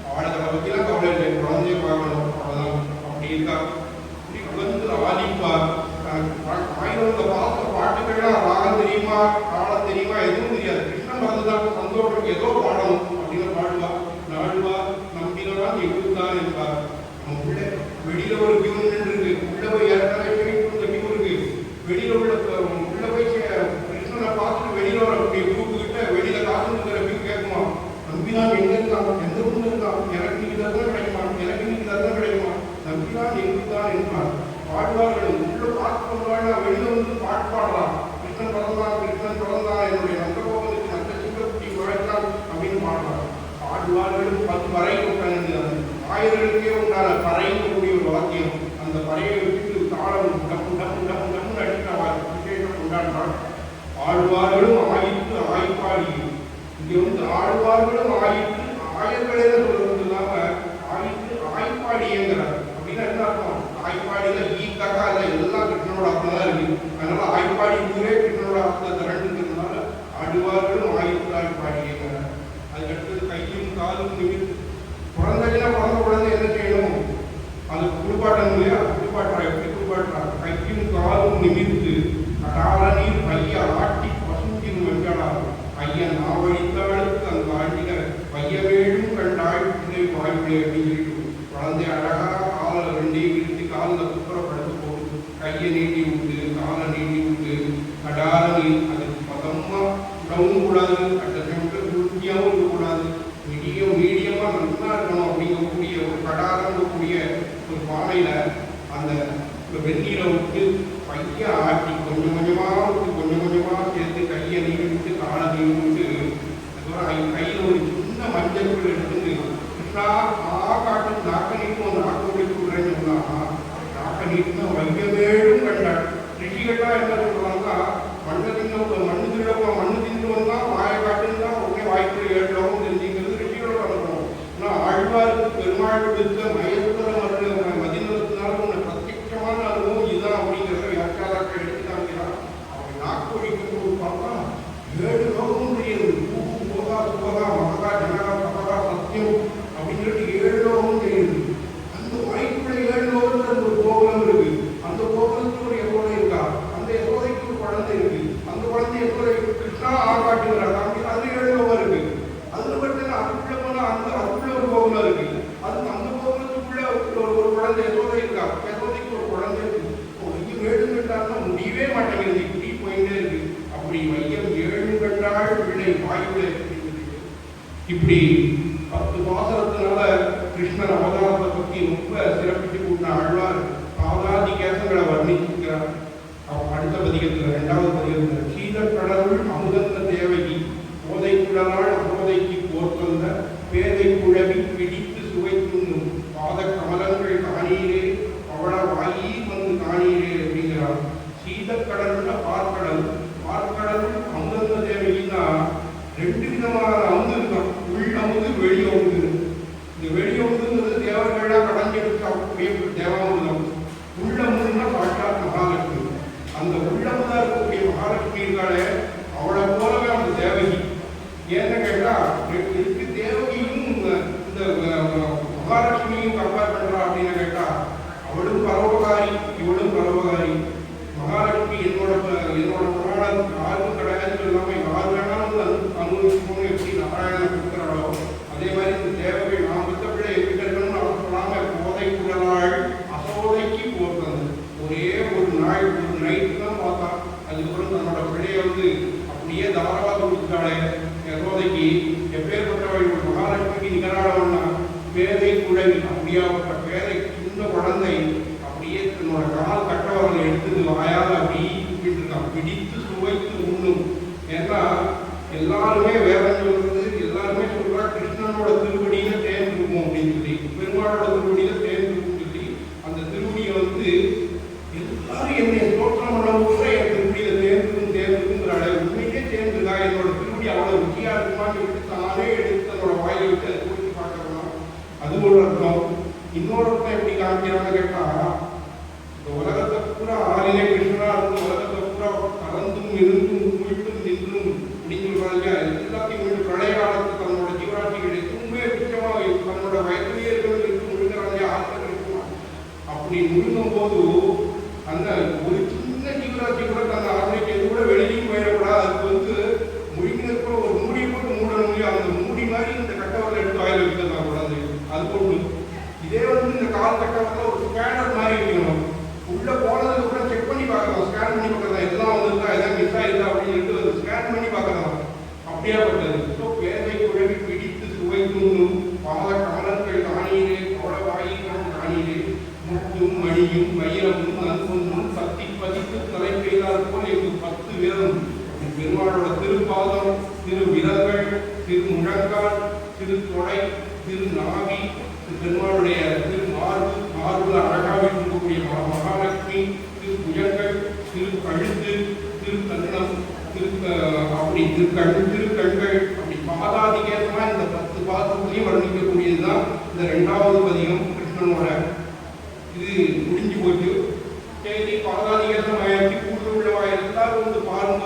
அவளை பத்திலாம் கவலை இல்லை, குழந்தைய பார்க்கணும் அவ்வளவுதான். அப்படி இருக்கா உகந்து ஆலிப்பார். ஆயிரம் பார்த்த பாட்டுகள்லாம் ராகம் தெரியுமா தாளம் தெரியுமா எதுவும் தெரியாது. கிருஷ்ணன் மறந்துதான் சந்தோஷம் ஏதோ பாடணும் அப்படின்னு பாடுவா. நாடுவா நம்பினான் எங்குத்தான் என்பார். நம்ம உள்ள வெளியில ஒரு கியூன் இருக்கு, உள்ள போய் ஏற்கனவே இந்த கியூ இருக்கு. வெளியில உள்ள போய் கிருஷ்ணனை பார்த்துட்டு வெளியில ஒரு கூப்பிட்டு வெளியில காத்துங்கிற கியூ கேட்குமா, நம்பினான் எங்க இருக்கான், எந்த ஊர்ல இருக்கான், எனக்கு நீங்க தர்தான் கிடைக்குமா, நம்பினான் எங்குத்தான் என்பார். பாடுவார்கள் உள்ள பார்த்து வெளியில வந்து பாட்டு பாடுறான். கிருஷ்ணன் பிறந்தான் என்னுடைய நந்தகோபனுக்கு நல்ல சிங்கக்குட்டி வாழ்த்தான் அப்படின்னு பாடுறான். பாடுவார்களும் பல்பறை கொண்டாங்க. ஆயர்களுக்கே உண்டான பறையக்கூடிய ஒரு வாக்கியம். அந்த பறையை வச்சுட்டு தாளம் டம்னு அடிக்கிறார். விசேஷம் கொண்டாடுறான். ஆடுவார்களும் ஆயிற்று ஆய்ப்பாடி. இங்க வந்து ஆடுவார்களும் ஆயிற்று ஆயர்களே சொல்றது இல்லாம ஆயிற்று ஆய்ப்பாடிங்கிறார். அப்படின்னா என்ன அர்த்தம்? ஆய்ப்பாடியில ஈக்காக்கா எல்லாம் கிருஷ்ணனோட அர்த்தம் தான் இருக்கு. அதனால ஆய்ப்பாடி ஊரே கிருஷ்ணனோட அர்த்தத்தை திரண்டுங்கிறதுனால ஆடுவார்களும் ஆயிற்று ஆய்ப்பாடிங்கிறார். அதுக்கடுத்தது கையும் காலும் நிமித்து பிறந்த குழந்தை என்ன செய்யணும்? அது குளிப்பாட்டணும் இல்லையா? எப்படி குளிப்பாட்டுறா? கையும் காலும் நிமித்து கடால நீர் பைய ஆட்டி பசுஞ்சின் வெங்கடால் ஐயன் நாவழித்தவளுக்கு அந்த ஆண்டிக பையவேடும் கண்டாய் வாய்ப்புடைய அப்படின்னு குழந்தை அழகா காலை ரெண்டையும் விரித்து காலில் குப்புறப்படுத்து போகுது. கையை நீட்டி விட்டு காலை நீட்டி விட்டு கடால நீர் அதுக்கு பதமா விடவும் கூடாது, அந்த டைமுக்கு குளிர்ச்சியாகவும் இருக்கக்கூடாது, மீடியமா நல்லா இருக்கணும். அப்படிங்கக்கூடிய ஒரு கடாரங்கக்கூடிய ஒரு பானையில அந்த வெந்நீரை விட்டு பைய ஆட்டி கொஞ்சம் கொஞ்சமா சேர்த்து கையை நீவி விட்டு காலை நீவி விட்டு அதுக்கப்புறம் கையில் ஒரு சின்ன மஞ்சள் எடுத்து கிருஷ்ணா காட்டு நாக்க நீட்டும் அந்த நாக்க முடிச்சு விடுறேன்னு சொன்னா நாக்க நீட்டுனா வையவேடும் கண்டாள். ரிஷிகள்லாம் என்ன சொல்றாங்கன்னா மண்ணு தின்னு வந்தா வாயை காட்டுன்னா உடனே வாய்ப்பு ஏற்றவும் தெரிஞ்சுங்கிறது ரிஷிகளோட அனுபவம். ஆனால் ஆழ்வாருக்கு பெருமாள் கொடுத்த மயத்துவ மதிநலத்தினால உன்னை பிரத்யட்சமான அனுபவம் இதுதான் அப்படிங்கிறத வியாக்கியாதாக்கள் எடுத்துட்டாங்கிறார். அவங்க நாக்கு ஒழிக்க பார்த்தா 7 லோகமும் தெரியுது. சுபகா மகா ஜனகா பகா சத்தியம் அப்படிங்கிறது 7 லோகமும் தெரியுது. அந்த வாய்ப்புடைய 7 லோகத்துல ஒரு கோபுரம் இருக்கு. அந்த கோபுரத்துக்கு ஒரு யசோதை இருக்கா, அந்த யசோதைக்கு ஒரு குழந்தை இருக்கு. அந்த குழந்தை யசோதை கிருஷ்ணா ஆகாட்டுங்கிறாங்க. அது 7 லோகம் இருக்கு. அதுல பார்த்தீங்கன்னா அதுக்குள்ள போனா அதுக்குள்ள ஒரு கோபுரம் இருக்கு. அது அந்த கோபுரத்துக்குள்ள ஒரு குழந்தை யசோதை இருக்கா, யசோதைக்கு ஒரு குழந்தை இருக்கு. இங்க வேடும் கண்டாருன்னா முடியவே மாட்டேங்குது, இப்படி போயிட்டே இருக்கு. அப்படி மையம் 7 கண்டாள் பிள்ளை வாயுடைய இப்படி 10 பாசனத்தினால கிருஷ்ணன் அவதாரத்தை பற்றி ரொம்ப சிறப்பிட்டு கூட்டின ஆழ்வார் பாதாதி கேசங்களை வர்ணிச்சிருக்கிறார். அடுத்த பதிகத்தில் 2வது பதிகத்தில் சீதக்கடவுள் அமுதந்த தேவகி போதைக்குழலால் அபோதைக்கு போர்த்தந்த பேதை குழவி பிடித்து சுவை துண்ணும் பாத கமலங்கள் காணீரே அவள வாயி வந்து காணீரே அப்படிங்கிறார். சீதக்கடல்ல பார்க்கடல் அமுதந்த தேவகின்னா 2 விதமான அமுது இருக்கும். உள் அமுது வெளி அமுது. இந்த வெளி அமுதுங்கிறது தேவர்களாக கடைஞ்செடுக்கக்கூடிய தேவாமுதம். உள்ளமுதுன்னா சாட்சாத் மகாலட்சுமி. அந்த உள்ளமுதா இருக்கக்கூடிய மகாலட்சுமி இருக்காளே அவளை போலவே அந்த தேவகி. ஏன்னு கேட்டா இதுக்கு தேவகியும் இந்த மகாலட்சுமியும் கம்பேர் பண்றா அப்படின்னு கேட்டா அவளும் பரோபகாரி இவளும் பரோபகாரி. மகாலட்சுமி என்னோட புராணம் யாருக்கும் கிடையாது இல்லாம யார் வேணாலும் அனுபவிக்கணும்னு எப்படி நாராயணன் கொடுக்குறாளோ அதே மாதிரி முடியாத பேரை சின்ன குழந்தை அப்படியே தன்னோட கால் கட்டவர்கள் எடுத்தது வாயால் அப்படியே இருக்கான். பிடித்து சுவைத்து உண்ணும். ஏன்னா எல்லாருமே வேதம் சொல்றது, எல்லாருமே சொல்றா கிருஷ்ணனோட திருவடியில தேன் இருக்கும் அப்படின்னு சொல்லி, பெருமாளோட திருவடியில தேன் இருக்கும் சொல்லி, அந்த திருவடியை எல்லாரும் என்னை தோற்றம் பண்ண கூட என் திருவடியில தேர்ந்துங்கிற அளவு உண்மையே தேர்ந்துதா, என்னோட திருவடி அவ்வளவு ருச்சியா இருக்குமான்னு விட்டு தானே எடுத்து தன்னோட வாயை விட்டு அதை குடிச்சு பார்க்கலாம். அது ஒரு அர்த்தம். இன்னொரு அர்த்தம் எப்படி காமிக்கிறாங்க கேட்டா, இந்த உலகத்தை பூரா ஆளிலே கிருஷ்ணனா இருந்து உலகத்தை பூரா கலந்தும் இருந்தும் குளித்தும் நின்றும் அப்படின்னு சொல்றாங்க. எல்லாத்தையும் மீண்டும் பிரளய காலத்து தன்னோட ஜீவராட்சிகள் எதுவுமே பிச்சமா தன்னோட வயதிலேயே இருக்கிறவங்களுக்கு முழுங்கிறாங்க, ஆட்கள் இருக்குமா. அப்படி முழுங்கும் போது அந்த ஒரு சின்ன ஜீவராட்சி கூட தன்னை ஆரம்பிக்கிறது கூட வெளியிலையும் போயிடக்கூடாது. அதுக்கு முழுங்கினதுக்கு ஒரு மூடியை போட்டு மூடணும் இல்லையா, அந்த மூடி மாதிரி இந்த கட்டவரில் எடுத்து வாயில் வைக்கிறதா கூடாது. அது போட்டு இதே இந்த கால் கட்டவரில் ஒரு ஸ்கேனர் மாதிரி வைக்கணும். உள்ள போனதுக்கு கூட செக் பண்ணி பார்க்கலாம், ஸ்கேன் பண்ணி பார்க்கலாம், எல்லாம் வந்துருக்கா, எதாவது மிஸ் ஆயிருக்கா அப்படின்னு சொல்லிட்டு ஸ்கேன் பண்ணி பார்க்கலாம். அப்படியாப்பட்டது. ஸோ பேரை குழவி பிடித்து சுவைக்கும் பாத கமலங்கள் தானீரே கோடவாயிரம் தானீரே முத்தும் மணியும் வைரமும் நன்பொன்னும் பத்தி பதித்து தலை பெய்தால் போல் எங்களுக்கு 10 விரதம். பெருமாளோட திருப்பாதம், திரு விரல்கள், திரு முழங்கால், திரு தொடை, திரு நாவி, பெருமாளுடைய திரு மார்பு அழகாக இருக்கக்கூடிய மகாலட்சுமி, திரு புஜங்கள், திரு கழுத்து, திரு கண்ணம், அப்படி திருக்கண்கள், அப்படி பாதாதிகேசமா இந்த 10 பாதத்திலையும் வர்ணிக்கக்கூடியதுதான் இந்த 2வது பதிகம் கிருஷ்ணனோட. இது முடிஞ்சு போச்சு. சரி, பாதாதிகேசம் ஆயிடுச்சு. ஊரில் உள்ளவா எல்லாரும் பாருங்க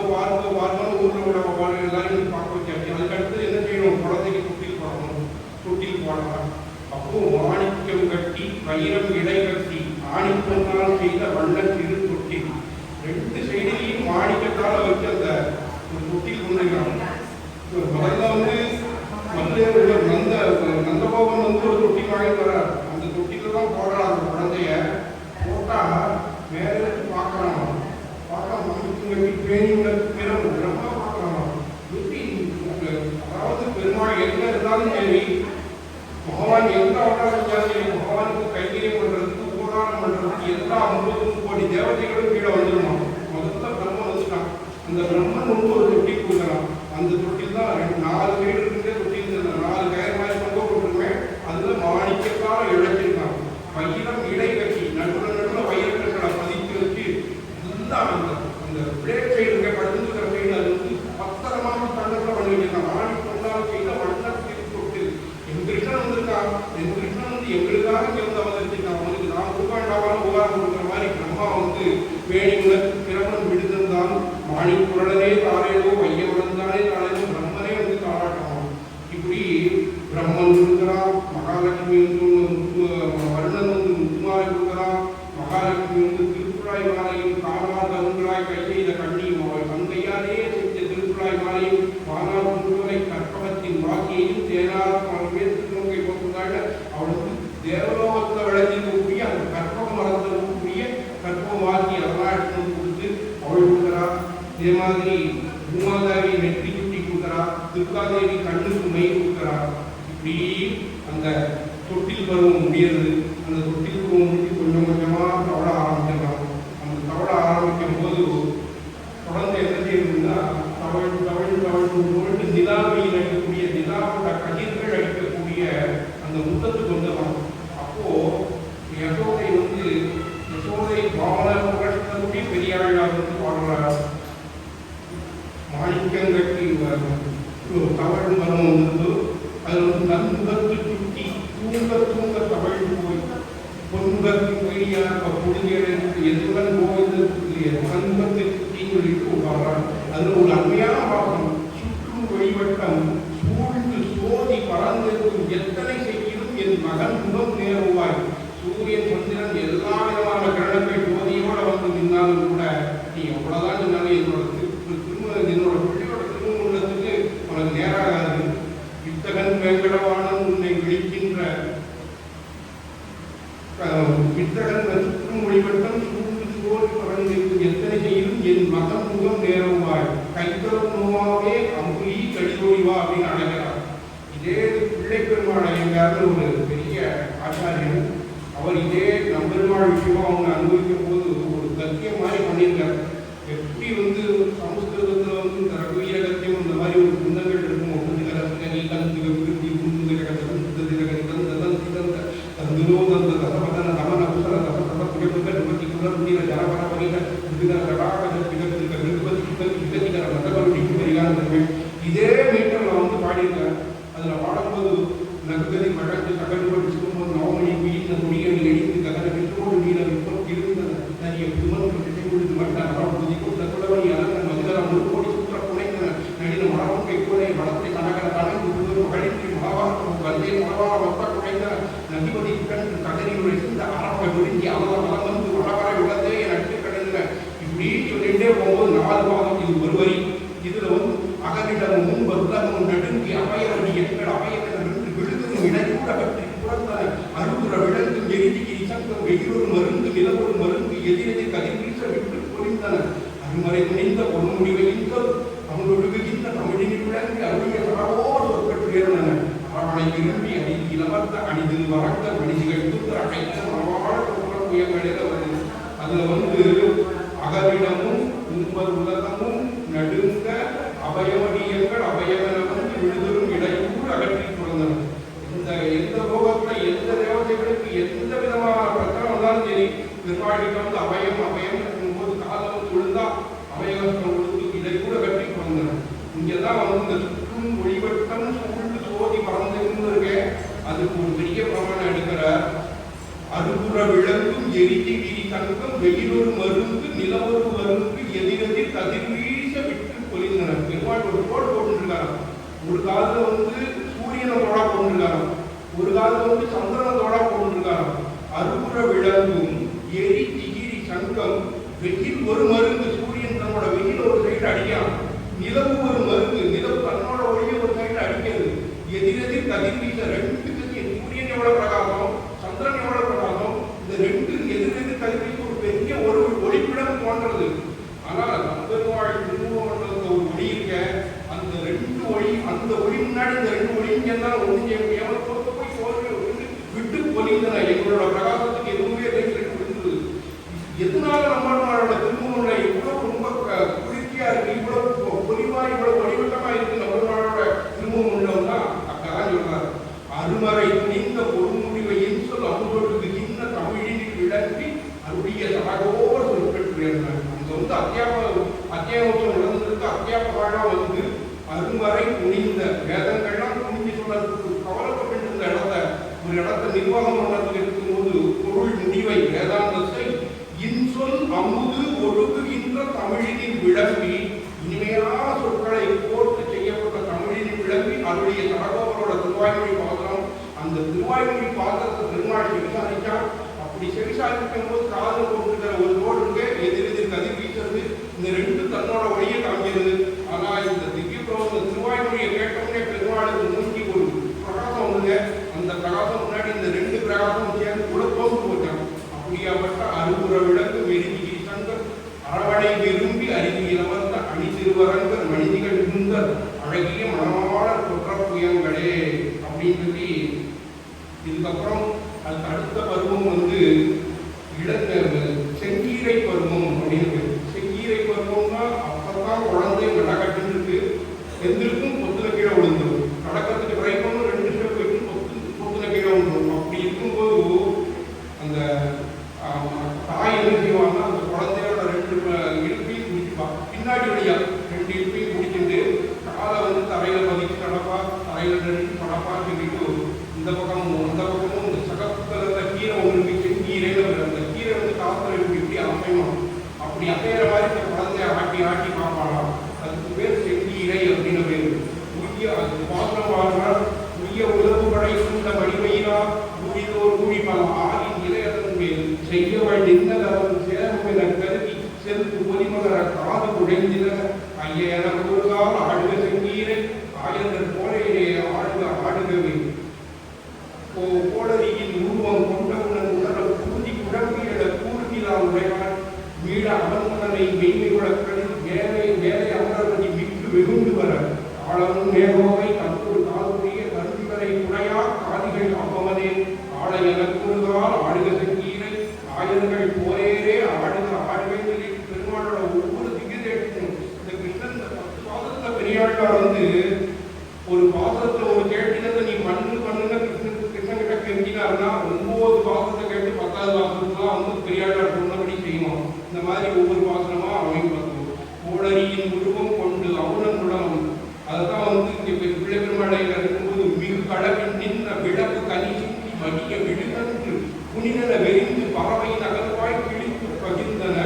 ஊரில் உள்ளவா பாருங்க எல்லாரும் பார்க்க வச்சாச்சு. அதுக்கடுத்து என்ன செய்யணும், குழந்தைக்கு தொட்டில் போடலாம். அப்போ மாணிக்கம் கட்டி வைரம் இடை கட்டி ஆணிப்பொன்னால் செய்த வண்ண சிறு தொட்டில், 2 சைடிலையும் மாணிக்கத்தால் வச்சு அந்த ஒரு தொட்டில் கொண்டிருக்காங்க. முதல்ல நந்தகோபன் ஒரு தொட்டில் வாங்கி வர்றார். அந்த தொட்டில தான் போடுறான். அந்த குழந்தைய போட்டா மேலே பார்க்கலாமா, மாணிக்கம் கட்டி பேணியுள்ள பிறகு ரொம்ப பார்க்கலாமா. எப்படி, அதாவது பெருமாள் எங்க இருந்தாலும் சரி, பகவான் எந்த அவதாரம் பகவானுக்கு கைகரியம் பண்றதுக்கு உபகாரம் பண்றதுக்கு எல்லா 30 கோடி தேவதைகளும் கீழே வந்துடுமா. முதல்ல பிரம்மன் வந்துட்டான். அந்த பிரம்மன் ஒரு தொட்டில் கொடுக்கலாம். அந்த தொட்டில் தான் 4 சைடு இருக்கிற தொட்டில், 4 கயிறு மாதிரி கொண்டு போட்டுருமே. அதுல மாணிக்கத்தால் இழைச்சிருக்கான். வைரம் இடை கட்டி நடுவில் வைரக்கற்களை பதித்து வச்சு எல்லாம் அந்த பிளேட் சைடு இருக்க படுத்துக்கிற சைடு அது பத்திரமாக தண்டத்தை பண்ணி வச்சிருக்கான். ஆணி கொண்டால் செய்த வண்ணத்தில் தொட்டு கிருஷ்ணன் வந்திருக்கான். கிருஷ்ணன் எங்களுக்காக சேர்ந்து அவதரிச்சிருக்கான். அவனுக்கு நான் உருவாண்டாவான உபகாரம் கொடுக்குற மாதிரி பிரம்மா வேணிமுன பிரம்மன் விடுதிருந்தான். மாணி குரலனே தாரேதோ வையவனந்தானே தாரேதோ பிரம்மனே தாராட்டமாம். இப்படி பிரம்மன் இருக்கிறான், மகாலட்சுமி வருணன் முத்துமாலை கொடுக்குறான். மகாலட்சுமி திருக்குழாய் மாலையும் காணாத அருங்களாய் கை செய்த கண்ணியும் தந்தையாரே செஞ்ச திருக்குழாய் மாலையும் மானார் குருவை கற்பகத்தின் வாக்கியையும் தேனார் பேசுகிறவங்க போட்டுருந்தாங்க. அவளுக்கு தேவலோகத்தில் விளைஞ்சிருக்கக்கூடிய அந்த கற்பக மரத்தில் இருக்கக்கூடிய கற்பக வாக்கி அதெல்லாம் எடுத்து கொடுத்து அவள் கொடுக்குறா. இதே மாதிரி பூமாதாவி நெற்றி சுட்டி கொடுக்குறா. துர்காதேவி கண்ணுக்கு மை கொடுக்குறா. இப்படி அந்த தொட்டில் பருவம் முடியுது. அந்த தொட்டில் பருவம் முடிச்சு கொஞ்சம் கொஞ்சமாக தவழ ஆரம்பிச்சிடலாம். அந்த தவழ ஆரம்பிக்கும் போது குழந்தை என்ன செய்யணும்னா தவழ்ந்து நிலாவையில் அடிக்கக்கூடிய நிலாவோட கதிர்கள் அடிக்கக்கூடிய அந்த முத்தத்துக்கு வந்துடலாம். அப்போ யசோதை பாவனை புகழ்த்தக்கூடிய பெரியாளாக பாடுறார். மாணிக்கம் கட்டி தவழ் மரம் வந்து அது நண்பத்து சுட்டி தூங்க தவழ்ந்து போய் பொன்பத்து பெரியார் பொழுது எதுவன் கோவிந்தத்துக்கு நண்பத்தை சுட்டின்னு சொல்லிட்டு பாடுறார். அதில் ஒரு அருமையான பாகம், சுற்றும் வழிவட்டம் சூழ்ந்து சோதி பறந்திருக்கும் எத்தனை செய்யும் என் மகன் முகம் நேருவாய். சூரியன் சந்திரன் எல்லா விதமான கிரணங்கள் ஜோதியோட வந்து நின்னாலும் கூட நீ எவ்வளவுதான் சொன்னாலும் என்னோட பிள்ளையோட திருமணத்துக்கு உனக்கு நேராகாது. வித்தகன் வேங்கடவானன் உன்னை விழிக்கின்ற வித்தகன் சுற்றும் வழிவட்டம் சூழ்ந்து சோதி பறந்திருக்கும் எத்தனை செய்யும் என் மகன் முகம் நேருவாய். கைத்தரும் நோவாவே அம்புலி கடிதோடிவா அப்படின்னு அழைக்கிறார். இதே பிள்ளை பெருமாள் எங்காவது ஒரு பெரிய ஆச்சாரியன் அவர் இதே நம்பெருமாள் விஷயமா அவங்க அனுபவிக்கும் போது ஒரு கத்தியம் மாதிரி பண்ணியிருக்காரு. எப்படி வந்து சமஸ்கிருதத்தில் வந்து இந்த ரகுவீர கத்தியம் இந்த மாதிரி ஒரு குந்தங்கள் இருக்கும். இதே மீட்டர்ல வந்து பாடியிருக்காரு. அதுல பாடும்போது நகை மழை தகவல் விசும்போது நவமணி வீண முடியை எடித்து ககன விட்டுவோடு நீல இருந்த நிறைய புதுமன் கொடுத்து மாட்டார். புதிக்குள்ளவனி அலங்கன் மதுகரம் முழுக்கோடி சுற்ற புனைந்தன நடின மரவங்கை கூடை வளத்தை கனகர கணக்கு மகளின்றி மகாபாரதம் வந்தே மகாபார வத்த குறைந்த நதிபதி கண் கதறியுடைய இந்த அரப்பை விழுங்கி அவல வந்து வளவரை உள்ளதே என் அட்டு கடந்த இப்படி சொல்லிட்டே போகும்போது 4 பாகம் இது ஒரு வரி. இதுல வந்து அகலிடம் முன்பருலகம் நடுங்கி அவையவடி எங்கள் அவையவன் விழுதும் இடையூட பற்றி புறந்த அருகுற விளங்கும் எரிதிகிரி சங்கம் வெயிலொரு மருந்து நிலவொரு மருந்து எதிரெதிர் கதிர்வீச விட்டு பொழிந்தன அருமறை துணிந்த ஒரு முடிவையின் சொல் அவனொழுகுகின்ற தமிழினில் விளங்கி அருளிய சரவோடு சொற்கட்டுயர்ந்தன அரவணை விரும்பி அணிந்து இளவர்த்த அணிதில் வரங்க மனிதிகள் தூக்க அழைத்த மரவாழ புயங்களில் வருது. அதுல வந்து அகலிடமும் உண்பர் உலகமும் நடுங்க அபயமடியங்கள் அபயமென வந்து விழுதலும் இடையூறு அகற்றி கொண்டன. இந்த எந்த லோகத்துல எந்த தேவதைகளுக்கு எந்த விதமான பிரச்சனை வந்தாலும் சரி, பெருமாளுக்கு வந்து அபயம் அபயம் இருக்கும்போது காலம் வந்து விழுந்தா அபயகஸ்திரம் விழுந்து இடைக்கூட அகற்றி கொண்டன. இங்கதான் வந்து இந்த சுற்றும் ஒளிவட்டம் சூழ்ந்து சோதி பறந்துருக்கு. அதுக்கு ஒரு பெரிய பிரமாணம் எடுக்கிறார். அருகுற விளங்கும் எரிதிகிரி தங்கம் வெயிலொரு மருந்து நிலவொரு மருந்து எதிரெதிர் கதிர்வீச விட்டு பொழிந்தன. பெருமாள் ஒரு கோடு போட்டுருக்காரு. ஒரு காலத்துல வந்து சூரியனை தோடா போட்டுருக்காரு, ஒரு காலத்துல வந்து சந்திரனை தோடா போட்டுருக்காரு. அருகுற விளங்கும் எரிதிகிரி சங்கம் வெயில் ஒரு மருந்து, சூரியன் தன்னோட வெயில் ஒரு சைடு அடிக்கலாம், நிலவு ஒரு மருந்து, நிலவு தன்னோட ஒளியை ஒரு சைடு அடிக்கிறது. எதிரெதிர் கதிர்வீச ரெண்டு சூரியன் எவ்வளவு பிரகாசம், சந்திரன் எவ்வளவு பிரகாசம், இந்த ரெண்டு எதிரெதிர் கதிர்வீச ஒரு பெரிய ஒரு ஒளிப்பிடம் தோன்றது. ஆனால் நம்பெருமாள் திருமூலமண்டலத்துல ஒரு ஒளி இருக்க, அந்த ரெண்டு ஒளி, அந்த ஒளி முன்னாடி இந்த ரெண்டு ஒளி இங்கன்னா ஒண்ணு செய்ய முடியாம போய் சோர்வை விட்டு பொழிந்தன. எங்களோட பிரகாசத்துக்கு எதுவுமே விழுந்தது. எதனால நம்மளோட திருமூலமண்டலம் இவ்வளவு ரொம்ப குளிர்ச்சியா இருக்கு, இவ்வளவு பொலிவா இவ்வளவு வடிவட்டமா இருக்கு நம்மளோட திருமூலமண்டலம் தான். அக்கதான் சொல்றாரு. அருமறை துணிந்த ஒரு முடிவையின் சொல் அவங்களுக்கு இன்ன தமிழினில் விளங்கி அருடைய சகோடு குறிப்பிட்டிருந்தாங்க. அங்க வந்து அத்தியாவசம் நடந்திருக்கு. அத்தியாபகாரா வந்து அருமறை துணிந்த வேதங்கள்லாம் துணிஞ்சு சொல்றதுக்கு கவலைப்பட்டு இருந்த ஒரு இடத்தை நிர்வாகம் பண்றதுக்கு இருக்கும்போது பொருள் முடிவை வேதாந்தத்தை இன்சொல் அமுது ஒழுகுகின்ற தமிழினில் விளம்பி இனிமையான சொற்களை போட்டு செய்யப்பட்ட தமிழினில் விளம்பி அவருடைய சகோதரோட திருவாய்மொழி பாத்திரம், அந்த திருவாய்மொழி பாத்திரத்தை பெருமாள் விசாரிச்சான். அப்படி செவிசாரிக்கும் போது காதல் கொண்டிருக்கிற ஒரு ரோடு இருக்கு, எதிரெதிர் கதிர் வீசுறது, இந்த ரெண்டு தன்னோட வழியை காமிக்கிறது. ஆனா இந்த திவ்ய பிரபந்த திருவாய்மொழியை கேட்டோம்னே பெருமாளுக்கு மூஞ்சி ஒரு பிரகாசம் வந்துங்க. அந்த பிரகாசம் முன்னாடி இந்த ரெண்டு பிரகாசம் சேர்ந்து கூட தோன்று போச்சாங்க. அப்படியாப்பட்ட அருகுற விளக்கு வெறுதி சங்கம் அரவணை விரும்பி அறிவு இளவந்த அணி திருவரங்கர் மனிதிகள் இருந்த அழகிய மனமான குற்றப்புயங்களே அப்படின்னு சொல்லி, இதுக்கப்புறம் அதுக்கு அடுத்த பருவம் வந்து செங்கீரை பருவம் அப்படின்னு. செங்கீரை பருவம்னா அப்பதான் குழந்தை நடக்கட்டுன்னு இருக்கு, எந்திருக்கும் பொத்துல கீழே விழுந்துடும், நடக்கிறதுக்கு ட்ரை பண்ணும், 2 ஸ்டெப் வைக்கும் பொத்துல கீழே விழுந்துடும். அப்படி இருக்கும்போது அந்த தாய் என்ன செய்வாங்கன்னா அந்த குழந்தையோட 2 இடுப்பையும் பிடிச்சிப்பான், பின்னாடி வழியா 2 இடுப்பையும் பிடிச்சிட்டு காலை வந்து தரையில பதிச்சு நடப்பா, தரையில நின்று படப்பா சொல்லிட்டு இந்த பக்கமும் அந்த பக்கமும் இந்த சகப்புல கீரை ஒன்று செங்கீரைன்னு அந்த கீரை வந்து காத்துல இப்படி அமையணும். அப்படி அசைகிற மாதிரி இந்த குழந்தைய ஆட்டி ஆட்டி பார்ப்பாங்களாம். அதுக்கு பேர் செங்கீரை அப்படின்னு பேரு. அது பாத்திரம் வாழ்வார் உரிய உழவு படை சூண்ட வடிவையினா ஊழிதோர் ஊழிப்பாங்க ஆகி நிலையதன் மேல் செய்ய வேண்டிய அவன் சேரம் என கருதி செலுத்து பொலிமகர காது குழைந்தின ஐயன கூறுகால் ஆடுக செங்கீரை ஆயர்கள் போலையிலே ஆடுக ஆடுகவே கோடரியின் உருவம் கொண்டவுடன் உடல் கூதி குழம்பியிட கூறுகிறார் உடையான் மீள அவன்முதனை மெய்மை உலக்களில் வேலை வேலை அமரவதி மிக்கு வெகுண்டு வர ஆளமும் மேகோவை தற்போது காதுடைய கருவிகளை குறையா காதிகள் அப்பவனே ஆளை என கூறுகால் ஆடுக நிறுத்தினாருன்னா 9 பாசத்தை கேட்டு 10வது பாசத்துலாம் வந்து பெரியாழ்வார் சொன்னபடி செய்யணும். இந்த மாதிரி ஒவ்வொரு பாசனமா அமையும் பார்த்தோம். கோடரியின் உருவம் கொண்டு அவுணன் உடலம், அதுதான் வந்து இங்கே பிள்ளை பெருமாளையில் இருக்கும்போது மிகு கடலின் நின்ற விளக்கு கனி சுற்றி மடிய விழுகன்று புனிதன வெறிந்து பறவை நகர்வாய் கிழித்து பகிர்ந்தன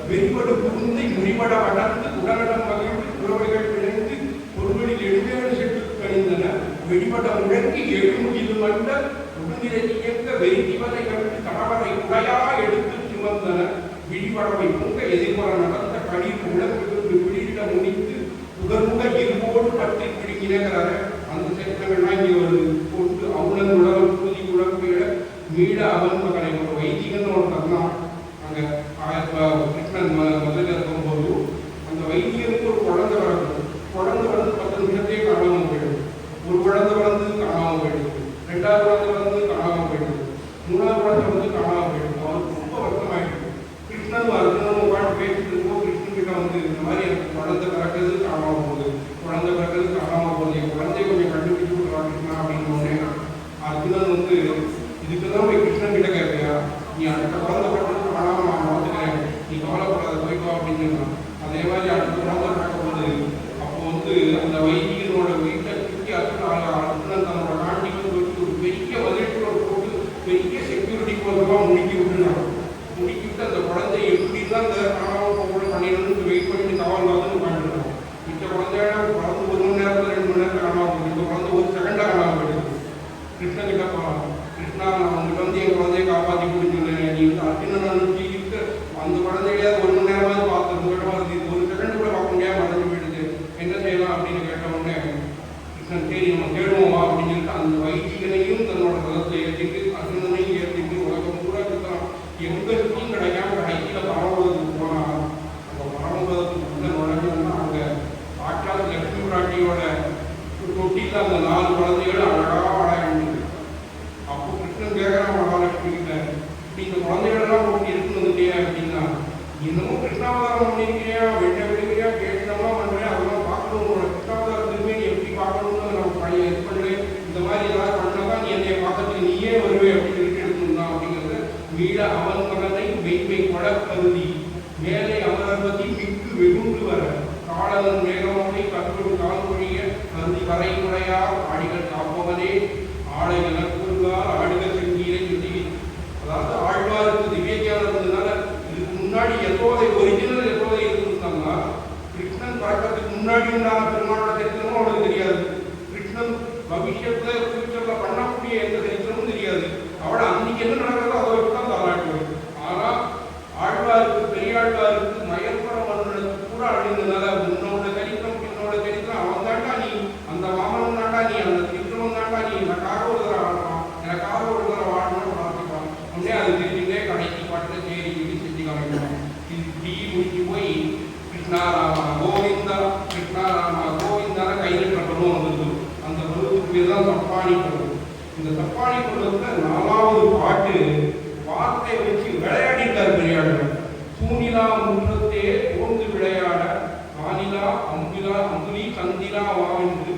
வெறிபடு புகுந்தை முடிவட அடர்ந்து உடலிடம் மகிழ்ந்து புறவைகள் விளைந்து பொருள்களில் எழுவேறு செட்டு கணிந்தன வெடிபட முழங்கி எழுமுகில் மண்ட உடுநிலை இயக்க வெறிதிவரை கண்டு கணவரை குறையா எடுத்து சுமந்தன விழிவடவை பொங்க எதிர்வர நடந்த கடிர் உலகிலிருந்து விழியிட முடித்து உடல்முக இருபோடு பற்றி பிடிங்கிறாரு. அந்த சட்டங்கள்லாம் இங்கே வருது. போட்டு அவுணன் உலகம் புதி உலகில மீட அவன் மகனை ஒரு வைத்திகன்னு ஒரு தரலாம். அங்கே கிருஷ்ணன் முதல்ல இருக்கும்போது அந்த வைத்தியனுக்கு ஒரு குழந்தை வரணும். குழந்தை வந்து 10 நிமிஷத்தையே காணாமல் போயிடுது. ஒரு குழந்தை வந்து காணாமல் போயிடுது, 2வது குழந்தை வந்து காணாமல் போயிடுது, 3வது குழந்தை வந்து காணாமல் போயிடுது. அவருக்கு ரொம்ப வருத்தமாயிடுது. கிருஷ்ணன் அர்ஜுனன் உட்காந்து பேசிட்டு இருக்கோம். கிருஷ்ணன் கிட்ட வந்து இந்த மாதிரி எனக்கு குழந்தை பிறக்கிறது காணாமல் போகுது, குழந்தை பிறக்கிறது காணாமல் போகுது, என் குழந்தைய கொஞ்சம் கண்டுபிடிச்சு விட்டுறாங்க அப்படின்னு ஒன்னே அர்ஜுனன் வந்து இதுக்குதான் போய் கிருஷ்ணன் கிட்ட கேட்பியா, நீ அடுத்த குழந்தை பிறக்கிறது காணாமல் நான் பார்த்துக்கிறேன், நீ கவலைப்படாத போய்ப்பா அப்படின்னு சொன்னான். அதே மாதிரி அடுத்த குழந்தை பிறக்கும்போது அப்போ வந்து அந்த வைத்தியனோட வீட்டை சுற்றி அர்ஜுனன் தன்னோட நாட்டிக்கு போயிட்டு ஒரு பெரிய மதிப்போட போட்டு பெரிய செக்யூரிட்டி போதெல்லாம் முடுக்கி விட்டுருந்தாங்க. முடுக்கி விட்டு அந்த குழந்தை எப்படி தான் அந்த காணாமல் போக பண்ணிடணும்னு வெயிட் பண்ணிட்டு காவல்காதுன்னு உட்காந்துருக்கோம். இந்த குழந்தைய குழந்தை 1 மணி நேரத்தில் 2 மணி நேரத்தில் காணாமல் போகுது, இந்த குழந்தை 1 செகண்டாக காணாமல் போயிடுது. கிருஷ்ணன் கிட்ட போகலாம், கிருஷ்ணா நான் உங்கள்கிட்ட வந்து என் குழந்தைய காப்பாற்றி கொடுத்துருந்தேன், நீ வந்து அர்ஜுனன் அனுப்பிட்டு அந்த குழந்தைய 1 மணி நேரமாவது பார்த்து 1 செகண்ட் கூட பார்க்க முடியாமல் மறைஞ்சு போயிடுது, என்ன செய்யலாம் அப்படின்னு கேட்ட உடனே கிருஷ்ணன் சரி நம்ம தேடுவோம் அப்படின்னு சொல்லிட்டு அந்த வைத்திகனையும் தன்னோட ரதத்தை ஏற்றிட்டு அர்ஜுனனையும் ஏற்றிட்டு உலகம் பூரா இருக்கலாம் எங்க சுற்றியும் கிடைக்காம கடைசியில் பரமபதத்துக்கு போனால் அந்த பரமபதத்துக்கு உள்ள நுழைஞ்சோம்னா அங்கே சாட்சாத் லட்சுமி பிராட்டியோட தொட்டியில் அந்த 4 குழந்தைகள் அழகாக ஆடாயிடுது. அப்போ கிருஷ்ணன் கேட்குறான் மகாலட்சுமி கிட்ட, இப்படி இந்த குழந்தைகளெல்லாம் போட்டு இருக்குன்னு இல்லையா அப்படின்னா, இன்னமும் கிருஷ்ணாவதாரம் பண்ணியிருக்கிறியா, வெட்ட விடுக்கிறியா, கேட்டெல்லாம் பண்ணுறேன், அதெல்லாம் பார்க்கணும், உன்னோட கிருஷ்ணாவதார திரும்பி நீ எப்படி பார்க்கணும்னு நான் பழைய இது பண்ணுறேன், இந்த மாதிரி ஏதாவது பண்ணாதான் நீ என்னை பார்க்கறதுக்கு நீயே வருவே அப்படின்னு சொல்லிட்டு எடுத்துருந்தான். அப்படிங்கிறது மீள அவன் மகனை மெய்மை கொடப்பருதி மேலே அமரபதி மிக்கு வெகுண்டு வர காலவன் மேகமனை கற்று கால் பொழிய கருதி வரை முறையார் ஆடிகள் காப்பவனே ஆடை இலக்குறுகார் ஆடுக செங்கீரை சுற்றி. அதாவது ஆழ்வாருக்கு திவ்யஞானம் இருந்ததுனால இதுக்கு முன்னாடி யசோதை ஒரிஜினல் யசோதை இருந்திருந்தாங்கன்னா கிருஷ்ணன் பறக்கிறதுக்கு முன்னாடி உண்டான பெருமாளோட சரித்திரமும் அவளுக்கு தெரியாது. கிருஷ்ணன் பவிஷ்யத்துல ஃபியூச்சர்ல பண்ணக்கூடிய எந்த சரித்திரமும் தெரியாது. அவளை அன்னைக்கு என்ன நடக்கிறதோ அதை வச்சு தான் தாராட்டுவாள். ஆனால் ஆழ்வாருக்கு பெரியாழ்வாருக்கு மயற்பர மன்னனுக்கு கூட அழிந்ததுனால உன்னோட சரித்திரம் பின்னோட சரித்திரம் அவன் தாண்டா நீ, அந்த வாமனன் தாண்டா நீ, அந்த சித்திரவன் தாண்டா நீ, எனக்காக ஒரு தடவை ஆடலாம், எனக்காக ஒரு தடவை வாழணும்னு பிரார்த்திப்பான். உடனே அது தெரிஞ்சுட்டே கடைசி பாட்டில் சரி இப்படி செஞ்சு காமிக்கலாம். இது இப்படி முடிச்சு போய் கிருஷ்ணாராமா கோவிந்தா கிருஷ்ணாராமா கோவிந்தான கையில் கட்டணும் வந்தது. அந்த பருவத்துக்கு பேர் தான் தப்பாணி பருவம். இந்த தப்பாணி பருவத்தில் 4வது பாட்டு வார்த்தை வச்சு விளையாடிட்டார் பெரியாழ்வார். சூனிலா முற்றத்தே ஓர்ந்து விளையாட வானிலா அம்பிலா அம்புலி சந்திலா வாவென்று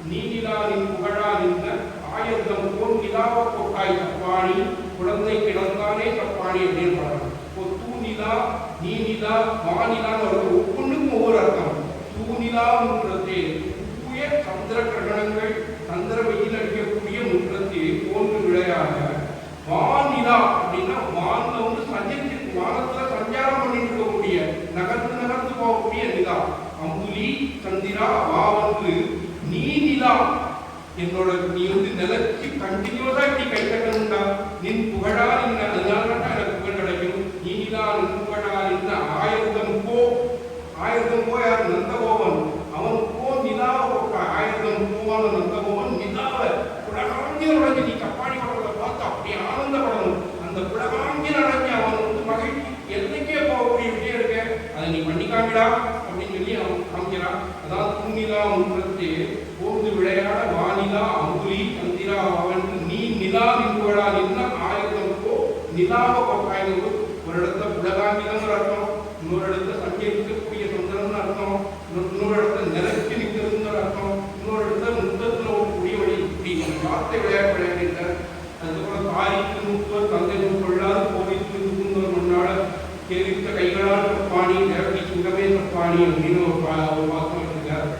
நீனிலா நின் புகழா நின்ற ஆயத்தம் போல் நிலாவ கொட்டாய் தப்பாணி குழந்தை கிடந்தானே தப்பாணி அப்படின்னு பாடுறாங்க. இப்போ தூணிலா நீனிலா வானிலான்னு வருது, ஒவ்வொன்றுக்கும் ஒவ்வொரு அர்த்தம். தூணிலா முற்றத்தே தூய சந்திர கிரகணங்கள் சந்திர வெயில் அடிக்கக்கூடிய முற்றத்தே போன்று விளையாட வானிலா அப்படின்னா வான்ல வந்து சஞ்சரிச்சு வானத்துல சஞ்சாரம் பண்ணிட்டு இருக்கக்கூடிய நகர்ந்து போகக்கூடிய நிலா. அம்புலி சந்திரா வாவன்று நீ நிலா என்னோட நீ வந்து நிலச்சி கண்டினியூஸா இப்படி கை தட்டணும்டா, நின் புகழா நின்ன அதனால எனக்கு புகழ் கிடைக்கும். நீ நிலா நின் புகழா நின்ன ஆயிரத்தம் போ யார் நந்தகோபன் அவன் போ நிலாவை போட்டா ஆயிரத்தம் போவான நந்தகோபன் நிலாவை புலகாங்கி உடஞ்சி நீ தப்பாணி படத்தை பார்த்து அப்படி ஆனந்தப்படணும். அந்த புலகாங்கி அடைஞ்சி அவன் வந்து மகிழ்ச்சி எல்லைக்கே போகக்கூடிய விஷயம் இருக்க அதை நீ பண்ணிக்காமிடா அப்படின்னு சொல்லி அவன் காமிக்கிறான். அதான் தூணிலா முற்றத்தே போர்ந்து விளையாட வானிலா அம்புலி சந்திரா அவன் நீ நிலா நின்றுவடா நின்ன ஆயிரத்தம் போ நிலாவை கொட்டாய்ந்து. ஒரு இடத்துல புலகாங்கிதம்னு அர்த்தம், இன்னொரு இடத்துல சஞ்சரிக்கக்கூடிய சுந்தரம்னு அர்த்தம், இன்னொரு இடத்துல நிலைச்சு நிற்கிறதுங்கிற அர்த்தம், இன்னொரு இடத்துல முத்தத்தில் ஒரு குடிய வழி இப்படி வார்த்தை விளையாட்டு விளையாடிட்டார். அதுக்கப்புறம் அப்புறம் தாரிக்கு மூத்தவர் தந்தையும் கொள்ளாது கோவிலுக்கு தூங்குவர் முன்னால தெரிவித்த கைகளால் தப்பாணி நேரடி சுங்கமே தப்பாணி அப்படின்னு ஒரு வாக்கம் இருக்கார்.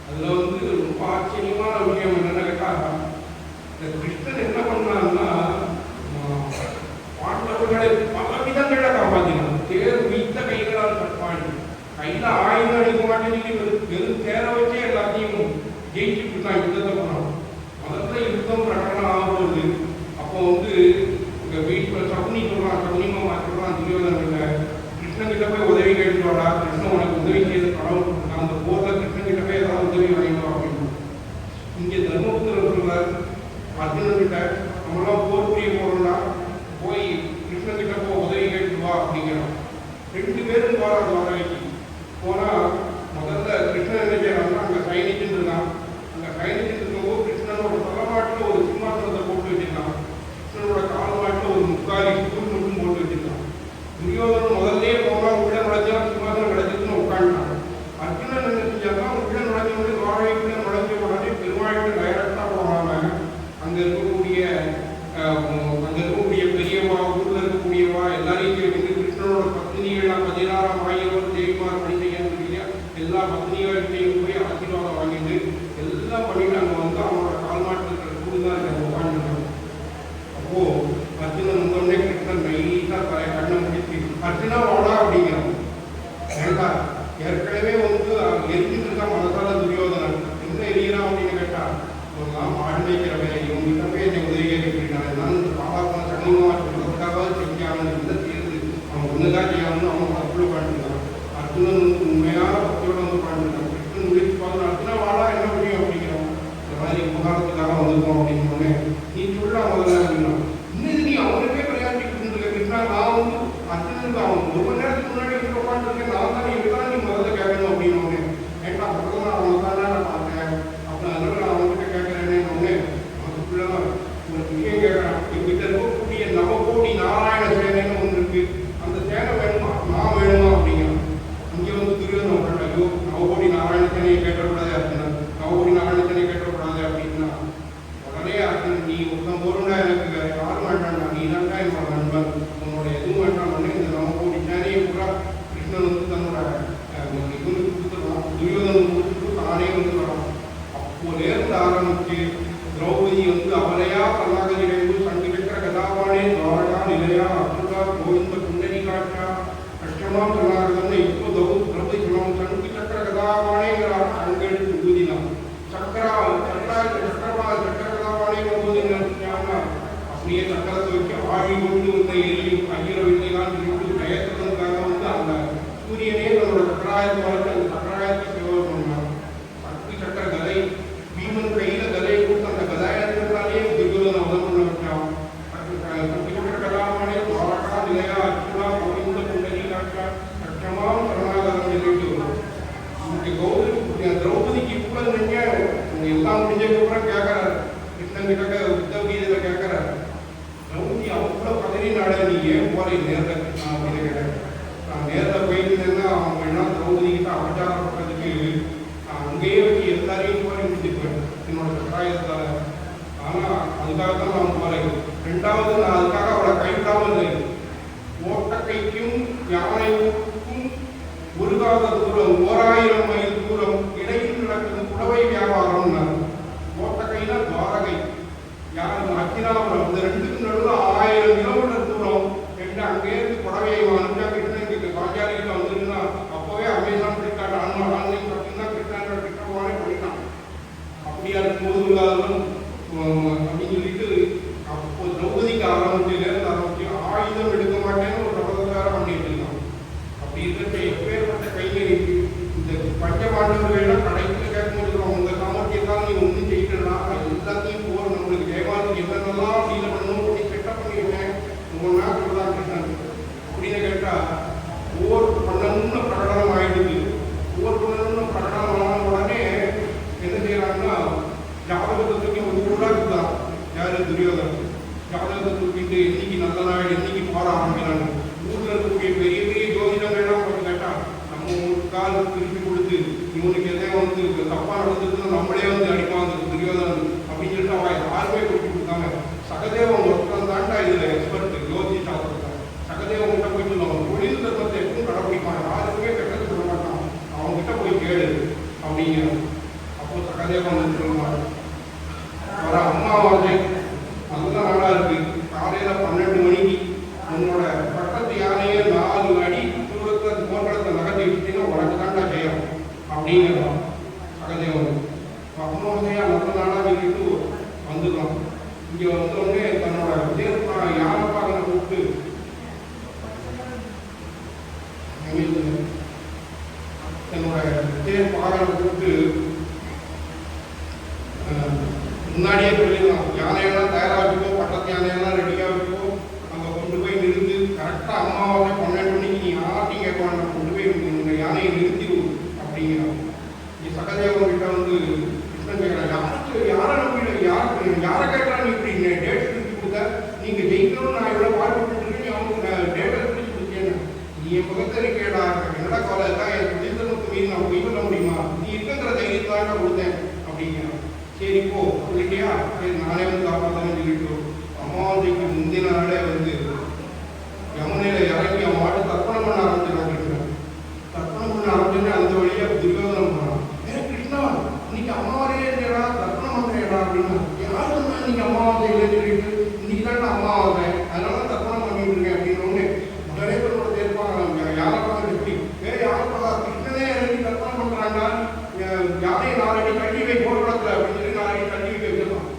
அதுல வந்து ரொம்ப ஆச்சரியமான விஷயம் என்னன்னு கேட்டா, இந்த கிருஷ்ணன் என்ன பண்ணான்னா பாண்டவர்களை பல விதங்களை காப்பாற்றினான். தேர் வைத்த கைகளால் தப்பாணி, கையில ஆயுதம் அடிக்க மாட்டேன்னு வெறும் தேர வச்சே எல்லாத்தையும் ஜெயிச்சுட்டு தான் யுத்தத்தை போனான். முதல்ல யுத்தம் பிரகடனம் ஆகும்போது அப்போ வந்து இங்க வீட்டில் சகுனி சொல்றான், சகுனிமா சொல்றான் துரியோதன கிருஷ்ணன் கிட்ட போய் உதவி கேட்டு வாடா, கிருஷ்ணன் உனக்கு உதவி செய்து கடவுள் கொடுத்தான், அந்த போர்ல கிருஷ்ணன் கிட்ட போய் ஏதாவது உதவி வாங்கிடும் அப்படின்னு. இங்க தர்மபுத்திரர் சொல்றார் அர்ஜுனன் கிட்ட, நம்மளாம் போர் புரிய போறோம்னா போய் கிருஷ்ணன் கிட்ட போ உதவி கேட்டு வா அப்படிங்கிறான். 2 பேரும் போறாங்க உதவிக்கு. போனா முதல்ல கிருஷ்ணன் என்ன செய்யறாங்கன்னா அங்க சைனிச்சுன்னு இருக்கான். அங்க சைனிச்சுன்னு இருக்கும்போது கிருஷ்ணனோட தலைமாட்டில் ஒரு சிம்மாசனத்தை போட்டு வச்சிருக்கான். கிருஷ்ணனோட கால் மாட்டில் ஒரு முக்காலி ஸ்கூல் மட்டும் போட்டு வச்சிருக்கான். துரியோதனன் முதல்ல போனா உள்ள நுழைஞ்சா சிம்மாசனம் கிடைச்சிருக்குன்னு உட்காந்துட்டான். அர்ஜுனன் என்ன செஞ்சாங்கன்னா உள்ள நுழைஞ்ச வாழைக்குள்ள நுழைஞ்ச உடனே பெருமாளுக்கு டைரக்டா போகாம அங்க இருக்கக்கூடிய பெரியவா, ஊர்ல இருக்கக்கூடியவா எல்லாரையும் வந்து கிருஷ்ணனோட பத்னிகள்லாம் 16 ஆயிரம் தேவிமார் பண்ணிட்டீங்க எல்லா பத்னிகள்கிட்டையும் போய் ஆசீர்வாதம் வாங்கிட்டு எல்லாம் பண்ணிட்டு அங்க வந்து அவனோட கால்மாட்டில் இருக்கிற கூடுதான் உட்காந்துருக்காங்க. அப்போ அர்ஜுனன் வந்தோடனே கிருஷ்ணன் நைட்டா கண்ணை முடிச்சு அர்ஜுனா வாடா அப்படிங்கிறான். ஏண்டா ஏற்கனவே வந்து எரிஞ்சுட்டு இருக்கான் மனசால துரியோதனன், என்ன எரியிறான் அப்படின்னு கேட்டா மாடு வைக்கிற வேலை இவங்கிட்ட போய் என்னை உதவி கேட்கிறான். நான் பாபா சனிமா சொல்றதுக்காக செஞ்சாங்கன்னு இல்லை தீர்ந்து அவன் ஒண்ணுதான் செய்யணும்னு அவன் தப்புல பாண்டிருக்கான். அர்ஜுனன் வந்து உண்மையான பக்தியோட வந்து பாண்டிருக்கான். கிருஷ்ணன் முடிச்சு பார்த்து அர்ஜுனா வாடா என்ன முடியும் அப்படிங்கிறோம். இந்த மாதிரி உபகாரத்துக்காக வந்திருக்கோம் அப்படின்னு நீ சொல்ல முதல்ல அப்படின்னா இன்னும் நீ அவனுக்கே பிரயாணிக்கிட்டு இருக்க கிருஷ்ணா, நான் வந்து அர்ஜுனனுக்கு அவன் 1 மணி நேரத்துக்கு முன்னாடி உட்காந்துருக்கேன், நான் தான் இப்பதான் நீ முதல்ல கேட்கணும் அப்படின்னு ஏன்னா பக்கத்துல அவன் தான் நான் பார்த்தேன். அப்ப அதனால நான் அவன்கிட்ட கேட்கிறேன்னு அதுக்குள்ளதான் ஒரு விஷயம் கேட்கறான். எங்கிட்ட இருக்கக்கூடிய நவகோடி நாராயண சேனைன்னு ஒன்று இருக்கு, அந்த சேனை வேணுமா, நான் வேணுமா அப்படிங்கிறான். இங்க வந்து துரியோதனன் ஐயோ நவகோடி நாராயண சேனையை கேட்டக்கூடாது அப்படின்னா, நவகோடி நாராயண சேனையை கேட்டக்கூடாது அப்படின்னா உடனே அர்ஜுனன் நீ ஒருத்தன் போறோம்னா எனக்கு வேற யாரும் வேண்டாம்டா, நீ தான்டா என்னோட நண்பன், உன்னோட எதுவும் வேண்டாம். இந்த நவகோடி சேனையை கூட கிருஷ்ணன் வந்து தன்னோட இவனுக்கு கொடுத்துருவான், துரியோதனன் கொடுத்துட்டு தானே வந்து வரான். அப்போ நேர்ந்து ஆரம்பிச்சு திரௌபதி வந்து அவளையா கல்லாகரிடைந்து சங்கு சக்கர கதாபானே துவாரகா நிலையா அசுரா கோவிந்த குண்டனி காட்சா கஷ்டமா கல்லாகதன்னு இப்போ திரௌபதி சொல்லணும். சங்கு சக்கர கதாபானேங்கிறார், அங்க எடுத்து ஊதினான். சக்கர கதாபானே போகுது அப்படியே சக்கரத்தை வச்சு ஆழி கொண்டு வந்த எரியும் ஐயரவில்லைதான் சொல்லிட்டு பயத்துறதுக்காக வந்து அந்த சூரியனே தன்னோட சக்கராயத்தை வளர்த்து அந்த சக்கராயத்தை சேவை பண்ணார். சக்தி சக்கர கதை பீமன் கையில கதையை கொடுத்து அந்த கதாயத்தினாலே துரியோதனை உதவி பண்ண வச்சான். சக்தி சக்கர கதாபானே துவாரகா நிலையா அச்சுரா கோவிந்த குண்டனி காட்சா கஷ்டமாம் சரணாகரம் சொல்லிட்டு திரௌபதிக்கு கூட நீங்க எல்லாம் முடிஞ்சதுக்கப்புறம் கேட்கிறார் கிருஷ்ணன் கிட்ட உத்தவகீதையில கேட்கிறார். திரௌபதி அவ்வளவு பதறினால நீ ஏன் போற நேரில் கிருஷ்ணா அப்படின்னு கேட்டேன். நான் நேரில் போயிருந்தேன்னா அவங்க என்ன திரௌபதி கிட்ட அபச்சாரப்பட்டதுக்கு அங்கேயே வச்சு எல்லாரையும் போய் முடிச்சுக்குவேன் என்னோட கட்டாயத்தால. ஆனா அதுக்காக தான் நான் போறேன். 2வது நான் அதுக்காக அவளை கைவிடாமல் இல்லை. ஓட்டக்கைக்கும் யானைக்கும் ஒருகாத தூரம் 1000 மைல் தூரம் இடையில் நடக்குது புடவை வியாபாரம். ஓட்டக்கைனா துவாரகை, அக்கிராபுரம், இந்த 2க்கும் நடுவில் 1000 கிலோமீட்டர் தூரம் என்று அங்கே இருந்து புடவையை அனுப்பிச்சா கிருஷ்ணனுக்கு பாஞ்சாலிக்கு வந்துருந்தா அப்பவே அமேசான் பிடிக்காட்டு ஆன்லைன் பார்த்தீங்கன்னா கிருஷ்ணன் கிருஷ்ணவானே பண்ணிட்டான். அப்படியா இருக்கும்போது அப்படின்னு சொல்லிட்டு அப்போ திரௌபதிக்கு ஆரம்பிச்சு ஆயுதம் எடுக்க மாட்டேன்னு ஒரு பிரபலத்தார பண்ணிட்டு இருக்கான். அப்படி இருக்க எப்பேற்பட்ட கைங்கறி இந்த பஞ்சபாண்டவர்கள்லாம் கடைசியில் கேட்கும்போது உங்க சாமர்த்தியத்தால் நீ ஒன்றும் செய்யலன்னா எல்லாத்தையும் போர் நம்மளுக்கு ஜெயமானுக்கு என்னென்னலாம் டீல பண்ணணும் அப்படி செட்டப் பண்ணிருக்கேன் உங்க சொல்றான் கிருஷ்ணன் அப்படின்னு கேட்டா போர் பண்ணணும்னு பிரகடனம் ஆயிடுது. போர் பண்ணணும்னு பிரகடனம் ஆன உடனே என்ன செய்யறாங்கன்னா ஜாதகத்தை தூக்கி ஒரு உருவாக்குதான் யாரு துரியோதனன். ஜாதகத்தை தூக்கிட்டு என்னைக்கு நல்ல நாள் என்னைக்கு போற ஆரம்பிக்கிறாங்க. ஊர்ல இருக்கக்கூடிய பெரிய பெரிய ஜோதிடங்கள்லாம் போய் கேட்டா நம்ம ஒரு கால் திருப்பி கொடுத்து இவனுக்கு எதையும் வந்து தப்பா நடந்ததுன்னு நம்மளே வந்து அடிப்பாங்க துரியோதனன் அப்படின்னு சொல்லிட்டு அவன் யாருமே கொடுத்து கொடுத்தாங்க. சகதேவன் ஒருத்தன் தான் அப்படிங்கிறோம். அப்போ சகதேவன் வந்து சொல்லுவாங்க, வர அமாவாசை நல்ல நாளாக இருக்கு, காலையில் 12 மணிக்கு உன்னோட பக்கத்து யானையை 4 அடி தூரத்தை போன்றத்தை நகர்த்தி வச்சுட்டீங்கன்னா உனக்கு தாண்டா செய்யும் அப்படிங்கிறோம் சகதேவன். அமாவாசையா நல்ல நாளாக சொல்லிட்டு வந்துடும். இங்கே வந்தோடனே தன்னோட யானை பாகனை கூப்பிட்டு என்னோட தேர் பாகனை கூப்பிட்டு முன்னாடியே சொல்லிடலாம், யானையெல்லாம் தயாராக வச்சுக்கோ, பக்கத்து யானையெல்லாம் ரெடியாக வச்சுக்கோ, அங்கே கொண்டு போய் நிறுத்து. கரெக்டாக அமாவாசை 12 மணிக்கு நீ யார்ட்டையும் கேட்க வேண்டாம், கொண்டு போய் இந்த யானையை நிறுத்திடும் அப்படிங்கிறோம். இங்கே சகதேவன் கிட்ட வந்து கிருஷ்ணன் கேட்குறான், யாரை நம்பி யாரை கேட்கலாம், நீ இப்படி டேட் பிடிச்சி கொடுத்த, நீங்கள் ஜெயிக்கணும்னு நான் எவ்வளோ பாடுபட்டுருக்கேன், நீ அவனுக்கு டேட்டை பிடிச்சி கொடுத்தேன்னு நீ என் பக்கத்தில் கேடா, என்னடா காலை தான் என் சுதந்திரத்துக்கு மீறி நான் போய் சொல்ல முடியுமா, நீ இருக்கிற தைரியத்தாங்க கொடுத்தேன் அப்படிங்கிறான். சரி போ சொல்லிட்டியா, சரி நானே வந்து காப்பாற்றேன்னு சொல்லிட்டு அமாவாசைக்கு முந்தின நாளே வந்து யமுனையில் இறங்கி அவன் மாட்டு தர்ப்பணம் பண்ண ஆரம்பிச்சிருக்கான். தர்ப்பணம் பண்ண ஆரம்பிச்சோன்னே அந்த வழியாக துரியோதனம் போனான். கிருஷ்ணா இன்னைக்கு அமாவாசையே இல்லையடா, தர்ப்பணம் பண்ணுறேடா அப்படின்னா, யார் சொன்னா இன்னைக்கு அமாவாசை இல்லைன்னு சொல்லிட்டு, இன்னைக்கு தான் அமாவாசை அதனால தர்ப்பணம் பண்ணிட்டு இருக்கேன் அப்படின்னு உடனே பேரோட தேர்ப்பாங்க. யாரப்பா எப்படி யாரப்பா கிருஷ்ணனே இறங்கி தர்ப்பணம் பண்ணுறாங்க, யாரையும் 4 அடி கட்டி வை போடுறதுல அப்படின்னு சொல்லி 4 அடி கட்டி வைக்க வச்சிடலாம்.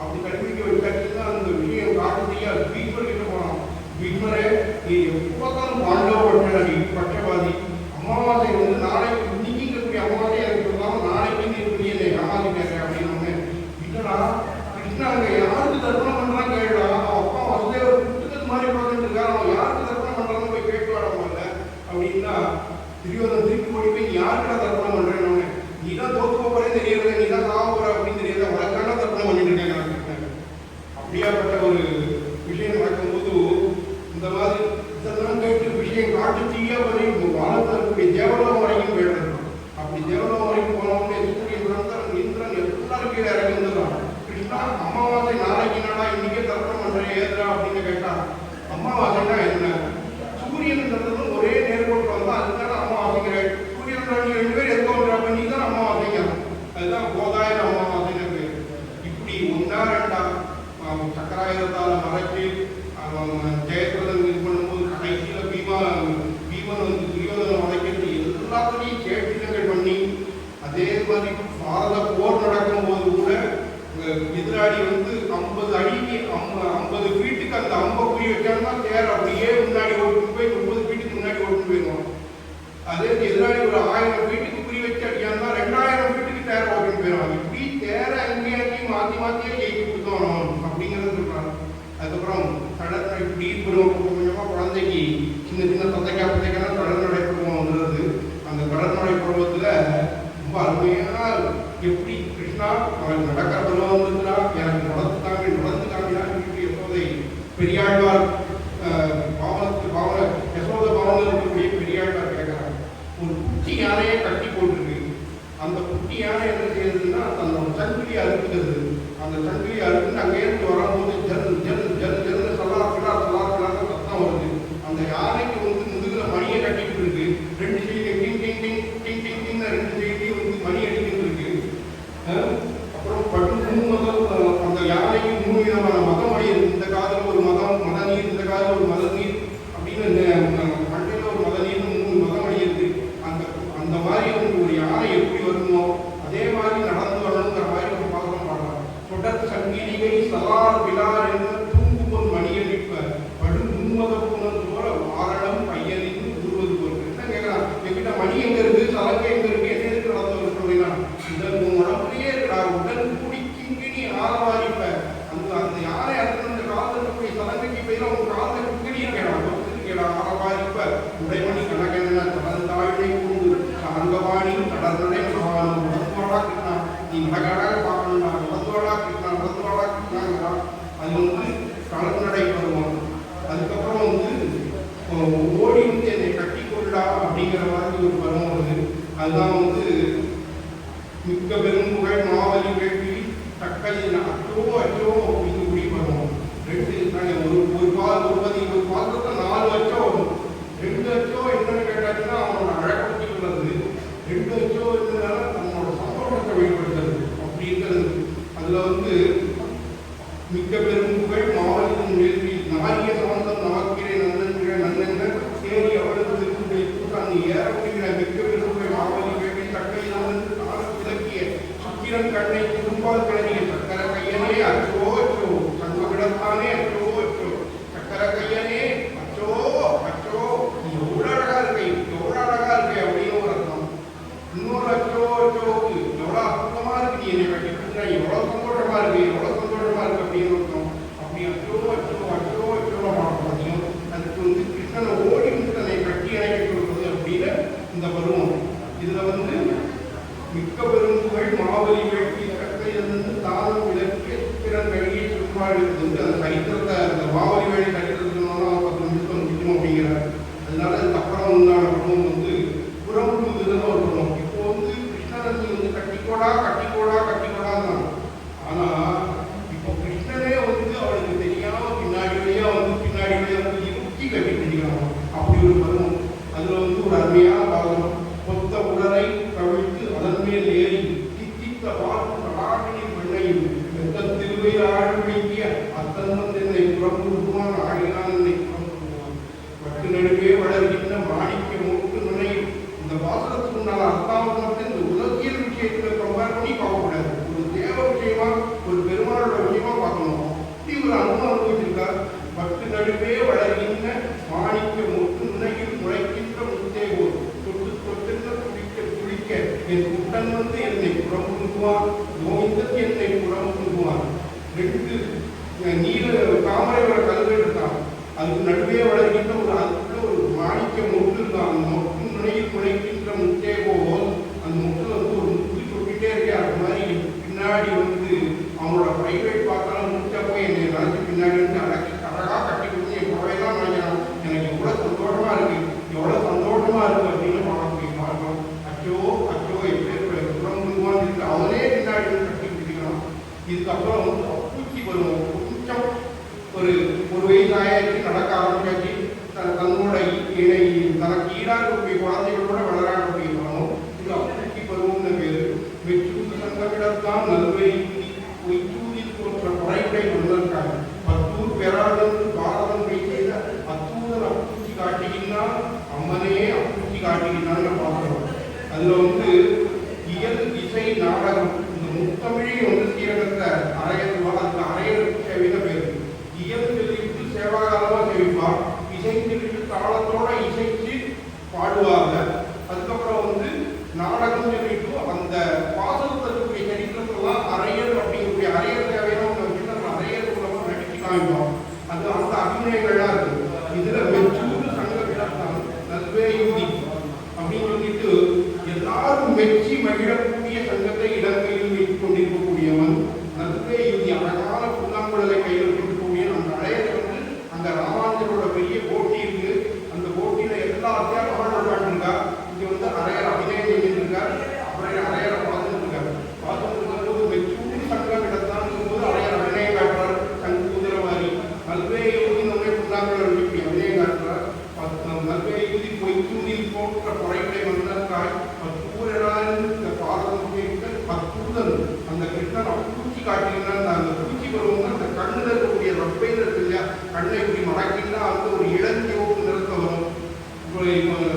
அப்படி கட்டி வைக்க வச்சாச்சுன்னா அந்த விஷயம் காட்டுறதையா பீஸ்வர் கிட்ட போனான். பீஸ்வரே நீ எப்போதான் பாண்டவ பட்சவாதி, அமாவாசை வந்து நாளைக்கு இன்னைக்கு இருக்கக்கூடிய அமாவாசை எனக்கு சொல்லாமல் நாளைக்கு இருக்கக்கூடிய என்னை ஏமாத்திட்டேன் அப்படின்னு. இல்லடா கிருஷ்ணா அங்கே யாருக்கு தர்ப்பணம் பண்ணுறான்னு கேட்டா, அவன் அப்பா வசுதேவர் புத்தகத்து மாதிரி பார்த்துட்டு இருக்கான், அவன் யாருக்கு தர்ப்பணம் பண்ணுறான்னு போய் கேட்டு வரமால அப்படின்னா துரியோதனன் திருப்பி ஓடி போய் யாருக்கா தர்ப்பணம் பண்ணுறேன்னு, நீ தான் தோற்று போகிறே தெரியல, நீ தான் சாக போகிற அப்படின்னு தெரியல, உனக்கான தர்ப்பணம் பண்ணிட்டு இருக்கேன். அப்படியாப்பட்ட ஒரு விஷயம் நடக்கும்போது இந்த மாதிரி இதெல்லாம் கேட்டு விஷயம் காட்டு தீயா வரை வாழ்ந்து இருக்கக்கூடிய தேவலோகம் வரைக்கும் போயிடுறது. அப்படி தேவலோகம் வரைக்கும் போனவங்க சூரியன் சந்திரன் இந்திரன் எல்லாரும் கீழே இறங்கி வந்துடுறான். கிருஷ்ணா அமாவாசை நாளைக்கு நாடா இன்னைக்கே தர்ப்பணம் பண்ணுறேன் ஏதுரா அப்படின்னு கேட்டா, அமாவாசைனா என்ன, சூரியன் ஒரே நேர்கோட்டில் வந்தால் அதுக்கான அமாவாசைங்கிற, சூரியன் 2 பேர் எதுக்கு வந்துடுறாங்க, நீ தான் அமாவாசைங்க, அதுதான் கோதாயன அமாவாசைன்னு பேர். இப்படி 1 2 சக்கராயுதத்தால் மறைச்சு ஜெயத்ரதன் இது பண்ணும்போது கடைசியில் பீமன் வந்து துரியோதனை வளைக்கிறது எல்லாத்துலேயும் கேட்டுகள் பண்ணி, அதே மாதிரி பாரத போர் நடக்கும்போது கூட எதிராளி வந்து 50 அடிக்கு 50 ஃபீட்டுக்கு அந்த அம்பை குறி வச்சாங்கன்னா தேர் அப்படியே முன்னாடி ஓட்டு போய் 30 ஃபீட்டுக்கு முன்னாடி ஓட்டு போயிடுவோம். அதே எதிராளி ஒரு 1000 ஃபீட்டுக்கு குறி வச்சு அடிக்காங்கன்னா 2000 ஃபீட்டுக்கு தேரை ஓட்டு போயிடுவாங்க. இப்படி தேரை அங்கேயும் மாற்றியே ஜெயிச்சு கொடுத்தோம் அப்படிங்கிறது சொல்கிறாங்க. அதுக்கப்புறம் கடற்கரை இப்படி கொஞ்சமாக குழந்தைக்கு சின்ன தந்தைக்கெல்லாம் கடற்கரை பருவம் வந்துடுது. அந்த கடற்கரை பருவத்தில் ரொம்ப அருமையாக எப்படி கிருஷ்ணா அவனுக்கு நடக்கிற பருவம் வந்துருக்குறா, எனக்கு நடந்துட்டாங்கன்னு யசோதை பெரியாழ்வார் யசோத பாவனில் இருக்கக்கூடிய பெரியாழ்வார் கேட்குறாங்க. ஒரு குட்டி யானையை கட்டி போட்டுருக்கு. அந்த குட்டி யானை என்ன செய்யுதுன்னா தன்னோட சங்கிலி அறுக்குது. அந்த சங்கிலி அறுக்குன்னு அங்கேயிருந்து வரும்போது ஜல் சல்லார் சத்தம் வருது. அந்த யானைக்கு வந்து முதுகில் மணியை கட்டிட்டு இருக்கு. 2 சைடு டிங் டிங் டிங் டிங் டிங் டிங் 2 சைட்லையும் வந்து மணி அடிக்கிட்டு இருக்கு. அப்புறம் பட்டு 3 மதம், அந்த யானைக்கு 3 விதமான மதம் மணி இருக்கு. இந்த காதில் ஒரு மத நீர், இந்த காதில் ஒரு மத நீர் அப்படின்னு மண்டையில் ஒரு மத நீர், 3 மத மணி இருக்கு. அந்த மாதிரி வந்து ஒரு யானை எப்படி வருமோ அதே மாதிரி நடந்து வரணுங்கிற மாதிரி ஒரு பாகம் பாடலாம். தொடர் சங்கிலிகை சலார் விழார் என்ற தூங்குபொன் மணியடிப்ப படு முன்மத புனல் போல வாரணம் பையனின் உருவது போல். என்ன கேட்கலாம், என்கிட்ட மணி எங்க இருக்கு, சலங்கை எங்க இருக்கு, என்ன இருக்கு நடந்து வரும் அப்படின்னா, உடல் உடம்புலயே இருக்கா, உடல் குடிக்கிங்கு நீ ஆரவாரிப்ப. அந்த யானை அடுத்து அந்த காலத்துல போய் சலங்கைக்கு போய் உங்க காலத்தை குக்கினி இருக்கா ஆரவாரிப்ப உடைமணி கணக்கென்ன தளந்தாழ்மை கூண்டு அங்கவாணி கடற்கரை மகானும் நடந்துவாடா கிருஷ்ணா, நீ நடக்காடாக பார்க்கணும்னா நடந்துவாடா கிருஷ்ணாங்கிறா. அது வந்து கலநடை பருவம். அதுக்கப்புறம் வந்து ஓடி வந்து என்னை கட்டி கொள்ளா அப்படிங்கிற மாதிரி ஒரு பருவம் வருது. அதுதான் வந்து மிக்க பெரும்புகழ் மாவலி வேட்டி தக்கையில் அச்சோ அப்படிங்கக்கூடிய பருவம். 2 ஒரு பாத்திரத்தை 4 அச்சோ வரும். 2 அச்சோ என்னன்னு கேட்டாச்சுன்னா அவனோட அழகப்படுத்தி உள்ளது. 2 அச்சோ இருந்ததுனால தன்னோட புறம்புகுவான் ஆகினான் என்னை புறம்புகுவான் பட்டு நடுவே வளர்கின்ற மாணிக்க மூட்டு நுழையும். இந்த வாசகத்துக்கு உண்டான அர்த்தாவதத்தை இந்த உலகியல் விஷயத்துல கம்பேர் பண்ணி பார்க்கக்கூடாது. ஒரு தேவ விஷயமா ஒரு பெருமாளோட விஷயமா பார்க்கணும். இப்படி ஒரு அனுபவம் அனுபவிச்சிருக்கார். பட்டு நடுவே வளர்கின்ற மாணிக்க மூட்டு நுழையில் முளைக்கின்ற முத்தே போல் தொட்டு தொட்டுன்னு குளிக்க என் குட்டன் வந்து என்னை புறம்புகுவான், கோவிந்தன் என்னை புறம்புகுவான். ரெண்டு நீல தாமரை வர கல்கள் இருக்கான், அதுக்கு நடுவே வளர்கின்ற அதுக்குள்ள ஒரு மாணிக்க முட்டு இருக்கான். அந்த மொட்டு நுழையில் முளைக்கின்ற முட்டே போல் அந்த முட்டில் வந்து ஒரு முட்டு சொல்லிட்டே இருக்கேன். அது மாதிரி பின்னாடி வந்து அவங்களோட பிரைவேட் பார்த்தாலும் முட்டை போய் என்னை நினைச்சு பின்னாடி வந்து அழகா கட்டி கொடுத்து என் புடவைதான் நினைக்கிறான். எனக்கு எவ்வளவு சந்தோஷமா இருக்கு, எவ்வளவு சந்தோஷமா இருக்கு அப்படின்னு பார்க்கணும். அச்சோ அச்சோ எப்படி புறம்புவான் இருக்கு, அவனே பின்னாடி வந்து கட்டி பிடிக்கிறான். இதுக்கப்புறம் வந்து பூச்சி வரும். கொஞ்சம் ஒரு வயசாயாச்சு, நடக்க ஆரம்பிச்சாச்சு. தன்னோட இணை தனக்கு ஈடாகக்கூடிய குழந்தைகளோட வளர ஆரம்பிக்கணும். இது அப்பூச்சி பருவம்னு பேரு. வெச்சூதி சங்கமிடத்தான் நல்வை பொய்ச்சூதில் தோற்ற குறைவுடை வந்திருக்காங்க. பத்தூர் பெறாதன் பாரதம் வைத்த அத்தூதர் அப்பூச்சி காட்டுகின்றான், அம்மனே அப்பூச்சி காட்டுகின்றான்னு பார்க்கிறோம். அதுல வந்து இயல் இசை நாடகம் இந்த முத்தமிழை வந்து சீரகத்தை அரையதுவா, அதுக்கு அரையல் சேவைன்னு பேரு. இயல் சொல்லிட்டு சேவாகாலமா சேவிப்பார், இசை சொல்லிட்டு தாளத்தோட இசைச்சு பாடுவாங்க. அதுக்கப்புறம் வந்து நாடகம் சொல்லிட்டு அந்த பாசனத்தில் இருக்கக்கூடிய சரித்திரத்தெல்லாம் அரையல் அப்படிங்கக்கூடிய அரையல் தேவையான அரையல் மூலமா நடிச்சு காமிப்போம். அது அந்த அபிநயங்கள்லாம் இருக்கு. இதுல மெச்சூர் சங்க விடத்தான் நல்வே யூதி அப்படின்னு சொல்லிட்டு எல்லாரும் மெச்சி மகிழக்கூடிய சங்கத்தை இலங்கையில் வைத்துக் கொண்டிருக்கக்கூடியவன் நல்வே யூதி. அழகான புல்லாங்குழலை கையில் இருக்கக்கூடிய அந்த அழையத்தை வந்து அந்த ராமானுஜரோட பெரிய போட்டி இருக்கு. அந்த போட்டியில எல்லா அத்தியாபகங்களும் காட்டிருக்கா. இங்க வந்து அரையர் அபிநயம் செஞ்சிருக்கார், அப்புறம் அரையரை பார்த்துட்டு இருக்காரு. பார்த்துட்டு இருக்கும்போது மெச்சூர் சங்கம் இடத்தான் போது அரையர் அபிநயம் காட்டுறார். சங்கு குதிரவாரி நல்வே யூதி நம்மை புல்லாங்குழல் இப்படி அபிநயம் காட்டுறார். நல்வே யூதி பொய்ச்சூதில் போன்ற குறைகளை வந்தால் பத்தூரான பாரதம் பத்தூதன் அந்த கிருஷ்ணன் பூச்சி காட்டுகின்றான். அந்த பூச்சி பருவம் அந்த கண்ணில் இருக்கக்கூடிய ரப்பையில் இருக்கு இல்லையா, கண்ணை இப்படி மடக்கின்றா அந்த ஒரு இளஞ்சிவப்பு நிறத்தை வரும்.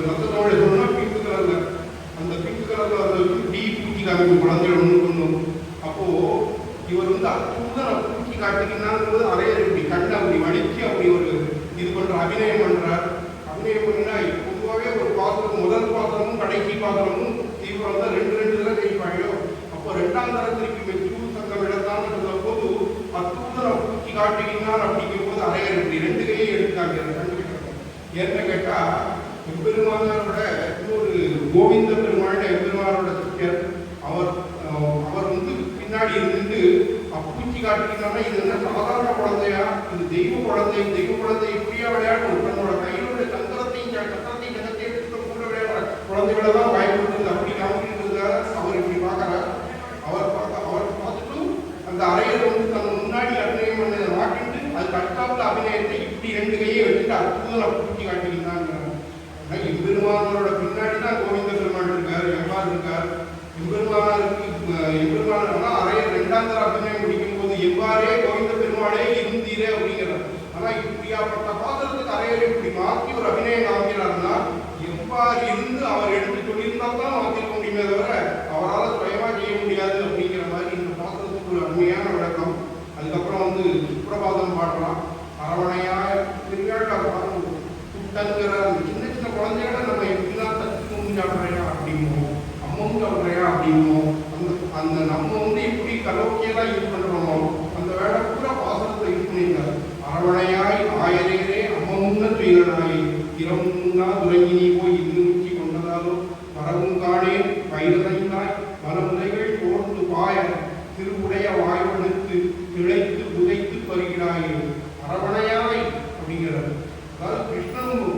மற்றதோட சொன்னா பிங்க் கலர்ல, அந்த பிங்க் கலர்ல அதை வச்சு டி பூச்சி காமிக்கும் குழந்தைகள் ஒன்று பண்ணும். அப்போ இவர் வந்து அத்தூதன் பூச்சி காட்டுகின்றான் அரையர் இப்படி கண்ணை அப்படி வடிச்சு அப்படி ஒரு இது பண்ற அபிநயம் பண்றார். அபிநயம் பண்ணினா பொதுவாகவே ஒரு பாத்திரம் முதல் பாத்திரமும் கடைசி பாத்திரமும் தீவிரம் தான் ரெண்டு தான் ஜெயிப்பாங்களோ. அப்போ ரெண்டாம் தரத்திற்கு மெச்சூர் சங்கம் இடத்தான் சொல்லும் போது அத்தூதன் பூச்சி காட்டுகின்றான் அப்படிங்கும் போது அரையர் இப்படி ரெண்டு கையை எடுத்தாங்க. என்ன கேட்டா எம்பெருமானோட இன்னொரு கோவிந்த பெருமாள் எம்பெருமானோட சிஷ்யர் அவர் வந்து பின்னாடி இருந்துட்டு அப்பூச்சி காட்டுகின்றனா இது என்ன சாதாரண குழந்தையா, இது தெய்வ குழந்தை இப்படியா விளையாடும். தன்னோட கையிலுடைய சக்கரத்தையும் ஜகத்தை எடுத்து கூட விளையாடுற குழந்தைகளை தான் பயன்படுத்துது அப்படி காமிக்கிறதுக்காக அவர் இப்படி பார்க்கிறார். அவர் பார்த்துட்டு அந்த அறையில் வந்து தன் முன்னாடி அபிநயம் பண்ணதை மாட்டிட்டு அதுக்கு அடுத்தாப்புல அபிநயத்தை இப்படி ரெண்டு கையை வச்சுட்டு அற்புதம் அப்பூச்சி காட்டுகின்றாங்க. எம்பெருமானோட பின்னாடி தான் கோவிந்த பெருமாள் இருக்கார், எவ்வாறு இருக்கார். எம்பெருமானா அரையர் ரெண்டாம் தர அபிநயம் முடிக்கும் போது எவ்வாறே கோவிந்த பெருமாளே இருந்தீரே அப்படிங்கிறார். ஆனா இப்படியாப்பட்ட பாத்திரத்துக்கு அரையரை இப்படி மாற்றி ஒரு அபிநயம் காமிக்கிறார்னா எவ்வாறு இருந்து அவர் எடுத்து சொல்லியிருந்தால் தான் மாற்றிருக்க முடியுமே தவிர அவரால் சுயமா செய்ய முடியாது அப்படிங்கிற மாதிரி இந்த பாத்திரத்துக்கு ஒரு அருமையான விளக்கம். அதுக்கப்புறம் வந்து சுப்பிரபாதம் பாடலாம். அரவணையாய் திருவிழாக்கார குட்டங்கிற அந்த சின்ன சின்ன குழந்தைகளை நம்ம எப்படிலாம் தச்சு சாப்பிட்றையா அப்படிமோ, அம்மவும் சாப்பிட்றையா அப்படிமோ, அந்த நம்ம வந்து எப்படி கலோக்கியெல்லாம் யூஸ் பண்ணுறோமோ அந்த வேலை பூரா பாசனத்தை யூஸ் பண்ணியிருக்காரு. அரவணையாய் ஆயரே அம்மமுன்ன துயிலனாய் திறமுன்னா துறங்கினி போய் இன்னுச்சி கொண்டதாலும் மரமும் காணே பயிரதைந்தாய் மனமுறைகள் தோர்ந்து பாய திருவுடைய வாய்வனுக்கு திளைத்து புதைத்து பருகிறாயே. அரவணையாய் அப்படிங்கிறார். அதாவது கிருஷ்ணனும்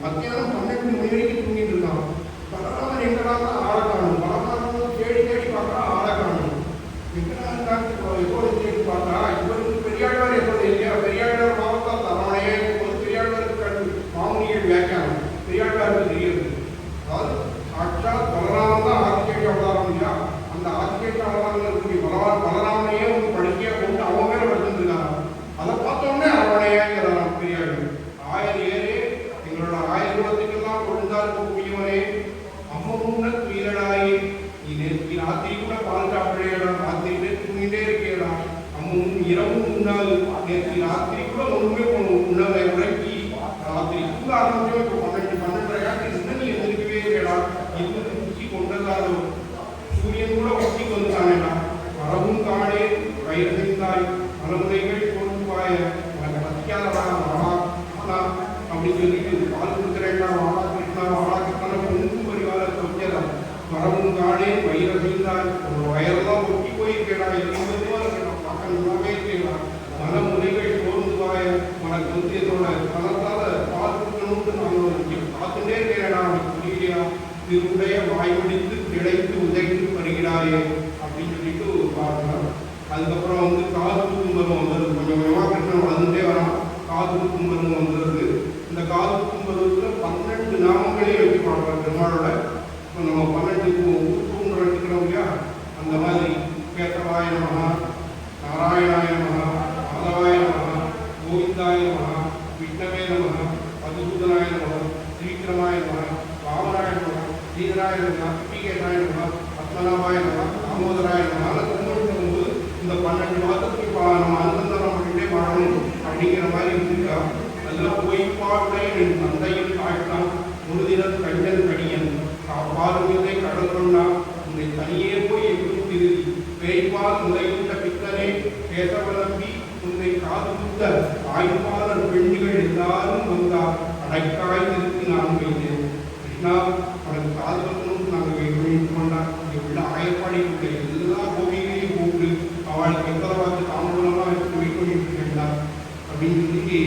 மத்தியானம் 12 மணி வரைக்கும் தூங்கிட்டு இருக்கான். பலராமன் எங்கடாக ஆளை காணும், பலராமன் தேடி பார்க்கலாம் ஆளை காணும். எங்கடா எப்போது தேடி பார்த்தா இவருக்கு பெரியாழ்வார் எப்போது இல்லையா, பெரியாழ்வார் மாவட்டம் அரவணையே போது பெரியாழ்வாருக்கு மாமுனிகள் வியாக்கியானம் பெரியாழ்வார் நாள் நேற்று ராத்திரி கூட ஒன்றுமே உணவை உறக்கி ராத்திரி தூங்க ஆரம்பிச்சோம். இப்போ 12:30 இன்னும் நீ எந்திரிக்கவே இல்லைடா, இன்னும் குச்சி கொண்டதாதோ, சூரியன் கூட ஒட்டி வந்துட்டானேடா, வரவும் காணே வயிறுந்தாய் மலமுறைகள் தோன்றுவாய உனக்கு பசிக்காதடா வாடா அப்படின்னு சொல்லிட்டு பால் கொடுக்குறேன்டா வாடா கிருஷ்ணா வாடா கிருஷ்ணா ஒன்றும் பரிவாரத்தை வச்சதா, வரவும் காணே வயிறந்தாய் வயரெல்லாம் ஒட்டி போயிருக்கேடா, எல்லாம் பார்க்க நல்லாவே இருக்கேடா, மலமுறைகள் தோன்றுவாய உனக்கு வந்து என்னோட பணத்தால பால் கொடுக்கணும்னு நான் பார்த்துட்டே இருக்கேடா, உனக்கு புரியலையா, திருடைய வாய் பிடித்து கிடைத்து உதைத்து வருகிறாயே அப்படின்னு சொல்லிட்டு பார்க்கலாம். அதுக்கப்புறம் வந்து காது கும்பரம் வந்துடுது, கொஞ்சம் கொஞ்சமாக கிருஷ்ணன் வளர்ந்துட்டே வரான். காது கும்பரம் வந்துடுது. இந்த காது கும்பரத்தில் 12 நாமங்களே வச்சு பாடுறாங்க பெருமாளோட. இப்போ நம்ம 12 ஊர் எடுத்துக்கிறோம் இல்லையா, அந்த மாதிரி கேசவாய நமஹ, நாராயணாய நமஹ, மாதவாய நமஹ, கோவிந்தாய நமஹ, விஷ்ணவே நமஹ, மதுசூதனாய நமஹ, ஸ்ரீகிரமாய நமஹ, வாமனாய நமஹ, ஸ்ரீதராய நமஹ, ஸ்ரீகேசாய நமஹ, பத்மநாபாய நமஹ, தாமோதராய நமஹ கும்பிடும்போது இந்த 12 மாதத்துக்கு நம்ம அனுசந்தானம் பண்ணிட்டே பாடணும் அப்படிங்கிற மாதிரி இருந்திருக்கா. அதில் பொய்ப்பாவுடைய என் தந்தையின் காட்டான் ஒரு தினம் கஞ்சன் கடியன் காப்பாருமில்லை கடல் கொண்டா உன்னை தனியே போய் எங்கும் திருதி பேய்ப்பால் முளையுண்ட பித்தனே பேசவலம்பி உன்னை காது குத்த ஆய்ப்பாளர் பெண்கள் எல்லாரும் வந்தார் அடைக்காய் நிறுத்தி நான் வைத்தேன். கிருஷ்ணா அவனுக்கு காது வைக்கணும்னு நாங்கள் வைத்து கொண்டார். இங்கே உள்ள ஆயப்பாடிகளுடைய எல்லா கோவிலையும் கூப்பிட்டு அவளுக்கு எத்தனை தாம்பூலமாக வச்சு வைக்கொண்டிட்டு இருந்தார் அப்படின்னு சொல்லி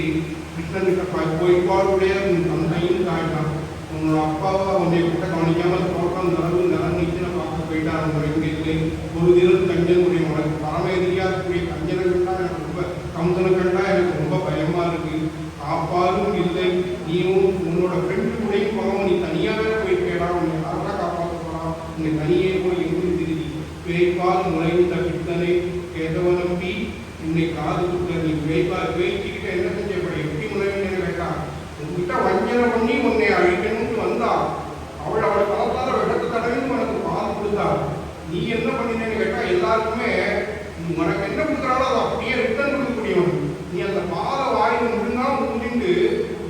கிருஷ்ணன்கிட்ட போய்ப்பாருடைய உன் தந்தையும் தாய்தான், உன்னோட அப்பாவை உன்னை கிட்ட கவனிக்காமல் தோட்டம் நிலவு நிலநீச்சனை பார்க்க போயிட்டார். அந்த வெங்கத்திலே ஒரு தினம் கஞ்சனுடைய உனக்கு பரமேதிரியாக்கூடிய கஞ்சனை கண்டா எனக்கு ரொம்ப கம்சனை கண்டா எனக்கு ரொம்ப பயமா இருக்கு. காப்பாலும் இல்லை, நீயும் உன்னோட ஃப்ரெண்டு கூடயும் போகாம நீ தனியாகவே போயிருக்கேடா, உன்னை யாரா காப்பாற்ற போறா, உன்னை தனியே போய் எங்கும் திருதி பேய்ப்பால் முளைந்த பித்தனை கேதவனம்பி உன்னை காது கொடுத்த நீ பேய்ச்சிக்கிட்ட என்ன செஞ்சப்பட எப்படி முளைவின்னு கேட்டா, உங்ககிட்ட வஞ்சனை பண்ணி உன்னை அழிக்கணும்னு வந்தா, அவளோட பலத்தால வெள்ளத்தை தடவைன்னு உனக்கு பால் கொடுத்தா, நீ என்ன பண்ணினேன்னு கேட்டா எல்லாருக்குமே உனக்கு என்ன கொடுக்குறாளோ அதை அப்படியே ரிட்டர்ன் கொடுக்கக்கூடியவன். நீ அந்த பாலை வாயில் முழுங்கா முடிந்து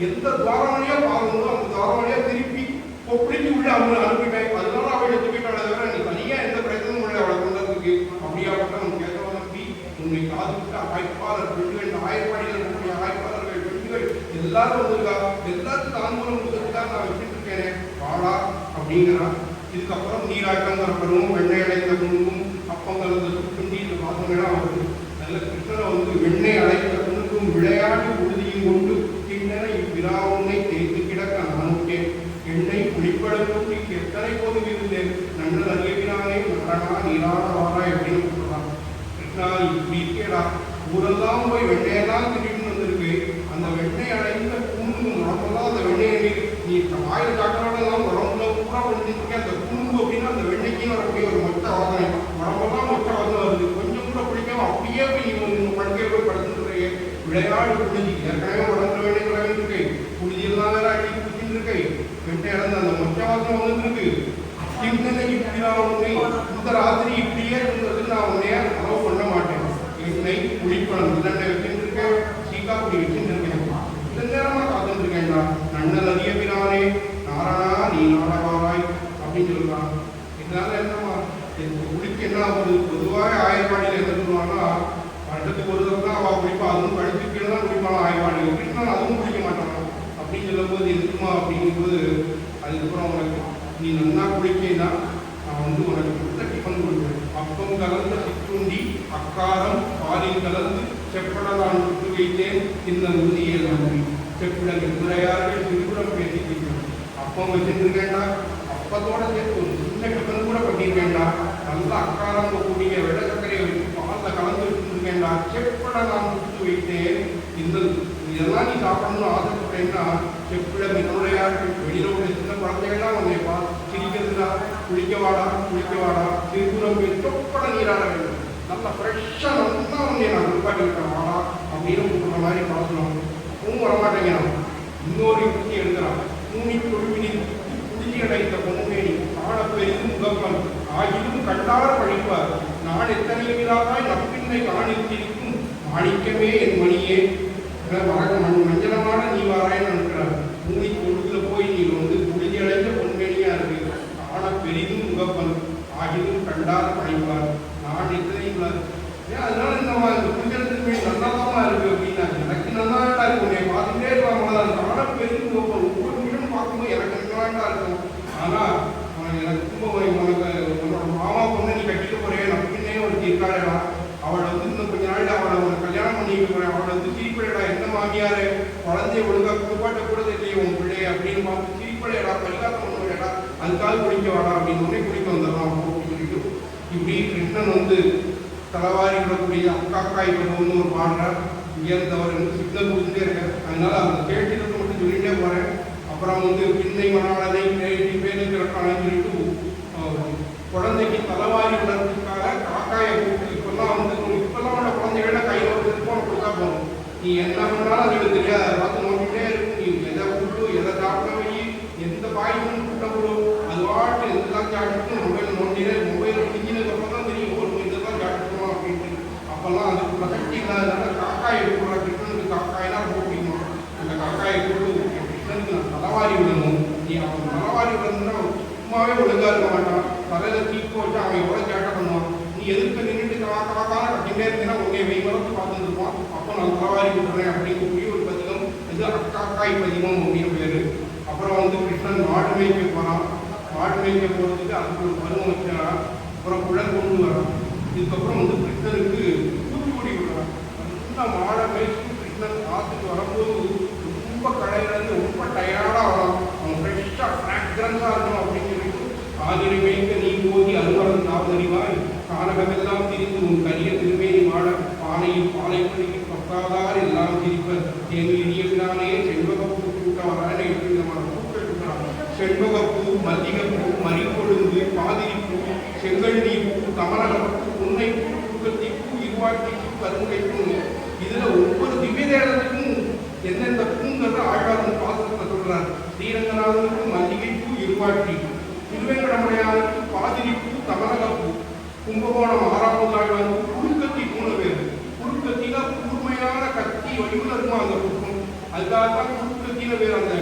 எந்த துவாரம் வழியா பால் உண்டோ அந்த துவாரம் வழியா திருப்பி கொப்பிடிச்சு உள்ள அவங்க அனுப்பிட்டேன். அதனால அவளை எடுத்துக்கிட்டாளே தவிர நீ தனியா எந்த பிரச்சனையும் உள்ள அவளை கொண்டதுக்கு அப்படியாப்பட்ட உன் கேட்டவன் நம்பி உன்னை காது விட்டு ஆய்ப்பாளர் பெண்கள் ஆயப்பாடியில் இருக்கக்கூடிய ஆய்ப்பாளர்கள் பெண்கள் எல்லாரும் வந்திருக்கா, எல்லாருக்கும் தாம்பூலம் கொடுத்துருக்கா, நான் வச்சுட்டு இருக்கேன் வாடா அப்படிங்கிறான். இதுக்கப்புறம் நீராட்டங்கிற பருவம், வெண்ணெய் அடைந்த குணுக்கும் அப்பம் கலந்த சுக்குண்டி இந்த பாசங்கள்லாம் வருது. நல்ல கிருஷ்ணனை வந்து வெண்ணெய் அடைந்த குணுக்கும் விளையாட்டு உறுதியும் கொண்டு கிண்ணனை இவ்விராவுன்னை தேய்த்து கிடக்க நானுட்டேன் எண்ணெய் குளிப்படக்கூட்டி எத்தனை போது இருந்தேன் நன்னல் அறியவினானே மரணா நீராட வாரா எப்படின்னு சொல்றான். கிருஷ்ணா இப்படி இருக்கேடா, ஊரெல்லாம் போய் வெண்ணையெல்லாம் திடீர்னு வந்திருக்கு, அந்த வெண்ணெய் அடைந்த குணுங்கு உடம்பெல்லாம் அந்த வெண்ணெய் நீ வாயில் காட்டுறதெல்லாம் உடம்புல பூரா பண்ணிருக்கேன். அந்த குணுங்கு அப்படின்னா அந்த வெண்ணெய்க்கும் வரக்கூடிய ஒரு மொத்த வாசனை, உடம்பெல்லாம் மொத்த வாசனை வருது. கொஞ்சம் கூட பிடிக்காம அப்படியே போய் படுக்கையை போய் படுத்துட்டு விளையாடு குடிஞ்சி ஏற்கனவே உடம்புல வெண்ணெய் விளையாண்டு குடிஞ்செல்லாம் வேற அடி குடிச்சுட்டு இருக்கை வெட்டை இறந்து அந்த மொத்த வாசனை வந்துருக்கு. இன்னும் இப்படிதான் உண்மை இந்த ராத்திரி இப்படியே இருந்ததுக்கு நான் உன்னைய அளவு பண்ண மாட்டேன். என்னை குளிப்பணம் இல்லைன்ன வச்சுட்டு இருக்கேன், சீக்கா குடி வச்சுட்டு இருக்கேன், இந்த நேரமா காத்துட்டு இருக்கேன்டா. நன்னல் அறியவினானே நாரணா நீ நாடகாராய் அப்படின்னு சொல்றான். இதனால என்னமா குடிக்கு என்ன ஆகுது, பொதுவாக ஆயப்பாடியில் என்ன சொல்லுவாங்கன்னா வருடத்துக்கு ஒரு தடவை தான் அவள் குடிப்பா, அதுவும் கழுத்துக்கு தான் குடிப்பான் ஆயப்பாடியில். கிருஷ்ணன் அதுவும் குடிக்க மாட்டான் அப்படின்னு சொல்லும்போது எதுக்குமா அப்படிங்கும்போது அதுக்கப்புறம் உனக்கு நீ நல்லா குடிக்கா நான் வந்து உனக்கு கொடுத்த டிஃபன் கொடுப்பேன். அப்பம் கலந்த சிற்றுண்டி அக்காரம் பாலில் கலந்து செப்பட நான் விட்டு வைத்தேன் இந்த உறுதியை நன்றி செப்பிடல் முறையார்கள் திருக்குறம் பேசிக்கிறேன். அப்பம் வச்சுருக்கேன்டா, அப்பத்தோட சேர்த்து ஒரு சின்ன டிஃபன் கூட பண்ணியிருக்கேன்டா, நல்லா அக்காரம் கூடிய வெள்ளை சர்க்கரையை வச்சு பாலில் கலந்து வச்சுருக்கேன்டா, செப்பட நான் விட்டு வைத்தேன். இந்த இதெல்லாம் நீ சாப்பிடணும்னு ஆசைப்பட்டேன்னா செப்பிட மின்னுடையார்கள் வெளியில உள்ள சின்ன குழந்தைகள்லாம் உன்னை சிரிக்கிறதுனா குளிக்கவாடா திருக்குறம் சொப்பட நீராட வேண்டும், நல்லா ஃப்ரெஷ்ஷாக நல்லா உன்னை நான் குளிப்பாட்டி விட்டேன் வாடா அப்படின்னு சொல்ற மாதிரி பார்க்கணும். பூவும் வரமாட்டேங்கிறான். இன்னொரு யுக்தி எடுக்கிறான். பூமி தொழுவினில் குடிச்சி அடைத்த பொன்மேனி காண பெரிதும் முகப்பன் ஆகிலும் கண்டார பழிப்பார் நான் எத்தனை விழாவாய் நப்பின்னை காணித்திருக்கும் மாணிக்கமே என் மணியே மஞ்சளமான நீ வாராயன்னு நினைக்கிறார். பூமி கொழுதுல போய் நீ வந்து குளிதி அடைந்த பொன்மேனியா இருக்கு. ஆன பெரிதும் முகப்பன் ஆகிலும் கண்டார் படைப்பார். நான் இத்தனை அதனால இந்த புரிஞ்சதுமே நல்லாதான் இருக்கு அப்படின்னா எனக்கு நல்லா இருக்கும். உன்னை பார்த்துட்டே இருப்பாங்க. ஆன பெரிதும் முகப்பன் ஒவ்வொரு நிமிடம் பார்க்கும்போது எனக்கு நல்லாண்டா இருக்கும். ஆனா எனக்கு ரொம்ப உனக்கு உன்னோட மாமா பொண்ணு நீ கட்டிக்க போறேன் அப்படின்னே ஒரு இருக்காளா. அவளை வந்து இன்னும் கொஞ்ச நாள் அவளை உனக்கு கல்யாணம் பண்ணிக்க போறேன். அவளை வந்து சிரிப்படையடா, என்ன மாமியாரு குழந்தைய ஒழுங்கா குளிப்பாட்ட கூட இல்லையே உன் பிள்ளை அப்படின்னு பார்த்து சிரிப்படையடா, பரிகாரம் பண்ணுவடா, அதுக்காக குளிக்க வாடா அப்படின்னு உடனே குளிக்க வந்துடலாம் அப்படின்னு சொல்லிட்டு இப்படி கிருஷ்ணன் வந்து தலைவாரி விடக்கூடிய அக்காக்காய் பருவம்னு ஒரு பாடுறார். உயர்ந்தவர் என்று சிக்னல் கொடுத்துட்டே இருக்கார். அதனால அந்த கேட்டிருக்க மட்டும் சொல்லிட்டே போறேன். அப்புறம் வந்து பின்னை மணாளனை பேருக்கானு சொல்லிட்டு குழந்தைக்கு தலைவாரி விடுறதுக்காக காக்காயை கூப்பிட்டு இப்பெல்லாம் வந்து இப்பெல்லாம் உள்ள குழந்தைகள கையில் ஒரு திருப்போன கொடுத்தா போகணும். நீ என்ன பண்ணாலும் அதுக்கு தெரியாது. அதை பார்த்து நோக்கிட்டே இருக்கும். நீ எதை கூட்டு எதை சாப்பிட வை எந்த பாயும் கூட்ட போடும் அது வாட்டு எதெல்லாம் சாப்பிட்டு மொபைல் நோண்டினே மொபைல் முடிஞ்சினதுக்கு அப்புறம் தான் தெரியும் ஒரு இதெல்லாம் சாப்பிட்டுக்கணும் அப்படின்ட்டு. அப்பெல்லாம் அதுக்கு பிரசக்தி இல்லாததுனால காக்காயை கூடுற கிருஷ்ணனுக்கு காக்காயெல்லாம் ரொம்ப பிடிக்கும். அந்த காக்காயை கூட்டு கிருஷ்ணனுக்கு நான் தலைவாரி விடணும். நீ அவன் தலைவாரி விடணும்னா சும்மாவே ஒழுங்கா இருக்க மாட்டான். தலையில தீக்கு வச்சு அவன் எவ்வளோ சேட்டை பண்ணுவான். நீ எதிர்த்து நின்றுட்டு காக்கான கட்டிகிட்டே இருந்தீங்கன்னா உன்னை வெய் மரத்து பார்த்துட்டு இருப்பான். அப்போ நான் தலைவாரி விட்டுறேன் அப்படிங்கக்கூடிய ஒரு பதிகம். இது அக்காக்காய் பதிகம் அப்படின்னு பேரு. அப்புறம் வந்து கிருஷ்ணன் மாடு மேய்க்க போறான். மாடு மேய்க்க போகிறதுக்கு அதுக்கு ஒரு பருவம் வச்சான். அப்புறம் குழல் கொண்டு வரான். இதுக்கப்புறம் வந்து கிருஷ்ணனுக்கு தூத்துக்குடி விடுறான். நல்லா மாடை மேய்ச்சி கிருஷ்ணன் ஆற்றுக்கு வரும்போது ரொம்ப கடையிலேருந்து ரொம்ப டயர்டாக வரான். அவன் ஃப்ரெஷ்ஷாக ஃப்ராக்ரன்ஸாக இருக்கணும் அப்படின்னு சொல்லிட்டு ஆதிரை மேய்க்க நீ போதி அலுவலன் நாவதறிவாய் கானகமெல்லாம் திரிந்து உன் கரிய திருமேனி வாழ பானையில் பாலை பணிக்கு பத்தாதார் எல்லாம் திரிப்பர் என் இனியவினானே செண்பகப்பூ கூட்ட வரானே எப்படி நம்ம பூக்கள் கூட்டுறான். செண்பகப்பூ, மல்லிகைப்பூ, மறிக்கொழுந்து, பாதிரிப்பூ, செங்கல்நீ பூ, கமலகப்பூ, உன்னைப்பூ, பூக்கத்திப்பூ, இருவாட்டிப்பூ, கருங்கைப்பூ. இதுல ஒவ்வொரு திவ்யதேசத்துக்கும் எந்தெந்த பூங்கிறத ஆழ்வார் பாத்திரத்தை சொல்றார். ஸ்ரீரங்கநாதனுக்கு மல்லிகைப்பூ, இருவாட்டி, திருவேங்கடமுடையானுக்கு பாதிரிப்பூ, கமலகப்பூ, கும்பகோணம் ஆறாவது ஆழ்வாருக்கு புழுக்கத்தி பூனை பேர். புழுக்கத்தினா கூர்மையான கத்தி வடிவில் இருக்கும் அந்த புழுக்கம். அதுக்காகத்தான் புழுக்கத்தின பேர். அந்த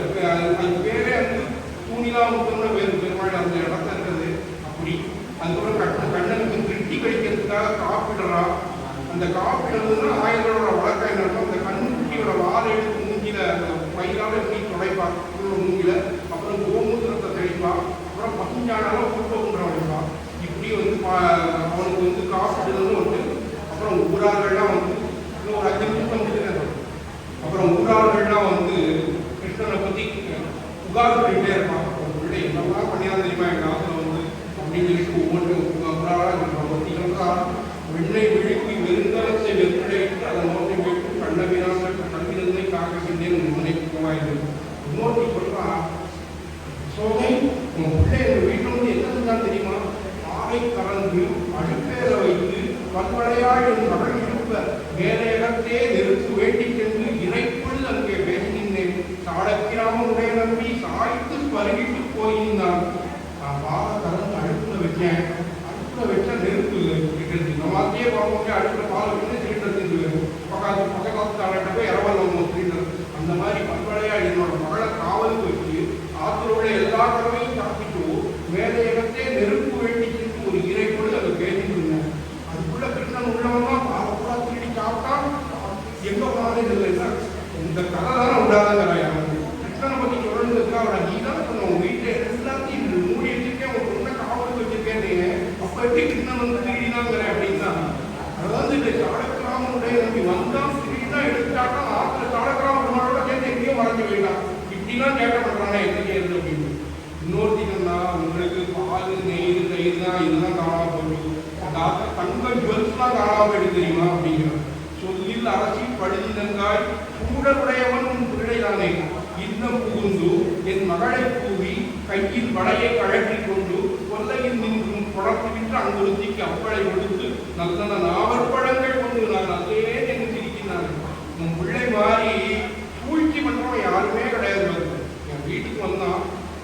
அது பேரே வந்து தூணிலாமுத்தம்னு பேர் பெருமாள் அந்த இடத்துல இருக்கிறது. அப்படி அதுக்கப்புறம் கண்ணனுக்கு திருட்டி கழிக்கிறதுக்காக காப்பிடுறா. அந்த காப்பிடுறதுன்னா ஆயிரங்களோட வழக்கம் என்ன இருக்கும். அந்த கண்ணுக்குட்டியோட வாழை எடுத்து மூங்கில அந்த பயிரால எப்படி துடைப்பா மூங்கில. அப்புறம் கோமூத்திரத்தை தெளிப்பான். அப்புறம் பசுஞ்சானால கூட்டம்ன்ற வைப்பான். இப்படி வந்து அவனுக்கு வந்து காப்பிடுறதுன்னு ஒன்று. அப்புறம் ஊரார்கள்லாம் வந்து இன்னும் ஒரு 5 நிமிஷம் வந்துட்டு அப்புறம் ஊரார்கள்லாம் வந்து கிருஷ்ணனை பற்றி புகார் பண்ணிகிட்டே இருப்பான். பிள்ளை என்னெல்லாம் பண்ணியா தெரியுமா எங்கள் ஆசில் வந்து அப்படின்னு சொல்லிட்டு ஒவ்வொன்றும் ஊராளாக பற்றி சொல்கிறான். வெள்ளை விழிக்கு வெறுந்தளத்தை வெற்றிடைத்து அதை நோக்கி வைத்து கண்ணவினாக கண்ணிலிருந்தை காக்கின்றேன் முன்னைக்குமாயிரு. இன்னொரு சொல்கிறான், சோகை உன் பிள்ளை எங்கள் வீட்டில் வந்து என்ன செஞ்சாலும் தெரியுமா? ஆரை கறந்து அடுப்பேற வைத்து பல்வளையாள் என் மகள் இருப்ப வேலையகத்தே நெருப்பு வேண்டி சென்று இறைப்பொழுது அங்கே பேசினேன். சாடக்கிராம உடைய நம்பி சாய்த்து பருகிட்டு போயிருந்தான். நான் பாலை கறந்து அடுப்புல வச்சேன். அடுப்புல வச்சா நெருப்பு இருக்கிறது. நம்மத்தையே பார்ப்போம். அடுப்புல பாலை வச்சு சிலிண்டர் தின்னு பக்கத்து தாழ்கிட்ட போய் இரவல் சிலிண்டர். அந்த மாதிரி பல்வளையாள் என்னோட மகளை காவலுக்கு வச்சு ஆற்றோட எல்லா கடமையும் சாப்பிட்டு வேலையகத்தே நெருப்பு வேண்டி சென்று ஒரு இறைப்பொழுது அதை பேசிட்டு இருந்தேன். அதுக்குள்ள கிருஷ்ணன் உள்ளவன் பாலப்பூரா திருடி சாப்பிட்டான். எங்க போனாலும் இல்லைன்னா இந்த கதை தானே உண்டாதாங்க. கிருஷ்ணனை பற்றி சொல்றதுக்கு அவனை நீ தானே சொன்ன உன் வீட்டில் எல்லாத்தையும் மூடி வச்சிருக்கேன், ஒரு பொண்ணை காவலுக்கு வச்சிருக்கேன். அப்ப எப்படி கிருஷ்ணன் வந்து திருடினாங்கிறேன் அப்படின்னா அதாவது இந்த சாடக்கிராமனுடைய நம்பி வந்தான் திருடினா எடுத்துட்டாட்டா ஆத்துல சாடக்கிராம பெருமாளோட சேர்ந்து எங்கேயோ மறைஞ்சு போயிட்டான். இப்படிலாம் கேட்க பண்றானே என்ன செய்யறது அப்படின்னு. இன்னொருத்தினா உங்களுக்கு பால் நெய் தயிர் தான் இதெல்லாம் காணாம போயிடும். தங்க ஜுவல்ஸ்லாம் காணாம போயிடு தெரியுமா அப்படிங்கிறான். சொல்லில் அரசி பழுதினங்காய் கூடவுடையவன் உன் பிள்ளைதானே இன்னும் புகுந்து என் மகளை கூவி கையில் வளையை கழற்றி கொண்டு கொல்லையில் நின்றும் குழப்பிவிட்டு அங்குறுத்திக்கு அப்பளை கொடுத்து நல்ல நாவற்பழங்கள் கொண்டு நான் நல்லே என்று சிரிக்கிறான். உன் பிள்ளை மாதிரி சூழ்ச்சி பண்றவன் யாருமே கிடையாது. என் வீட்டுக்கு வந்தான்.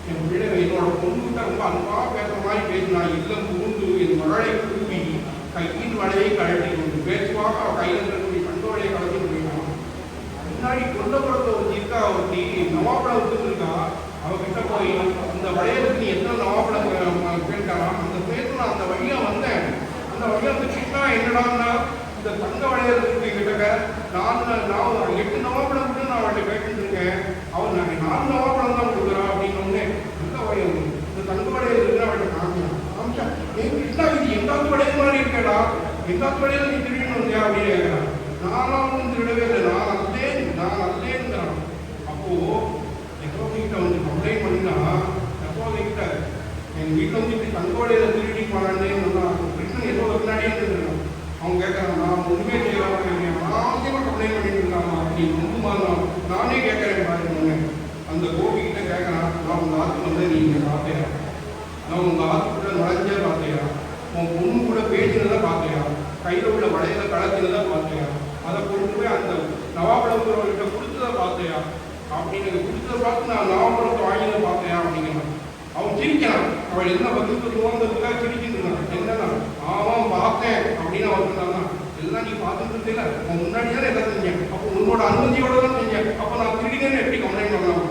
என் பிள்ளை என்னோட பொண்ணுகிட்ட ரொம்ப அன்பா பேசுற மாதிரி பேசினான். இல்லம் புகுந்து என் மகளை கூவி கையின் வளையை கழட்டி கொண்டு பேசுவாக அவள் கையில் இருக்கக்கூடிய கண்டோடைய முன்னாடி கொல்லப்புறத்தை ஒருத்தி இருக்கா, ஒருத்தி நவாப்பழம் விட்டுருக்கா. அவகிட்ட போய் இந்த வளையலுக்கு நீ எத்தனை நவாப்பழம் கேட்கலாம். அந்த பேருக்கு நான் அந்த வழியா வந்தேன். அந்த வழியா வந்து கிட்டா என்னடான்னா இந்த தங்க வளையல் இருக்கு கிட்டக்க நான் 8 நவாப்பழம் கூட நான் அவள்கிட்ட கேட்டுட்டு இருக்கேன். அவன் நான் 4 நவாப்பழம் தான் கொடுக்குறான் அப்படின்னு தங்க வளையல் இந்த தங்க வளையல் இருக்கு அவள்கிட்ட காமிச்சா என் கிட்டா இது எங்காவது வளையல் மாதிரி இருக்கேடா, எங்காவது வளையல் நீ திருடின்னு வந்தியா அப்படின்னு கேட்கிறான். நானும் ஒன்றும் திருடவே இல்லை, நான் அல்லேங்கிறான். அப்போ எப்போதைக்கிட்ட வந்து கம்ப்ளைண்ட் பண்ணினா எப்போதைக்கிட்ட என் வீட்டில் வந்து இப்படி தங்கோடையில திருடி போனான்னு கிருஷ்ணன் ஏதோ பின்னாடியே இருந்துருக்கான். அவங்க கேட்கறான், நான் ஒன்றுமே செய்யலாம், நான் கம்ப்ளைண்ட் பண்ணிட்டு இருக்காமா அப்படின்னு ரொம்ப மாதம் நானே கேட்கறேன் பாருங்க. அந்த கோபிக்கிட்ட கேட்கறான், நான் உங்க ஆத்துக்கு வந்து நீங்க பார்த்தையா, நான் உங்க ஆத்துக்குள்ள நுழைஞ்சே பார்த்தையா, உன் பொண்ணு கூட பேசினதை பார்த்தையா, கையில் உள்ள வளையல கலத்தினதை பார்த்தையா, அதை கொண்டு போய் அந்த நவாப்பழத்துக்கிட்ட கொடுத்ததை பார்த்தையா அப்படின்னு கொடுத்ததை பார்த்து நான் நவாப்பழத்தை வாங்கினதை பார்த்தையா அப்படிங்கிறான். அவன் சிரிக்கிறான். அவள் என்ன பதில் சொல்லுவாங்கிறதுக்காக சிரிச்சுட்டு இருந்தான். என்னன்னா ஆமாம் பார்த்தேன் அப்படின்னு அவன் சொன்னான். எல்லாம் நீ பார்த்துட்டு இருந்தீங்களா, அவன் முன்னாடி தான் எல்லாம் செஞ்சேன், அப்போ உன்னோட அனுமதியோட தான் செஞ்சேன், அப்போ நான் திருடினேன்னு எப்படி கம்ப்ளைண்ட் பண்ணலாம்.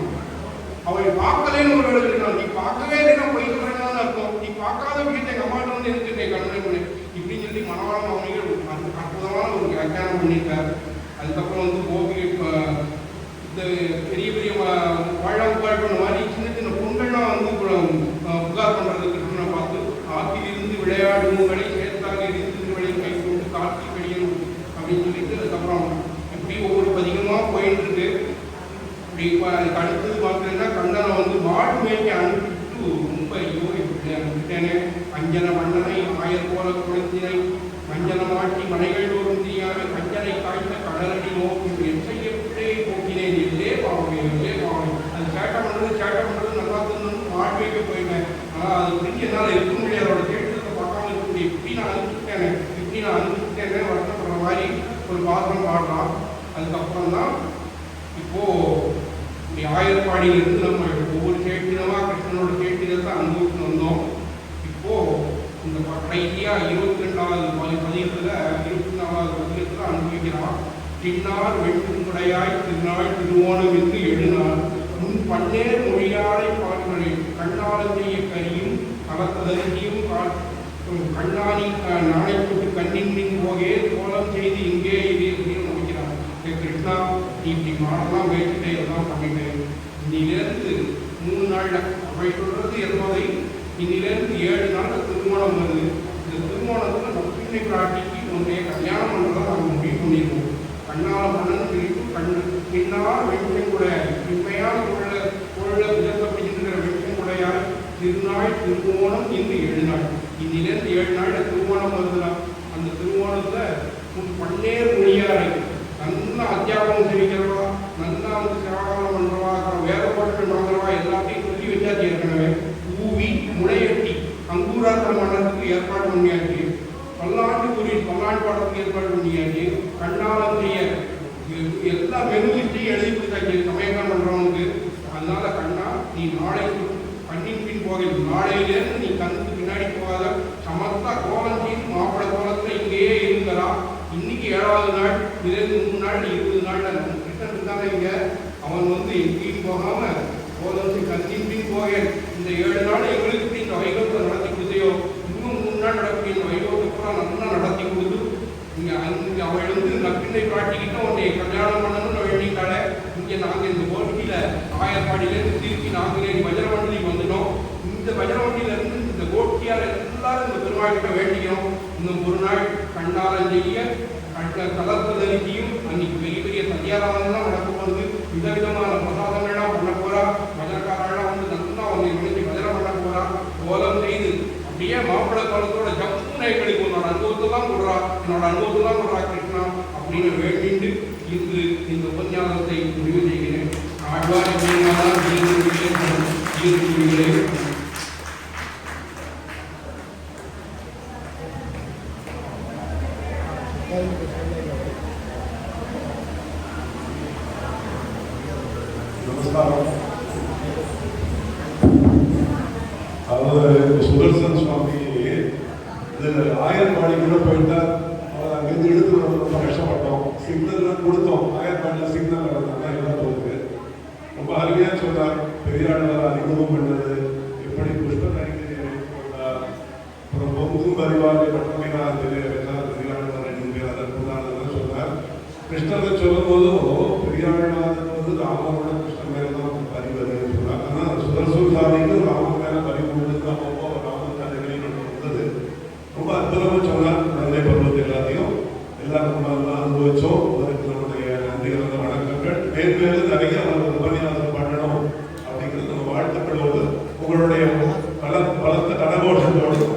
அவள் பார்க்கலேன்னு ஒரு வேலை இருக்கான். நீ பார்க்கவே இல்லைன்னா போய் சொல்றேன்னு அர்த்தம். நீ பார்க்காத விஷயத்தை எங்கள் அம்மாட்ட வந்து இருக்கு கம்ப்ளைண்ட் பண்ணு இப்படின்னு சொல்லி மனவாளம் அவனிகள் அற்புதமான ஒரு வியாக்கியானம் பண்ணியிருக்காரு. அதுக்கப்புறம் வந்து கோபி இந்த பெரிய பெரிய வாழாம் புகார் பண்ண மாதிரி சின்ன சின்ன பொண்கள்லாம் வந்து புகார் பண்ணுறதுக்கு கிருஷ்ணனை பார்த்து ஆற்றில் இருந்து விளையாடும் உங்களை சேர்த்தாக இருந்து விளை கை கொண்டு காற்றில் வெளியணும் அப்படின்னு சொல்லிட்டு அதுக்கப்புறம் இப்படி ஒவ்வொரு பதிகமாக போயிட்டு இருக்கு. இப்படி அதுக்கு அடுத்தது பார்த்தீங்கன்னா கண்ணனை வந்து மாடு மேய்க்க அனுப்பிட்டு ரொம்ப ஐயோ இப்படி அனுப்பிட்டேனே, அஞ்சன மன்னனை ஆயர் போல குழந்தினை மஞ்சன மாட்டி மனைகள் தோறும் தீயாவே கஞ்சனை காய்ந்த கடலடி நோக்கி என் செய்ய பிள்ளையை போக்கினேன் எல்லே பாவமே அது சேட்டை பண்ணுறது நல்லா தந்து மாடு வைக்க போயிட்டேன். ஆனால் அது புரிஞ்சு என்னால் இருக்க முடியாது. அதோட கேட்டத்தை பார்க்காம இருக்க முடியும். இப்படி நான் அனுப்பிச்சுட்டேனே வருத்தப்படுற மாதிரி ஒரு பாத்திரம் பாடலாம். அதுக்கப்புறம் தான் இப்போது இப்படி ஆயர்பாடியிலிருந்து நம்ம ஒவ்வொரு கேட்டினமாக கிருஷ்ணனோட கேட்டினத்தை அனுபவித்து வந்தோம். இப்போது இந்த கடைசியாக 22வது பதியத்தில் 24வது பதியத்தில் அனுபவிக்கிறான். தின்னார் வெண்குடையாய் திருநாள் திருவோணம் என்று எழுநாள் முன் பன்னேர் மொழியாரை பார்க்கிறேன் கண்ணால் செய்ய கரியும் கலத்ததறியும் கண்ணாணி நாளைப்பட்டு கண்ணின் போகே கோலம் செய்து இங்கே இதே அப்படின்னு முடிக்கிறான். கிருஷ்ணா நீ இப்படி மாடலாம் முயற்சிட்டே எல்லாம் பண்ணிட்டேன். இன்னிலேருந்து 3 நாள் அவை சொல்றது என்பதை இன்னிலேருந்து 7 நாள் திருமணம் வருது. இந்த திருமணத்தில் நப்பிண்ணை பிராட்டிக்கு உன்னைய கல்யாணம் பண்ணுறதை நாங்கள் முடிவு பண்ணிடுவோம். கண்ணால் மன்னன் பிரிப்பு பின்னால் வெண்பெண் கூட உண்மையான பொருளை விதக்கப்படுகின்ற வெண்பெண் கூடையால் திருநாள் திருவோணம் இன்று 7 நாள். இன்னிலேருந்து 7 நாளில் திருவோணம் வருதுலாம். அந்த திருவோணத்தில் பன்னேர் மொழியாரை நல்லா அத்தியாபனம் தெரிவிக்கிறவா, நல்லா வந்து சேவாகனம் பண்ணுறவா, வேத பாட்டுகள் வாங்குறவா எல்லாத்தையும் சொல்லி வச்சாச்சு. ஏற்கனவே ஊவி முளையட்டி அங்கூராத்திரம் மன்னத்துக்கு ஏற்பாடு பண்ணியாச்சு. பல்லாண்டு பாடத்துக்கு ஏற்பாடு பண்ணியாச்சு. கண்ணாலம் செய்ய எல்லா மெனுலிஸ்டையும் எழுதி கொடுத்தாச்சு சமயக்கம் பண்ணுறவனுக்கு. அதனால கண்ணா நீ நாளை கண்ணின் பின் போக நாளையிலேருந்து நீ கண்ணுக்கு பின்னாடி போகாத சமத்தா கோலம் செய்து மாப்பிள கோலத்தில் இங்கேயே இருந்தரா. இன்னைக்கு 7வது நாள், இதுலேருந்து 3 நாள் 20 நாள் கிருஷ்ணன் இருந்தாங்க இங்க. அவன் வந்து எங்கேயும் போகாம கோலம் கண்ணின் பின் போக இந்த 7 நாள் எங்களுக்கு இந்த வைகோத்தை நடத்தி கொடுத்தையோ, இன்னும் 3 நாள் நடக்கூடிய இந்த வைகோத்தை பூரா நல்லா நடத்தி கொடுத்து இங்கே அவள் வந்து நப்பிண்ணை காட்டிக்கிட்ட உன்னை கல்யாணம் பண்ணணும்னு வேண்டிட்டாலே. இங்கே நாங்கள் இந்த கோஷ்டியில் ஆயர்பாடியிலேருந்து திருப்பி நாங்களே வஜ்ரவண்டி வந்துட்டோம். இந்த வஜ்ரவண்டியிலேருந்து இந்த கோஷ்டியால் எல்லாரும் இந்த பெருமாள்கிட்ட வேண்டிக்கிறோம். இன்னும் 1 நாள் கண்ணாலம் செய்ய கலத்ததரிசியும் அன்னைக்கு பெரிய பெரிய சத்தியாராதனெல்லாம் நடக்க போகுது. விதவிதமான பிரசாதங்கள்லாம் பண்ண போகிறா. வஜ்ரக்காரெல்லாம் வந்து நல்லா உன்னை நினைச்சு வஜ்ரம் பண்ண போகிறா. கோலம் செய்து அப்படியே மாப்பிள கோலத்தோட ஜப்புனை கிடைக்கும். என்னோட அனுபவத்தெல்லாம் கொடுறா கிருஷ்ணா அப்படின்னு வேண்டிட்டு இன்று இந்த உபன்யாசத்தை முடிவு செய்கிறேன். ஆழ்வார் நமஸ்காரம். அவர் சுதர்சன் சுவாமி ஆயர்பாடி கூட போயிட்டார். அவர் அங்கே அங்கேருந்து எடுத்து வந்து ரொம்ப கஷ்டப்பட்டோம். சிக்னல்லாம் கொடுத்தோம், ஆயர்பாடில் சிக்னல் நடந்தாங்க, எல்லாம் போகுது. ரொம்ப அருமையாக சொன்னார். பெரியாளர் அறிமுகம் பண்ணது, எப்படி புஷ்ப நடிகை கொண்டார், அப்புறம் பொங்கும் அறிவாரை பட்டமைதான் பெரியாளர் அதற்கு சொன்னார். கிருஷ்ணரை சொல்லும் போதும் பெரியாளர் வந்து ராமனோட கிருஷ்ணன் மேல தான் அறிவது சொன்னார். ஆனால் சுதர்சூதாரிக்கு ராமன் மேல பறிவுண்டு அப்போ ராமன் கதைகளில் வந்தது. ரொம்ப அற்புதமாக சொன்னார். நல்ல பருவத்தை எல்லாத்தையும் எல்லாரும் ரொம்ப அனுபவிச்சோம். அதற்கு நம்முடைய நன்றி கலந்த வணக்கங்கள். மேற்மேலும் நிறைய அவர் உபன்யாசம் பண்ணணும் அப்படிங்கிறது நம்ம வாழ்த்துக்களோடு உங்களுடைய பலத்த கனகோஷத்தோடு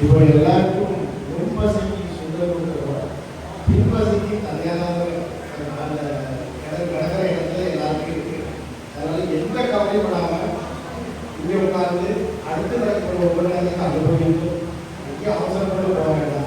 இப்போ எல்லாருக்கும் முன்பசிக்கு சுந்தரம் பின்பசிக்கு கல்யாணம் அந்த கிடக்கிற இடத்துல எல்லாருக்கும் இருக்கு. அதனால எந்த கவலையும் படாமல் இங்கே உட்கார்ந்து அடுத்து நடக்கிற உபநியாசத்தை அனுபவித்து இங்கே அவசரப்பட்டு போக வேண்டாம்.